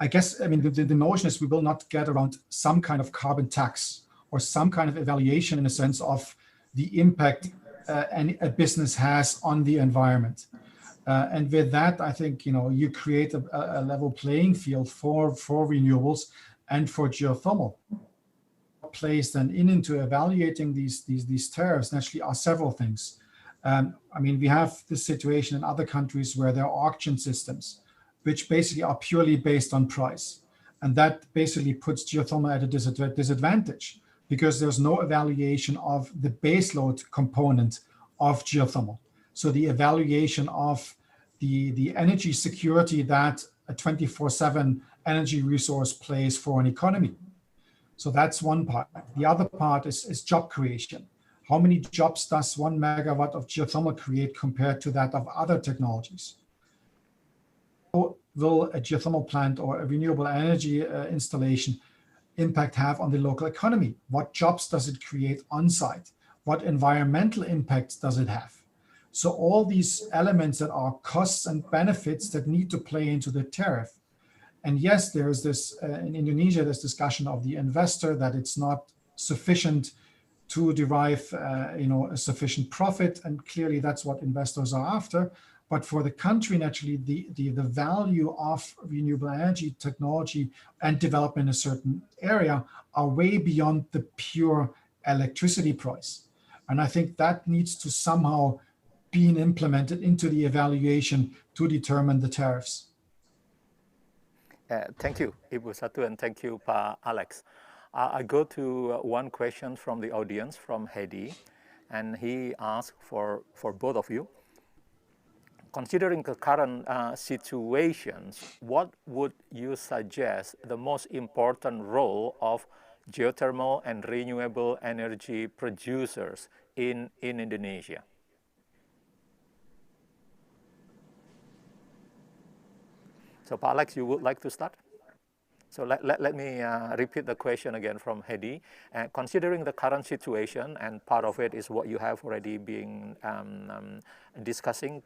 I guess, the notion is we will not get around some kind of carbon tax or some kind of evaluation in the sense of the impact a business has on the environment. And with that, I think, you create a level playing field for renewables and for geothermal. Plays then into evaluating these tariffs naturally are several things. We have this situation in other countries where there are auction systems, which basically are purely based on price. And that basically puts geothermal at a disadvantage because there's no evaluation of the baseload component of geothermal. So the evaluation of the energy security that a 24/7 energy resource plays for an economy. So that's one part. The other part is job creation. How many jobs does 1 megawatt of geothermal create compared to that of other technologies? Will a geothermal plant or a renewable energy installation impact have on the local economy? What jobs does it create on site? What environmental impacts does it have? So all these elements that are costs and benefits that need to play into the tariff. And yes, there's this, in Indonesia, this discussion of the investor that it's not sufficient to derive a sufficient profit. And clearly that's what investors are after. But for the country, naturally, the value of renewable energy technology and development in a certain area are way beyond the pure electricity price. And I think that needs to somehow be implemented into the evaluation to determine the tariffs. Thank you, Ibu Satu, and thank you, Pa Alex. I go to one question from the audience, from Hedi, and he asked for both of you. Considering the current situations, what would you suggest the most important role of geothermal and renewable energy producers in Indonesia? So, Pa Alex, you would like to start? So let me repeat the question again from Hedi. Considering the current situation, and part of it is what you have already been discussing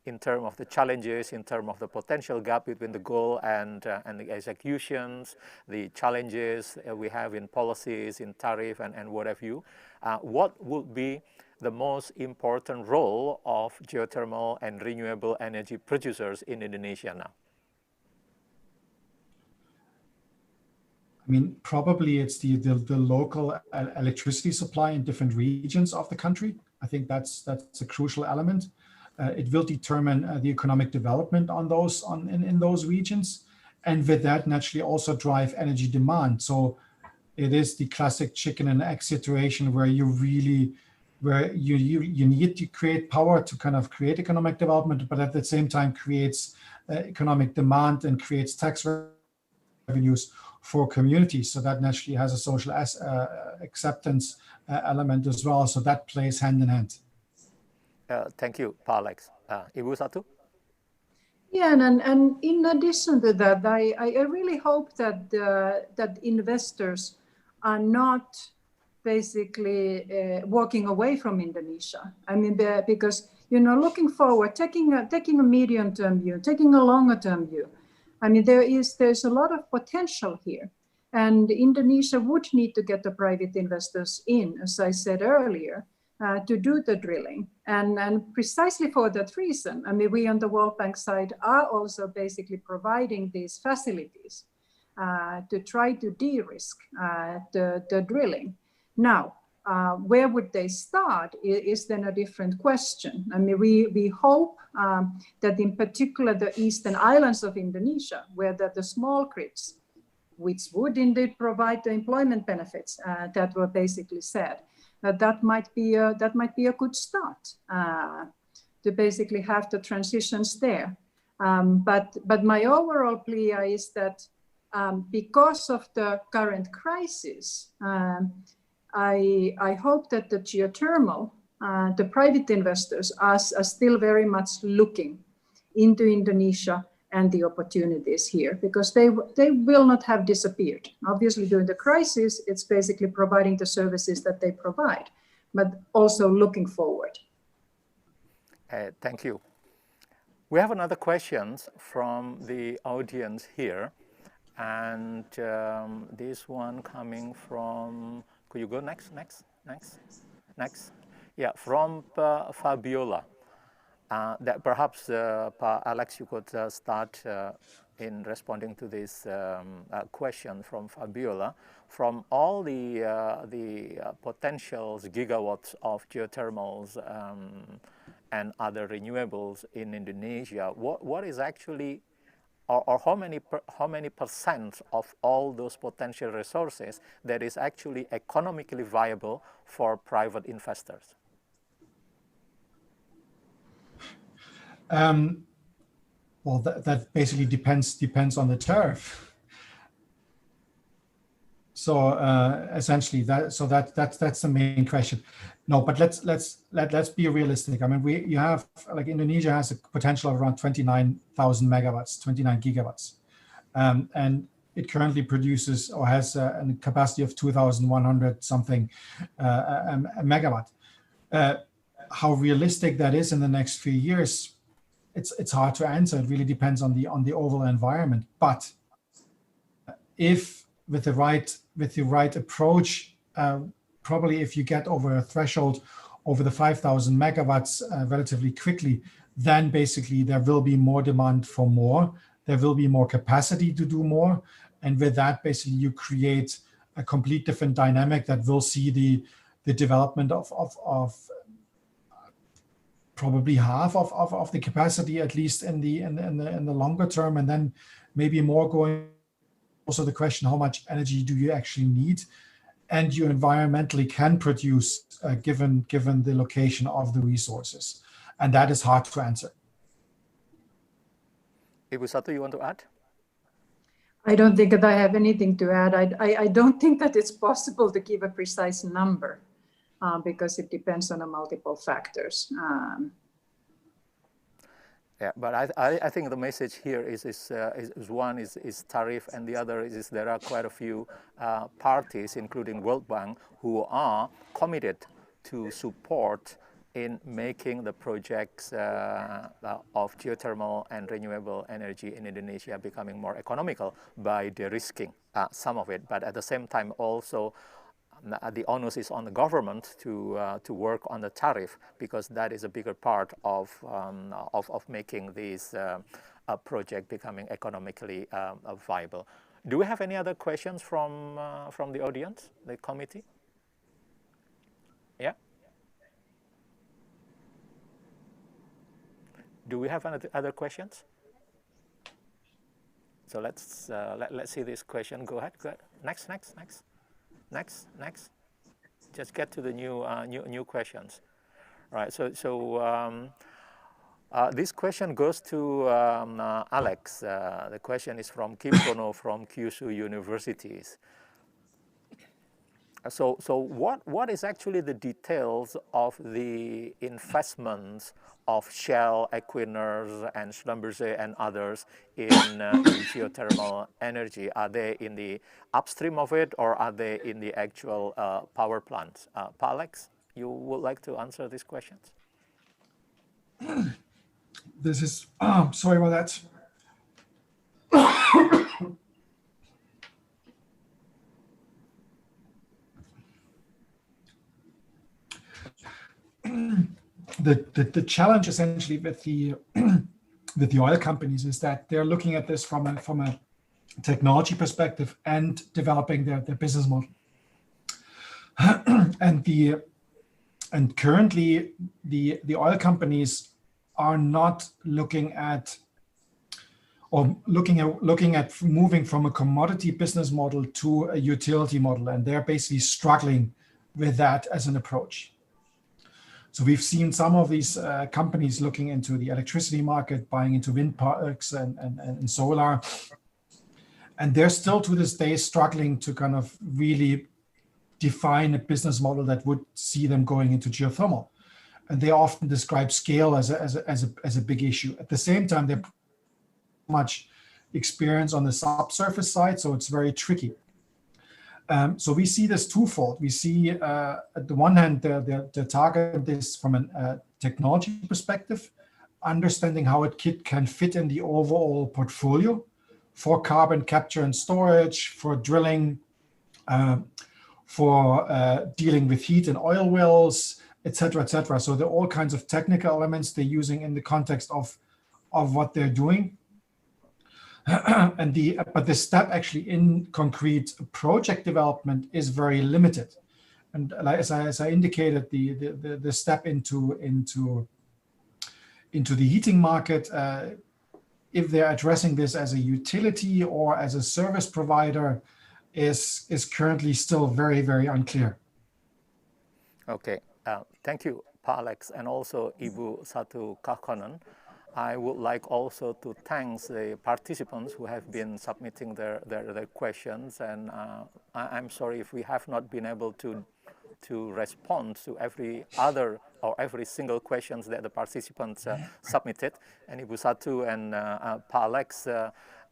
in terms of the challenges, in terms of the potential gap between the goal and the executions, the challenges we have in policies, in tariff, and what have you. What would be the most important role of geothermal and renewable energy producers in Indonesia now? Probably it's the local electricity supply in different regions of the country. I think that's a crucial element. It will determine the economic development in those regions, and with that naturally also drive energy demand. So it is the classic chicken and egg situation where you really where you need to create power to kind of create economic development, but at the same time creates economic demand and creates tax revenues for communities. So that naturally has a social acceptance element as well. So that plays hand in hand. Thank you, Pak Alex. Ibu Satu? Yeah, and in addition to that, I really hope that that investors are not basically walking away from Indonesia. I mean, because looking forward, taking a medium-term view, taking a longer-term view. I mean, there's a lot of potential here, and Indonesia would need to get the private investors in, as I said earlier, to do the drilling, and precisely for that reason. I mean, we on the World Bank side are also basically providing these facilities to try to de-risk the drilling. Now, where would they start is then a different question. I mean, we hope that in particular the eastern islands of Indonesia, where the small grids, which would indeed provide the employment benefits that were basically said, that might be a good start to basically have the transitions there. But my overall plea is that because of the current crisis, I hope that the geothermal, the private investors are still very much looking into Indonesia and the opportunities here, because they will not have disappeared. Obviously, during the crisis, it's basically providing the services that they provide, but also looking forward. Thank you. We have another question from the audience here, and this one coming from, could you go next? Yeah, from Fabiola. That perhaps, Alex, you could start in responding to this question from Fabiola. From all the potentials, gigawatts of geothermals and other renewables in Indonesia, what is actually, or how many percent of all those potential resources that is actually economically viable for private investors? Well, that basically depends on the tariff. So essentially, that's the main question. No, but let's be realistic. I mean, you have, like, Indonesia has a potential of around 29,000 megawatts, 29 gigawatts, and it currently produces or has a capacity of 2,100 something a megawatt. How realistic that is in the next few years, it's hard to answer. It really depends on the overall environment. But if with the right approach, probably if you get over a threshold over the 5,000 megawatts relatively quickly, then basically there will be more demand for more. There will be more capacity to do more, and with that, basically you create a complete different dynamic that will see the development of probably half of the capacity, at least in the longer term, and then maybe more going. Also the question, how much energy do you actually need, and you environmentally can produce given the location of the resources, and that is hard to answer. Ibu Satu, you want to add? I don't think that I have anything to add. I don't think that it's possible to give a precise number because it depends on multiple factors. Yeah, but I think the message here is one is tariff, and the other is there are quite a few parties, including World Bank, who are committed to support in making the projects of geothermal and renewable energy in Indonesia becoming more economical by de-risking some of it. But at the same time, also the onus is on the government to work on the tariff, because that is a bigger part of making this project becoming economically viable. Do we have any other questions from the audience, the committee? Yeah. Do we have other questions? So let's see this question. Go ahead. Next. just get to the new questions. Right. This question goes to Alex. The question is from Kim Kono from Kyushu Universities. So what is actually the details of the investments of Shell, Equinor, and Schlumberger and others in geothermal energy? Are they in the upstream of it, or are they in the actual power plants? Alex, you would like to answer these questions? This is, sorry about that. The challenge essentially with the oil companies is that they're looking at this from a technology perspective and developing their business model. and currently the oil companies are not looking at moving from a commodity business model to a utility model, and they're basically struggling with that as an approach. So we've seen some of these companies looking into the electricity market, buying into wind parks and solar, and they're still to this day struggling to kind of really define a business model that would see them going into geothermal. And they often describe scale as a big issue. At the same time, they're much experience on the subsurface side, so it's very tricky. So we see this twofold. We see at the one hand, the target is from a technology perspective, understanding how it can fit in the overall portfolio for carbon capture and storage, for drilling, for dealing with heat and oil wells, etc., etc. So there are all kinds of technical elements they're using in the context of what they're doing. But the step actually in concrete project development is very limited. And as I indicated, the step into the heating market, if they're addressing this as a utility or as a service provider, is currently still very, very unclear. Okay. Thank you, Pa Alex, and also Ibu Satu Kahkonen. I would like also to thank the participants who have been submitting their questions, and I'm sorry if we have not been able to respond to every single questions that the participants submitted. And Ibu Satu and Pa Alex,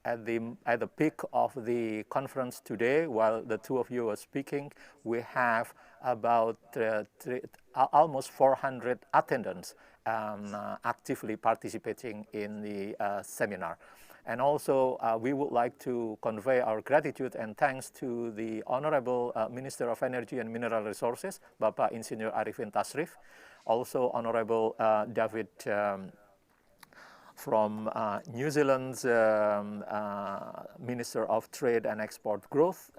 at the peak of the conference today, while the two of you are speaking, we have about almost 400 attendants actively participating in the seminar. And also, we would like to convey our gratitude and thanks to the Honorable Minister of Energy and Mineral Resources, Bapak Insinyur Arifin Tasrif, also Honorable David from New Zealand's Minister of Trade and Export Growth,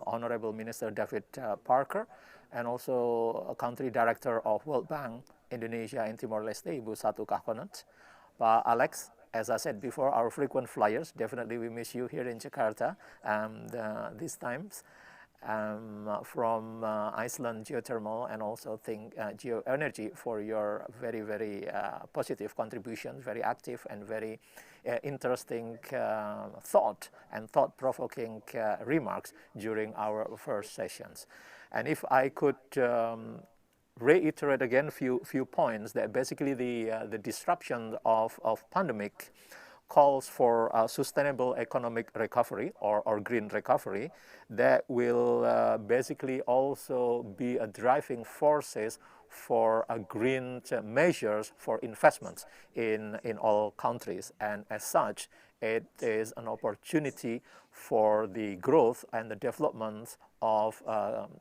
Honorable Minister David Parker, and also a Country Director of World Bank Indonesia and Timor-Leste, Ibu Satu Kahkonen. Pak Alex, as I said before, our frequent flyers, definitely we miss you here in Jakarta these times. From Iceland Geothermal and also Geoenergy for your very, very positive contributions, very active and very interesting thought-provoking remarks during our first sessions. And if I could reiterate again a few points, that basically the disruption of pandemic calls for sustainable economic recovery or green recovery that will basically also be a driving forces for green measures for investments in all countries. And as such, it is an opportunity for the growth and the development of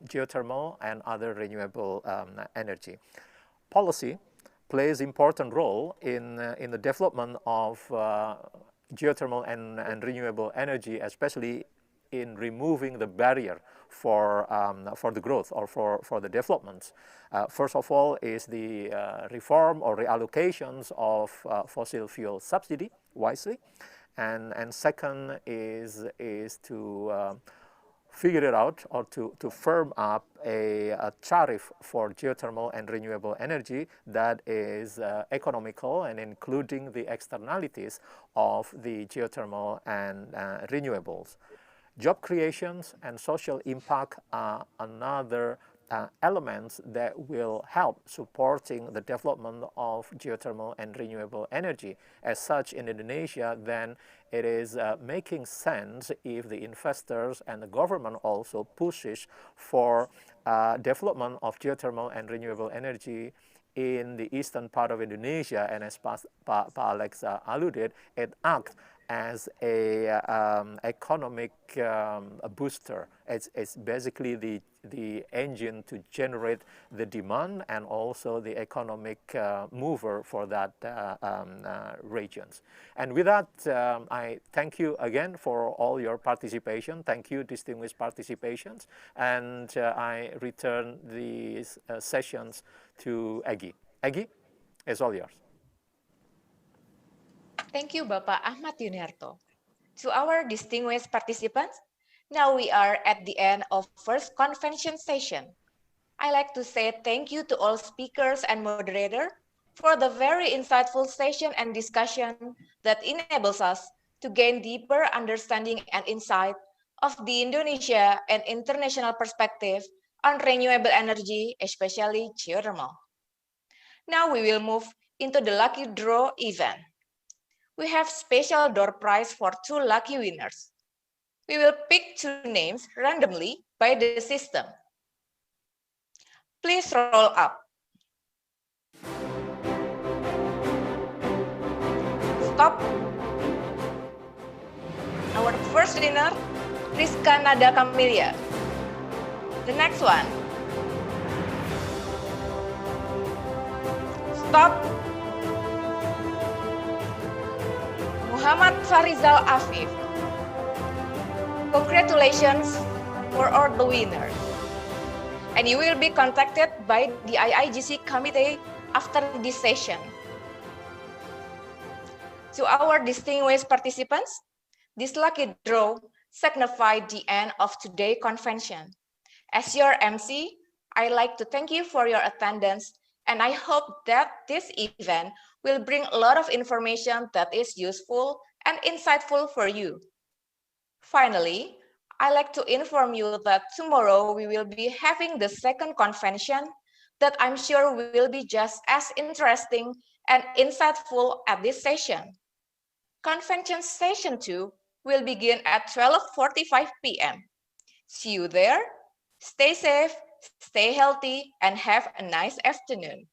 geothermal and other renewable energy. Policy plays important role in the development of geothermal and renewable energy, especially in removing the barrier for the growth or for the development. First of all is the reform or reallocations of fossil fuel subsidy wisely, and second is to figure it out or to firm up a tariff for geothermal and renewable energy that is economical and including the externalities of the geothermal and renewables. Job creations and social impact are another elements that will help supporting the development of geothermal and renewable energy. As such, in Indonesia, then it is making sense if the investors and the government also pushes for development of geothermal and renewable energy in the eastern part of Indonesia, and as Pa Alex alluded, it acts as a economic booster. It's basically the engine to generate the demand and also the economic mover for that regions. And with that, I thank you again for all your participation. Thank you, distinguished participations. And I return these sessions to Egy. Egy, it's all yours. Thank you, Bapak Ahmad Yuniarto. To our distinguished participants, now we are at the end of first convention session. I like to say thank you to all speakers and moderator for the very insightful session and discussion that enables us to gain deeper understanding and insight of the Indonesia and international perspective on renewable energy, especially geothermal. Now we will move into the lucky draw event. We have special door prize for 2 lucky winners. We will pick 2 names randomly by the system. Please roll up. Stop. Our first winner, Rizka Nada Camelia. The next one. Stop. Muhammad Farizal Afif. Congratulations for all the winners. And you will be contacted by the IIGC committee after this session. To our distinguished participants, this lucky draw signifies the end of today's convention. As your MC, I like to thank you for your attendance, and I hope that this event will bring a lot of information that is useful and insightful for you. Finally, I like to inform you that tomorrow we will be having the second convention that I'm sure will be just as interesting and insightful as this session. Convention session 2 will begin at 12:45 p.m. See you there. Stay safe, stay healthy, and have a nice afternoon.